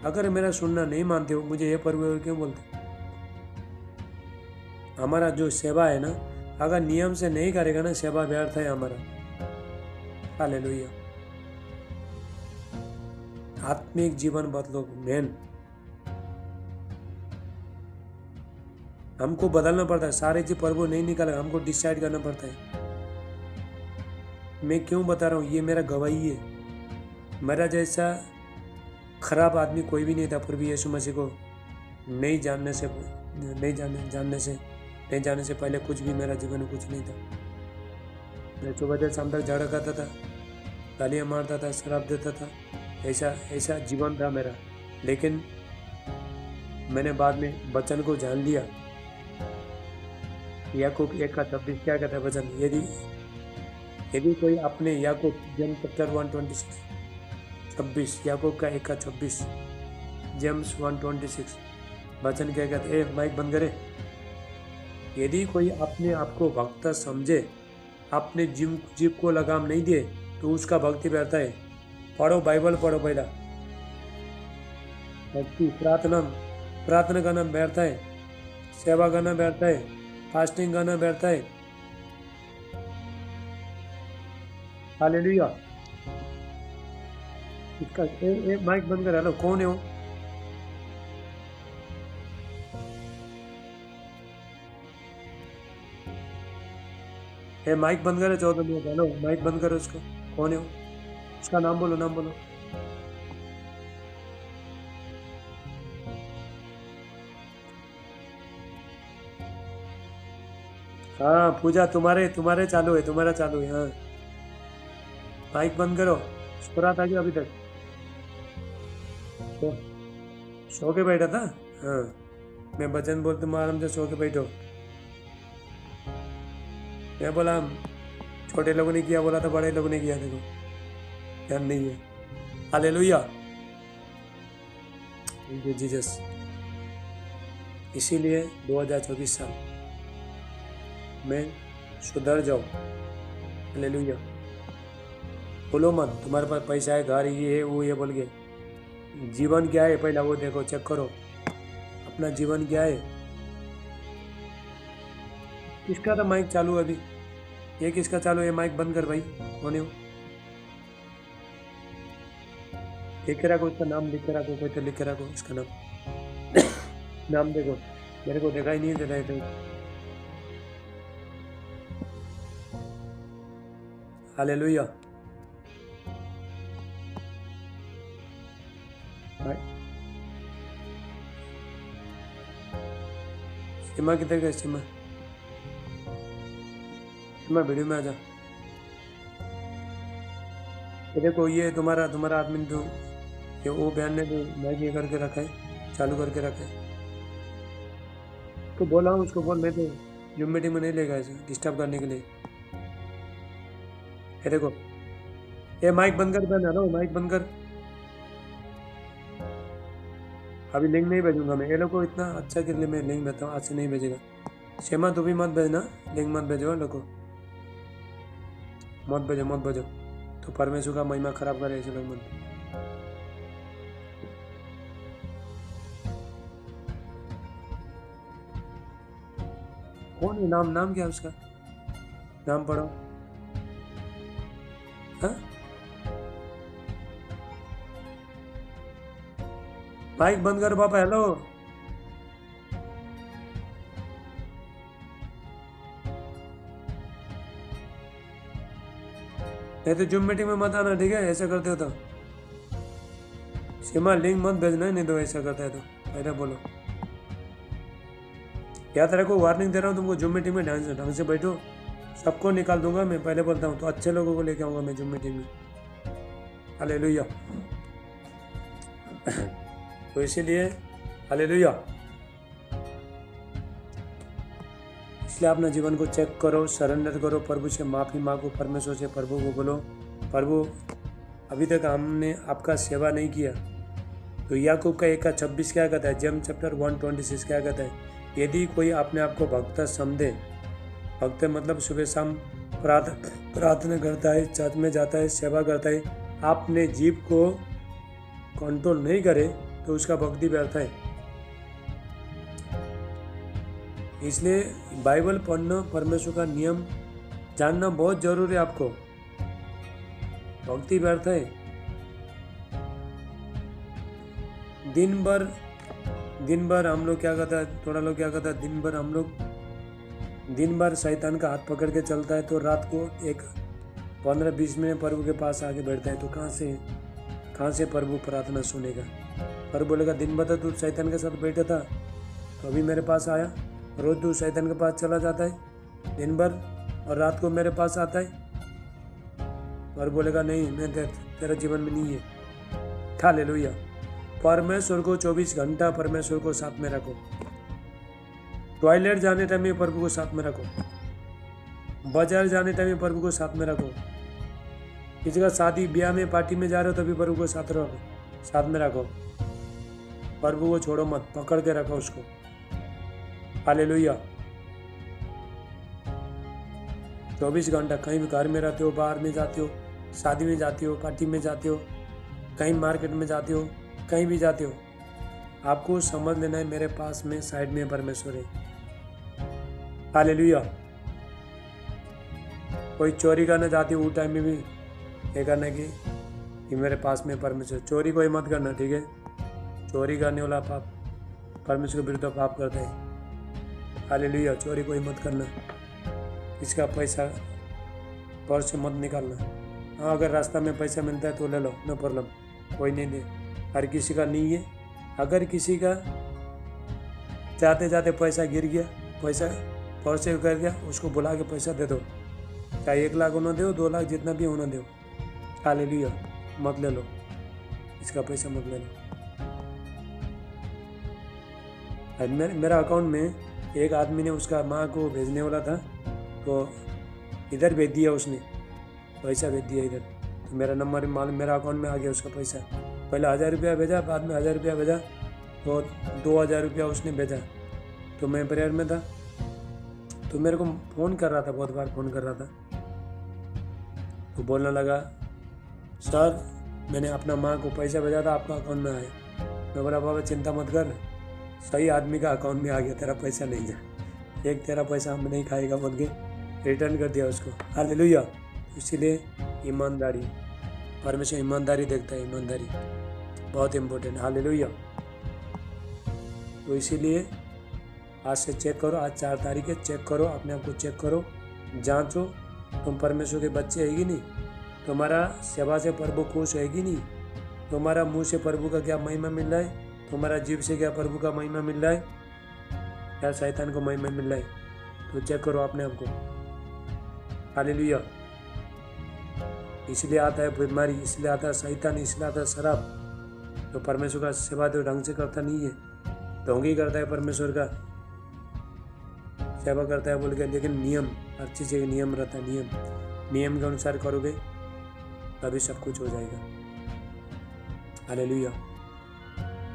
अगर मेरा सुनना नहीं मानते हो, मुझे ये प्रभु क्यों बोलते? हमारा जो सेवा है ना, अगर नियम से नहीं करेगा ना, सेवा व्यर्थ है हमारा। हालेलुया। आत्मिक जीवन बदलो। मेन हमको बदलना पड़ता है, सारे चीज प्रभु नहीं निकालेगा, हमको डिसाइड करना पड़ता है। मैं क्यों बता रहा हूँ? ये मेरा गवाही है। मेरा जैसा खराब आदमी कोई भी नहीं था प्रभु यीशु मसीह को नहीं जानने से पहले। कुछ भी मेरा जीवन में कुछ नहीं था। मैं सुबह से शाम तक झगड़ा करता था, गालियाँ मारता था, शराब देता था, ऐसा जीवन था मेरा। लेकिन मैंने बाद में वचन को जान लिया। याकूब 1:26 क्या कहता है वचन? यदि कोई अपने याकूब जेम्स चैप्टर 1:26, याकूब का 1:26, जेम्स 1:26 वचन क्या कहते हैं? माइक बंद करे। यदि कोई अपने आप को भक्त समझे, अपने जीव को लगाम नहीं दे, तो उसका भक्ति व्यर्थ है। पढ़ो, बाइबल पढ़ो पहला। भक्ति, प्रार्थना करना व्यर्थ है, सेवा करना व्यर्थ है, फास्टिंग करना व्यर्थ है। हालेलुया। इसका माइक बंद कर। हेलो, कौन है वो? माइक बंद करे 14 मिनट। हेलो, माइक बंद करो उसको। कौन है वो? उसका नाम बोलो, नाम बोलो। हाँ पूजा, तुम्हारे चालू है, तुम्हारा चालू है। हाँ माइक बंद करो। सो रहा था क्या अभी तक? सो के बैठा था? हाँ, मैं भजन बोल, तुम आराम से सो के बैठो। मैं बोला छोटे लोगों ने किया, बोला था बड़े लोगों ने किया। देखो ध्यान नहीं है। हालेलुया। Thank you Jesus. इसीलिए 2024 साल में सुधर जाओ। हालेलुया। बोलो मत तुम्हारे पास पैसा है, घर ये है, वो ये बोल के। जीवन क्या है पहला वो देखो, चेक करो अपना जीवन क्या है। किसका था माइक चालू अभी? ये किसका चालू है? माइक बंद कर भाई। कौन है वो? लिख के रखो उसका नाम, लिख के रखो, कोई तो लिख के रखो इसका नाम। नाम देखो, मेरे को देखा ही नहीं दे रहे थे। हालेलुया। सीमा किधर गए? सीमा, सीमा वीडियो में आ जा। ये देखो, ये तुम्हारा आदमी जो ये वो बहन ने जो माइक ये करके रखा है, चालू करके रखा है, तो बोला हूँ उसको, बोल मैं तो जूम मीटिंग में नहीं लेगा इसे डिस्टर्ब करने के लिए। ये देखो, ये माइक बंद कर बहन, हेलो माइक बंद कर। अभी लिंक नहीं भेजूंगा मैं, ये लोग को इतना अच्छा के लिए मैं लिंक भेजता हूँ, आज से नहीं भेजेगा। शेमा तू भी मत भेजना, लिंक मत भेजो लोग को, मत भेजो, तो परमेश्वर का महिमा खराब करे ऐसे लोग मत। कौन है? नाम क्या है उसका? नाम पढ़ो। हाँ, माइक बंद कर पापा। हेलो, नहीं तो जूम मीटिंग में मत आना, ठीक है? ऐसा करते हो तो सीमा लिंक मत भेजना, नहीं तो ऐसा करता है तो पहले बोलो। याद रखो, वार्निंग दे रहा हूँ तुमको, जूम मीटिंग में ढंग से बैठो, सबको निकाल दूंगा मैं, पहले बोलता हूँ। तो अच्छे लोगों को लेके आऊँगा मैं जूम मीटिंग में। हालेलुया। तो इसीलिए हालेलुया, इसलिए अपना जीवन को चेक करो, सरेंडर करो, प्रभु से माफ़ी मांगो, परमेश्वर से प्रभु को बोलो, प्रभु अभी तक हमने आपका सेवा नहीं किया। तो याकूब का 1:26 क्या कहता है? जेम्स चैप्टर 1:26 क्या कहता है? यदि कोई अपने आप को भक्त समझे, भक्त मतलब सुबह शाम प्रार्थना करता है, चर्च में जाता है, सेवा करता है, आपने जीव को कंट्रोल नहीं करे तो उसका भक्ति व्यर्थ है। इसलिए बाइबल पढ़ना, परमेश्वर का नियम जानना बहुत जरूरी है आपको, भक्ति व्यर्थ है। दिन भर हम लोग क्या करता है, थोड़ा लोग क्या करता है, दिन भर शैतान का हाथ पकड़ के चलता है, तो रात को एक 15-20 मिनट प्रभु के पास आके बैठता है, तो कहाँ से प्रभु प्रार्थना सुनेगा? प्रभु बोलेगा दिन भर तो तू शैतान के साथ बैठा था, तो अभी मेरे पास आया, रोज तू शैतान के पास चला जाता है दिन भर और रात को मेरे पास आता है। प्रभु बोलेगा नहीं, मैं तेरा जीवन में नहीं है। हालेलुया। परमेश्वर को 24 घंटा परमेश्वर को साथ में रखो, टॉयलेट जाने टाइम में प्रभु को साथ में रखो, बाजार जाने टाइम में प्रभु को साथ में रखो, किसी का शादी ब्याह में पार्टी में जा रहे हो तभी प्रभु को साथ में रखो। प्रभु को छोड़ो मत, पकड़ के रखो उसको। हालेलुया। 24 घंटा कहीं भी घर में रहते हो, बाहर में जाते हो, शादी में जाते हो, पार्टी में जाते हो, कहीं मार्केट में जाते हो, कहीं भी जाते हो, आपको समझ लेना है मेरे पास में साइड में परमेश्वर है। हालेलुया। कोई चोरी करने जाती हो उस टाइम में भी ये करना कि मेरे पास में परमेश्वर। चोरी कोई मत करना, ठीक है? चोरी करने वाला पाप परमेश्वर के विरुद्ध पाप करता है। हालेलुया। चोरी कोई मत करना, इसका पैसा पर्स से मत निकालना। हाँ, अगर रास्ता में पैसा मिलता है तो ले लो, नो प्रॉब्लम, कोई नहीं दे, हर किसी का नहीं है। अगर किसी का जाते जाते पैसा गिर गया, पैसा पर्स से कर गया, उसको बुला के पैसा दे दो, चाहे 1 लाख होना दो, 2 लाख, जितना भी होना दो। हालेलुया। मत ले लो, इसका पैसा मत ले लो। मेरा अकाउंट में एक आदमी ने उसका माँ को भेजने वाला था, तो इधर भेज दिया, उसने पैसा भेज दिया इधर, तो मेरा नंबर मालूम, मेरा अकाउंट में आ गया उसका पैसा। पहले 1000 रुपया भेजा, बाद में 1000 रुपया भेजा, तो 2000 रुपया उसने भेजा। तो मैं प्रेयर में था, तो मेरे को फ़ोन कर रहा था, बहुत बार फ़ोन कर रहा था, तो बोलने लगा सर मैंने अपना माँ को पैसा भेजा था, आपका अकाउंट में आया। मैं बोला बाबा चिंता मत कर, सही आदमी का अकाउंट में आ गया, तेरा पैसा नहीं जा। एक तेरा पैसा हम नहीं खाएगा बोल के रिटर्न कर दिया उसको। हालेलुया। इसीलिए ईमानदारी, परमेश्वर ईमानदारी देखता है, ईमानदारी बहुत इम्पोर्टेंट। हालेलुया। तो इसीलिए आज से चेक करो, आज 4 तारीख है, चेक करो, अपने आप को चेक करो, जांचो। तुम परमेश्वर के बच्चे है कि नहीं? तुम्हारा सेवा से प्रभु खुश है कि नहीं? तुम्हारा मुंह से प्रभु का क्या महिमा मिल रहा है? तुम्हारा जीव से क्या प्रभु का महिमा मिल रहा है? क्या शैतान को महिमा मिल रहा है? तो चेक करो अपने आप को। हालेलुया। इसलिए आता है बीमारी, इसलिए आता है शैतान, इसलिए आता है शराब। तो परमेश्वर का सेवा तो ढंग से करता नहीं है, ढोंगी करता है, परमेश्वर का सेवा करता है बोल के। लेकिन नियम, हर चीज़ एक नियम रहता है, नियम के अनुसार करोगे तभी सब कुछ हो जाएगा। हालेलुया।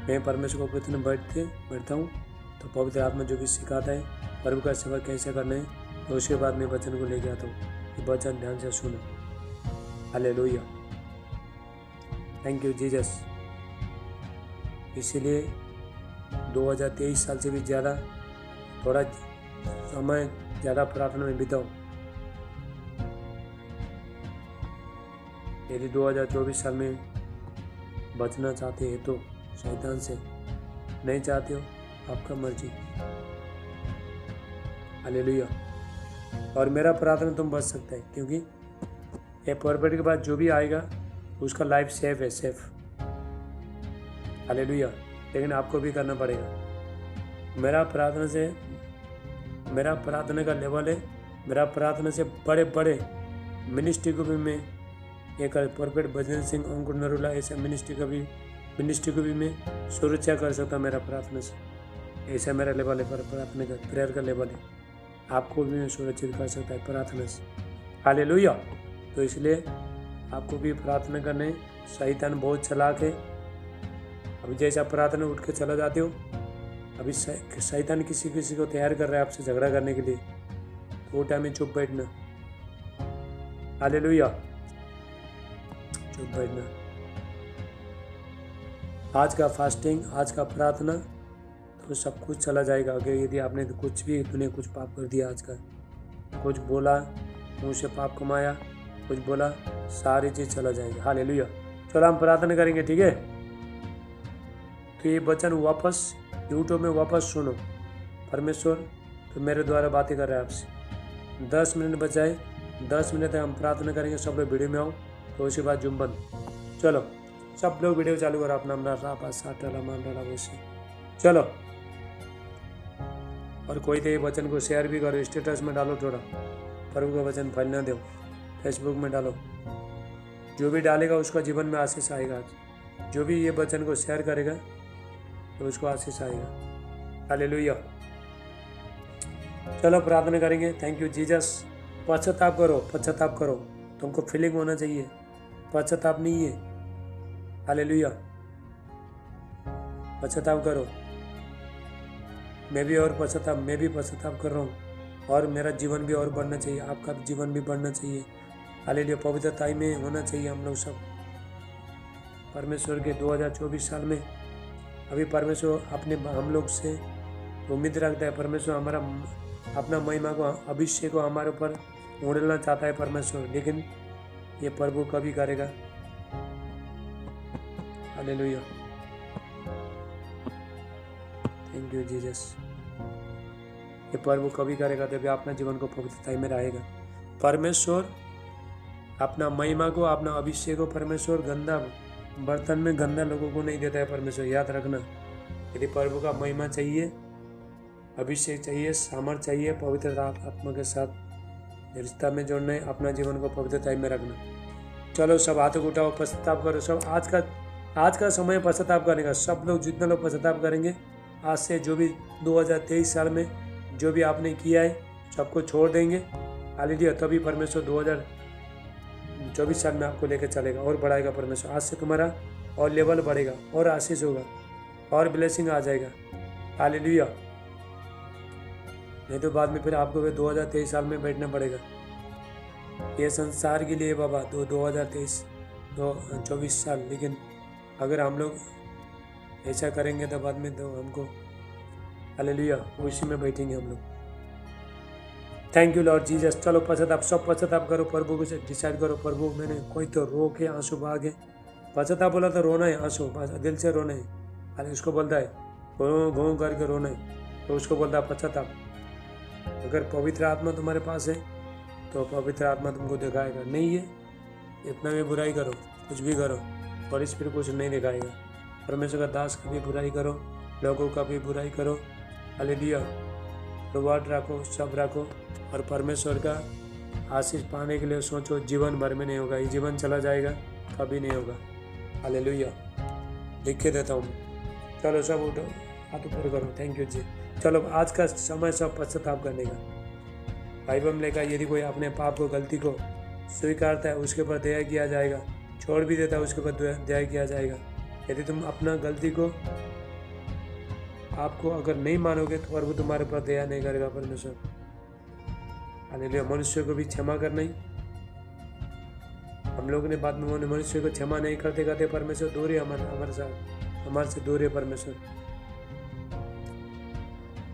मैं परमेश्वर को वचन बैठता हूँ तो पवित्र आत्मा जो भी सिखाता है प्रभु का सेवा कैसे करना है, तो उसके बाद मैं वचन को लेके आता हूँ। ये वचन ध्यान से सुनो। हालेलुया। Thank you Jesus. इसीलिए 2023 साल से भी ज़्यादा थोड़ा समय ज़्यादा प्रार्थना में बिताओ। यदि 2024 साल में बचना चाहते हैं तो शैतान से, नहीं चाहते हो आपका मर्जी। हालेलुया। और मेरा प्रार्थना तुम बच सकता है, क्योंकि ये परपेट के बाद जो भी आएगा उसका लाइफ सेफ है, सेफ। हालेलुया। लेकिन आपको भी करना पड़ेगा। मेरा प्रार्थना का लेवल है, मेरा प्रार्थना से बड़े बड़े मिनिस्ट्री को भी मैं एक परपेट बजरंग सिंह, अंकुर नरूला, ऐसे मिनिस्ट्री को भी मैं सुरक्षा कर सकता हूँ मेरा प्रार्थना से। ऐसा मेरा लेवल है, प्रार्थना का, प्रेयर का लेवल है। आपको भी मैं सुरक्षित कर सकता है प्रार्थना से। हालेलुया। तो इसलिए आपको भी प्रार्थना करने, शैतान बहुत चालाक है। अभी जैसा प्रार्थना उठ के चला जाते हो, अभी शैतान किसी को तैयार कर रहा है आपसे झगड़ा करने के लिए, तो वो टाइम में चुप बैठना। हालेलुया। चुप बैठना। आज का फास्टिंग, आज का प्रार्थना, तो सब कुछ चला जाएगा। अगर यदि आपने कुछ भी, तूने कुछ पाप कर दिया, आज का कुछ बोला, मुंह से पाप कमाया, कुछ बोला, सारी चीज़ चला जाएगी। हालेलुया। चलो हम प्रार्थना करेंगे, ठीक है? तो ये वचन वापस यूट्यूब में वापस सुनो। परमेश्वर तो मेरे द्वारा बातें कर रहा है आपसे। 10 मिनट बचाए, 10 मिनट तक हम प्रार्थना करेंगे। सब लोग वीडियो में आओ, तो उसके बाद जुम्बन। चलो सब लोग वीडियो चालू करो अपना अपना रापा साठ डाला मान डाला वैसे। चलो, और कोई तो ये वचन को शेयर भी करो, स्टेटस में डालो, थोड़ा प्रभु का वचन फैलना दो, फेसबुक में डालो। जो भी डालेगा उसका जीवन में आशीष आएगा। आज जो भी ये वचन को शेयर करेगा तो उसको आशीष आएगा। हालेलुया। चलो प्रार्थना करेंगे। Thank you Jesus. पश्चाताप करो। तुमको फीलिंग होना चाहिए, पश्चाताप नहीं है। हालेलुया। पश्चाताप करो। मैं भी पश्चाताप कर रहा हूँ, और मेरा जीवन भी और बढ़ना चाहिए, आपका जीवन भी बढ़ना चाहिए। हालेलुया। पवित्रता में होना चाहिए हम लोग सब। परमेश्वर के 2024 साल में अभी परमेश्वर अपने हम लोग से उम्मीद रखता है। परमेश्वर हमारा अपना महिमा को, अभिषेक को हमारे ऊपर उड़ना चाहता है परमेश्वर, लेकिन ये प्रभु कभी करेगा। हालेलुया। Thank you Jesus. ये प्रभु कभी करेगा तभी अपना जीवन को पवित्रता में रहेगा। परमेश्वर अपना महिमा को, अपना अभिषेक को परमेश्वर गंदा बर्तन में, गंदा लोगों को नहीं देता है। परमेश्वर याद रखना, यदि प्रभु का महिमा चाहिए, अभिषेक चाहिए, सामर्थ चाहिए, पवित्र आत्मा के साथ रिश्ता में जोड़ना है, अपना जीवन को पवित्रता में रखना। चलो सब हाथों को उठाओ, पश्चाताप करो। सब आज का समय पश्चाताप करने का। सब लोग, जितने लोग पश्चाताप करेंगे आज से, जो भी 2023 साल में जो भी आपने किया है सबको छोड़ देंगे। हालेलुया। तभी परमेश्वर 2024 साल में आपको लेकर चलेगा और बढ़ाएगा परमेश्वर। आज से तुम्हारा और लेवल बढ़ेगा, और आशीष होगा, और ब्लेसिंग आ जाएगा। हालेलुया। नहीं तो बाद में फिर आपको 2023 साल में बैठना पड़ेगा। ये संसार के लिए बाबा 2024 साल, लेकिन अगर हम लोग ऐसा करेंगे तो बाद में तो हमको, हालेलुया, उसी में बैठेंगे हम लोग। Thank you Lord Jesus. चलो पश्चाताप, सब पश्चाताप करो, प्रभु को डिसाइड करो, प्रभु मैंने कोई तो रो के आंसू भागे। पश्चाताप बोला तो रोना है, आंसू दिल से रोना है। खाली उसको बोलता है घों करके रोना है, तो उसको बोलता है पश्चाताप। अगर पवित्र आत्मा तुम्हारे पास है तो पवित्र आत्मा तुमको दिखाएगा। नहीं है, इतना भी बुराई करो, कुछ भी करो, और इस फिर कुछ नहीं दिखाएगा। परमेश्वर का दास का भी बुराई करो, लोगों का भी बुराई करो, हालेलुया, रिवार्ड रखो, सब रखो, और परमेश्वर का आशीष पाने के लिए सोचो। जीवन भर में नहीं होगा, ये जीवन चला जाएगा, कभी नहीं होगा। हालेलुया, लिख के देता हूँ। चलो सब उठो, हाथ ऊपर करो। थैंक यू जी। चलो आज का समय सब पश्चाताप करने का। बाइबल में लिखा, यदि कोई अपने पाप को, गलती को स्वीकारता है उसके ऊपर दया किया जाएगा, छोड़ भी देता है उसके ऊपर दया किया जाएगा। यदि तुम अपना गलती को, आपको अगर नहीं मानोगे तो प्रभु तुम्हारे ऊपर दया नहीं करेगा परमेश्वर। हालेलुया, मनुष्य को भी क्षमा करना ही। हम लोग ने बाद में मनुष्य को क्षमा नहीं करते करते परमेश्वर दूर है हमारे साथ, हमारे से दूर है परमेश्वर।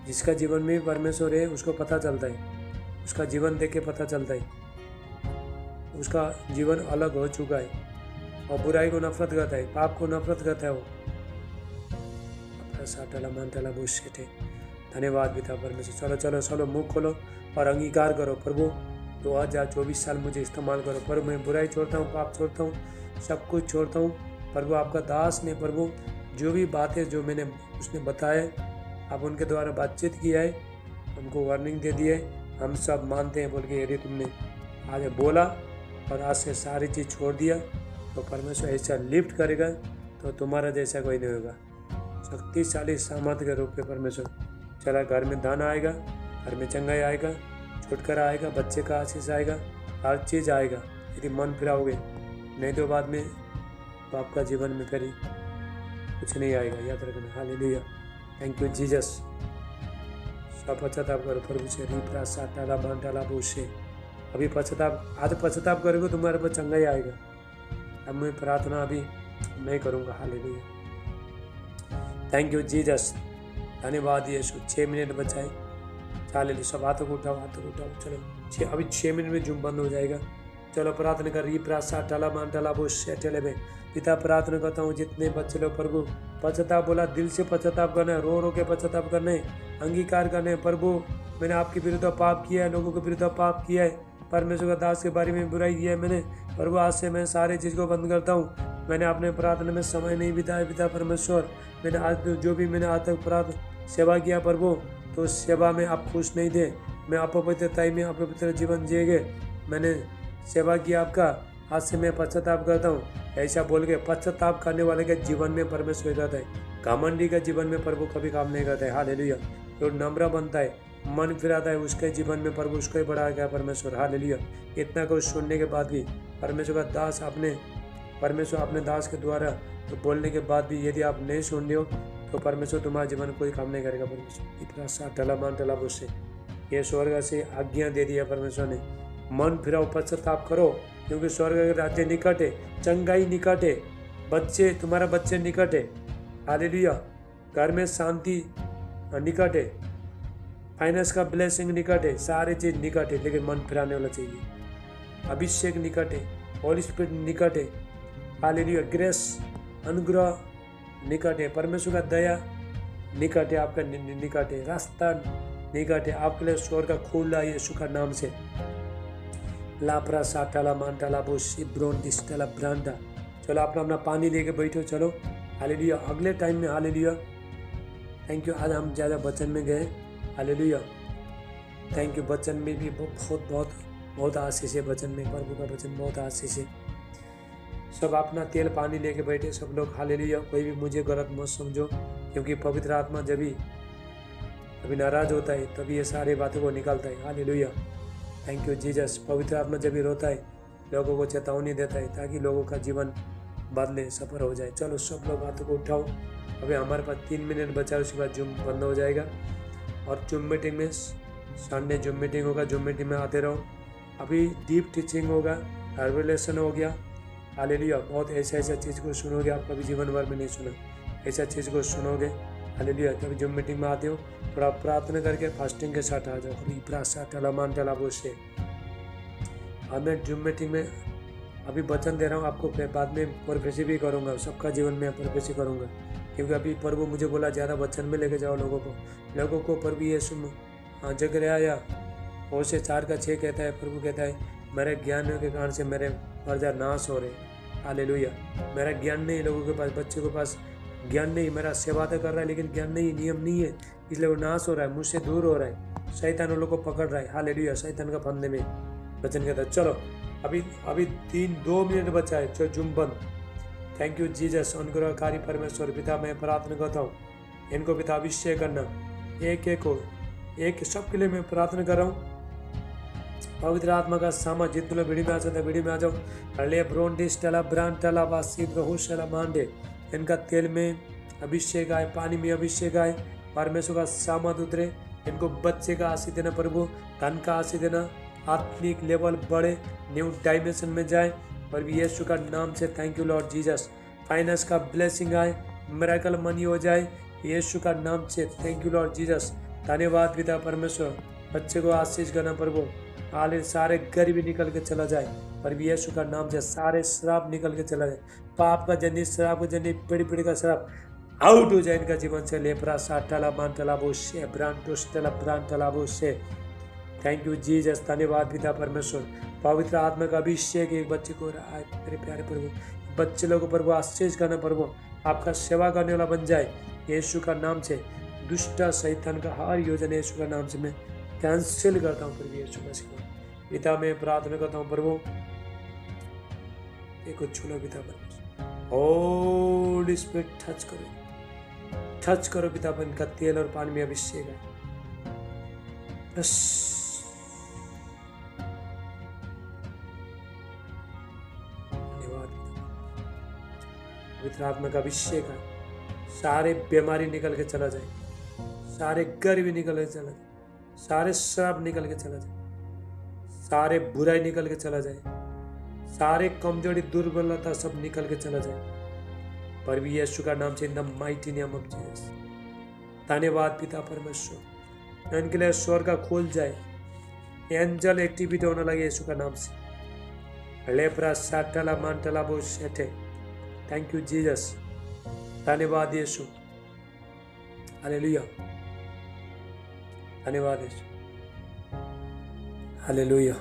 जिसका जीवन में परमेश्वर है उसको पता चलता है, उसका जीवन देख के पता चलता है, उसका जीवन अलग हो चुका है, और बुराई को नफरत करता है, पाप को नफरत करता है वो। धन्यवाद पिता परमेश्वर। चलो चलो चलो, मुंह खोलो और अंगीकार करो, प्रभु 2024 साल मुझे इस्तेमाल करो। प्रभु मैं बुराई छोड़ता हूँ, पाप छोड़ता हूँ, सब कुछ छोड़ता हूँ। प्रभु आपका दास ने, प्रभु जो भी बातें जो मैंने उसने बताए, आप उनके द्वारा बातचीत किया है, हमको वार्निंग दे दी है, हम सब मानते हैं बोल के। यदि तुमने आज बोला और आज से सारी चीज़ छोड़ दिया तो परमेश्वर ऐसा लिफ्ट करेगा तो तुम्हारा जैसा कोई नहीं होगा। शक्तिशाली सामर्थ के रूप में परमेश्वर चला, घर में दान आएगा, घर में चंगाई आएगा, छुटकारा आएगा, बच्चे का आशीष आएगा, हर चीज़ आएगा यदि मन फिराओगे। नहीं तो बाद में तो आपका जीवन में फिर कुछ नहीं आएगा, याद रखना। Hallelujah, thank you Jesus. सब पश्चाताप करो प्रभु से, रीपरा साटाला बांटाला बोशे। अभी पश्चाताप, आज पश्चाताप करोगे तुम्हारे पर चंगाई आएगा। अब मैं प्रार्थना अभी नहीं करूँगा। हालेलुया, थैंक यू जीसस, धन्यवाद यीशु। 6 मिनट बचाए, हालेलुया। सब हाथों को उठाओ, हाथों को उठाओ। चलो अभी 6 मिनट में जूम बंद हो जाएगा। चलो प्रार्थना कर, रीपरा साटाला बांटाला बोशे टेले में। पिता प्रार्थना करता हूँ जितने बच्चे लोग, प्रभु पश्चाताप बोला, दिल से पश्चाताप करना है, रो रो के पश्चाताप करना है, अंगीकार करना है। प्रभु मैंने आपके विरुद्ध पाप किया है, लोगों के विरुद्ध पाप किया है, परमेश्वर का दास के बारे में बुराई किया है मैंने। प्रभु आज से मैं सारी चीज़ को बंद करता हूँ। मैंने अपने प्रार्थना में समय नहीं बिताया पिता परमेश्वर। मैंने आज जो भी मैंने आज तक प्रार्थना सेवा किया प्रभु, तो उस सेवा में आप खुश नहीं थे। मैं अपवित्रताई में अपवित्र जीवन जिए गए, मैंने सेवा किया आपका। आज से मैं पश्चाताप करता हूँ, ऐसा बोल के पश्चाताप करने वाले के जीवन में परमेश्वर रहता है। घमंडी का जीवन में प्रभु कभी काम नहीं करता है। हालेलुया, जो नम्र बनता है, मन फिराता है, उसके जीवन में प्रभु उसको ही बढ़ा गया परमेश्वर। हालेलुया, इतना कुछ सुनने के बाद भी परमेश्वर का दास परमेश्वर अपने दास के द्वारा तो बोलने के बाद भी यदि आप नहीं सुन रहे हो तो परमेश्वर तुम्हारे जीवन कोई काम नहीं करेगा। परमेश्वर इतना सा टला उससे ये स्वर्ग से आज्ञा दे दिया परमेश्वर ने, मन फिराओ, पश्चाताप करो, क्योंकि स्वर्ग के राज्य निकट है, चंगाई निकट है, बच्चे तुम्हारा बच्चे निकट है। हालेलुया, घर में शांति निकट है, फाइनेंस का ब्लेसिंग निकट है, सारी चीज निकट है, लेकिन मन फिराने वाला चाहिए। अभिषेक निकट है, होली स्पिरिट निकट है। हालेलुया, ग्रेस अनुग्रह निकट है, परमेश्वर का दया निकट है, आपका निकट है, रास्ता निकट है आपके लिए। स्वर्ग का खुला यीशु का नाम से। लापरा साटाला मांटाला बो सिब्रोन डिस्टला ब्रांडा। चलो अपना अपना पानी लेके बैठो। चलो हालेलुया, अगले टाइम में हालेलुया। थैंक यू, आज हम ज़्यादा वचन में गए। Hallelujah, thank you. वचन में भी बहुत आशीष है, वचन में प्रभु का वचन बहुत आशीष है। सब अपना तेल पानी लेके बैठे सब लोग। हालेलुया, कोई भी मुझे गलत मत समझो, क्योंकि पवित्र आत्मा जब भी अभी नाराज होता है तभी ये सारे बातों को निकालता है। Hallelujah, thank you Jesus. पवित्र आत्मा जब भी रोता है लोगों को चेतावनी देता है ताकि लोगों का जीवन बदले, सफर हो जाए। चलो सब लोग हाथों को उठाओ। अभी हमारे पास 3 मिनट बचा है, उसके बाद जूम बंद हो जाएगा। और जूम मीटिंग में संडे जूम मीटिंग होगा, जूम मीटिंग में आते रहो। अभी डीप टीचिंग होगा, रिवलेशन हो गया। हालेलुया, बहुत ऐसा चीज़ को सुनोगे आप कभी जीवन भर में नहीं सुना, ऐसा चीज़ को सुनोगे हालेलुया। जब जूम मीटिंग में आते हो थोड़ा प्रार्थना करके फास्टिंग के साथ आ जाओ। से मैं जूम मीटिंग में अभी वचन दे रहा हूँ आपको, फिर बाद में प्रोफेसी भी करूँगा, सबका जीवन में प्रोफेसी करूँगा, क्योंकि अभी प्रभु मुझे बोला ज़्यादा वचन में लेके जाओ लोगों को प्रभु यीशु जकरयाह 4:6 कहता है, प्रभु कहता है मेरे ज्ञान के कारण से मेरे प्रजा नाश हो रहे। हालेलुया। मेरा ज्ञान नहीं, लोगों के पास, बच्चे के पास ज्ञान नहीं, मेरा सेवा तो कर रहा है लेकिन ज्ञान नहीं, नियम नहीं है, इसलिए वो नाश हो रहा है, मुझसे दूर हो रहा है, शैतान उन लोगों को पकड़ रहा है। हालेलुया। शैतान का फंदे में वचन कहता है। चलो अभी 2 मिनट बचा है, जो जुम बंद। Thank you Jesus. अनुग्रहकारी परमेश्वर पिता, मैं प्रार्थना करता हूँ, इनको पिता अभिषेक करना, एक सबके लिए मैं प्रार्थना कर रहा हूँ। पवित्र आत्मा का सामा जितने लोग वीडियो में आ सकते हैं वीडियो में आ जाओ। अले ब्रोंडिस टला ब्रांड टला वासी प्रभुशला मांडे, इनका तेल में अभिषेक आए, पानी में अभिषेक आए, परमेश्वर का सामर्थ उतरे, इनको बच्चे का आशीष देना प्रभु, धन का आशीष देना, आत्मिक लेवल बढ़े, न्यू डायमेंशन में जाए, और यीशु का नाम से thank you Lord Jesus. Finance का ब्लेसिंग आए, मिरेकल मनी हो जाए, यीशु का नाम से थैंक यू लॉर्ड जीसस। धन्यवाद पिता परमेश्वर। बच्चे को आशीष करना प्रभु, हाले सारे गरीबी निकल के चला जाए, पर यीशु का नाम से सारे श्राप निकल के चला जाए, पाप का जन्नी, श्राप का जन्नी, पीढ़ी का श्राप आउट हो जाए इनका जीवन से। लेपरा साटला मांटला बोशे ब्रांटोस्टला ब्रांटला बोशे। Thank you Jesus. धन्यवाद पिता परमेश्वर। पवित्र आत्मा का अभिषेक एक बच्चे को रहा है मेरे प्यारे प्रभु, बच्चे लोगों पर वो आशीष करना प्रभु, आपका सेवा करने वाला बन जाए यीशु का नाम से। दुष्ट शैतान का हर योजना यीशु का नाम से मैं कैंसिल करता हूँ प्रभु यीशु मसीह। पिता मैं प्रार्थना करता हूँ प्रभु, एक छूलो पिता परमेश्वर, होली स्पिरिट टच करो पिता पर, इनका तेल और पानी में अभिषेक है। धन्यवाद पवित्र आत्मा का अभिषेक है, सारे बीमारी निकल के चला जाए, सारे गरीबी निकल के चला जाए, सारे श्राप निकल के चला जाए, सारे बुराई निकल के चला जाए, सारे कमजोरी दुर्बलता सब निकल के चला जाए, पर भी यीशु का नाम से, in the mighty name of Jesus. धन्यवाद पिता परमेश्वर। इनके लिए स्वर का खोल जाए, एंजल एक्टिविटी होने लगे यीशु का नाम से। लेप्रा साटला मांटला बो शेटे। Thank you Jesus. धन्यवाद यीशु। हालेलुया। धन्यवाद यीशु। हालेलुया।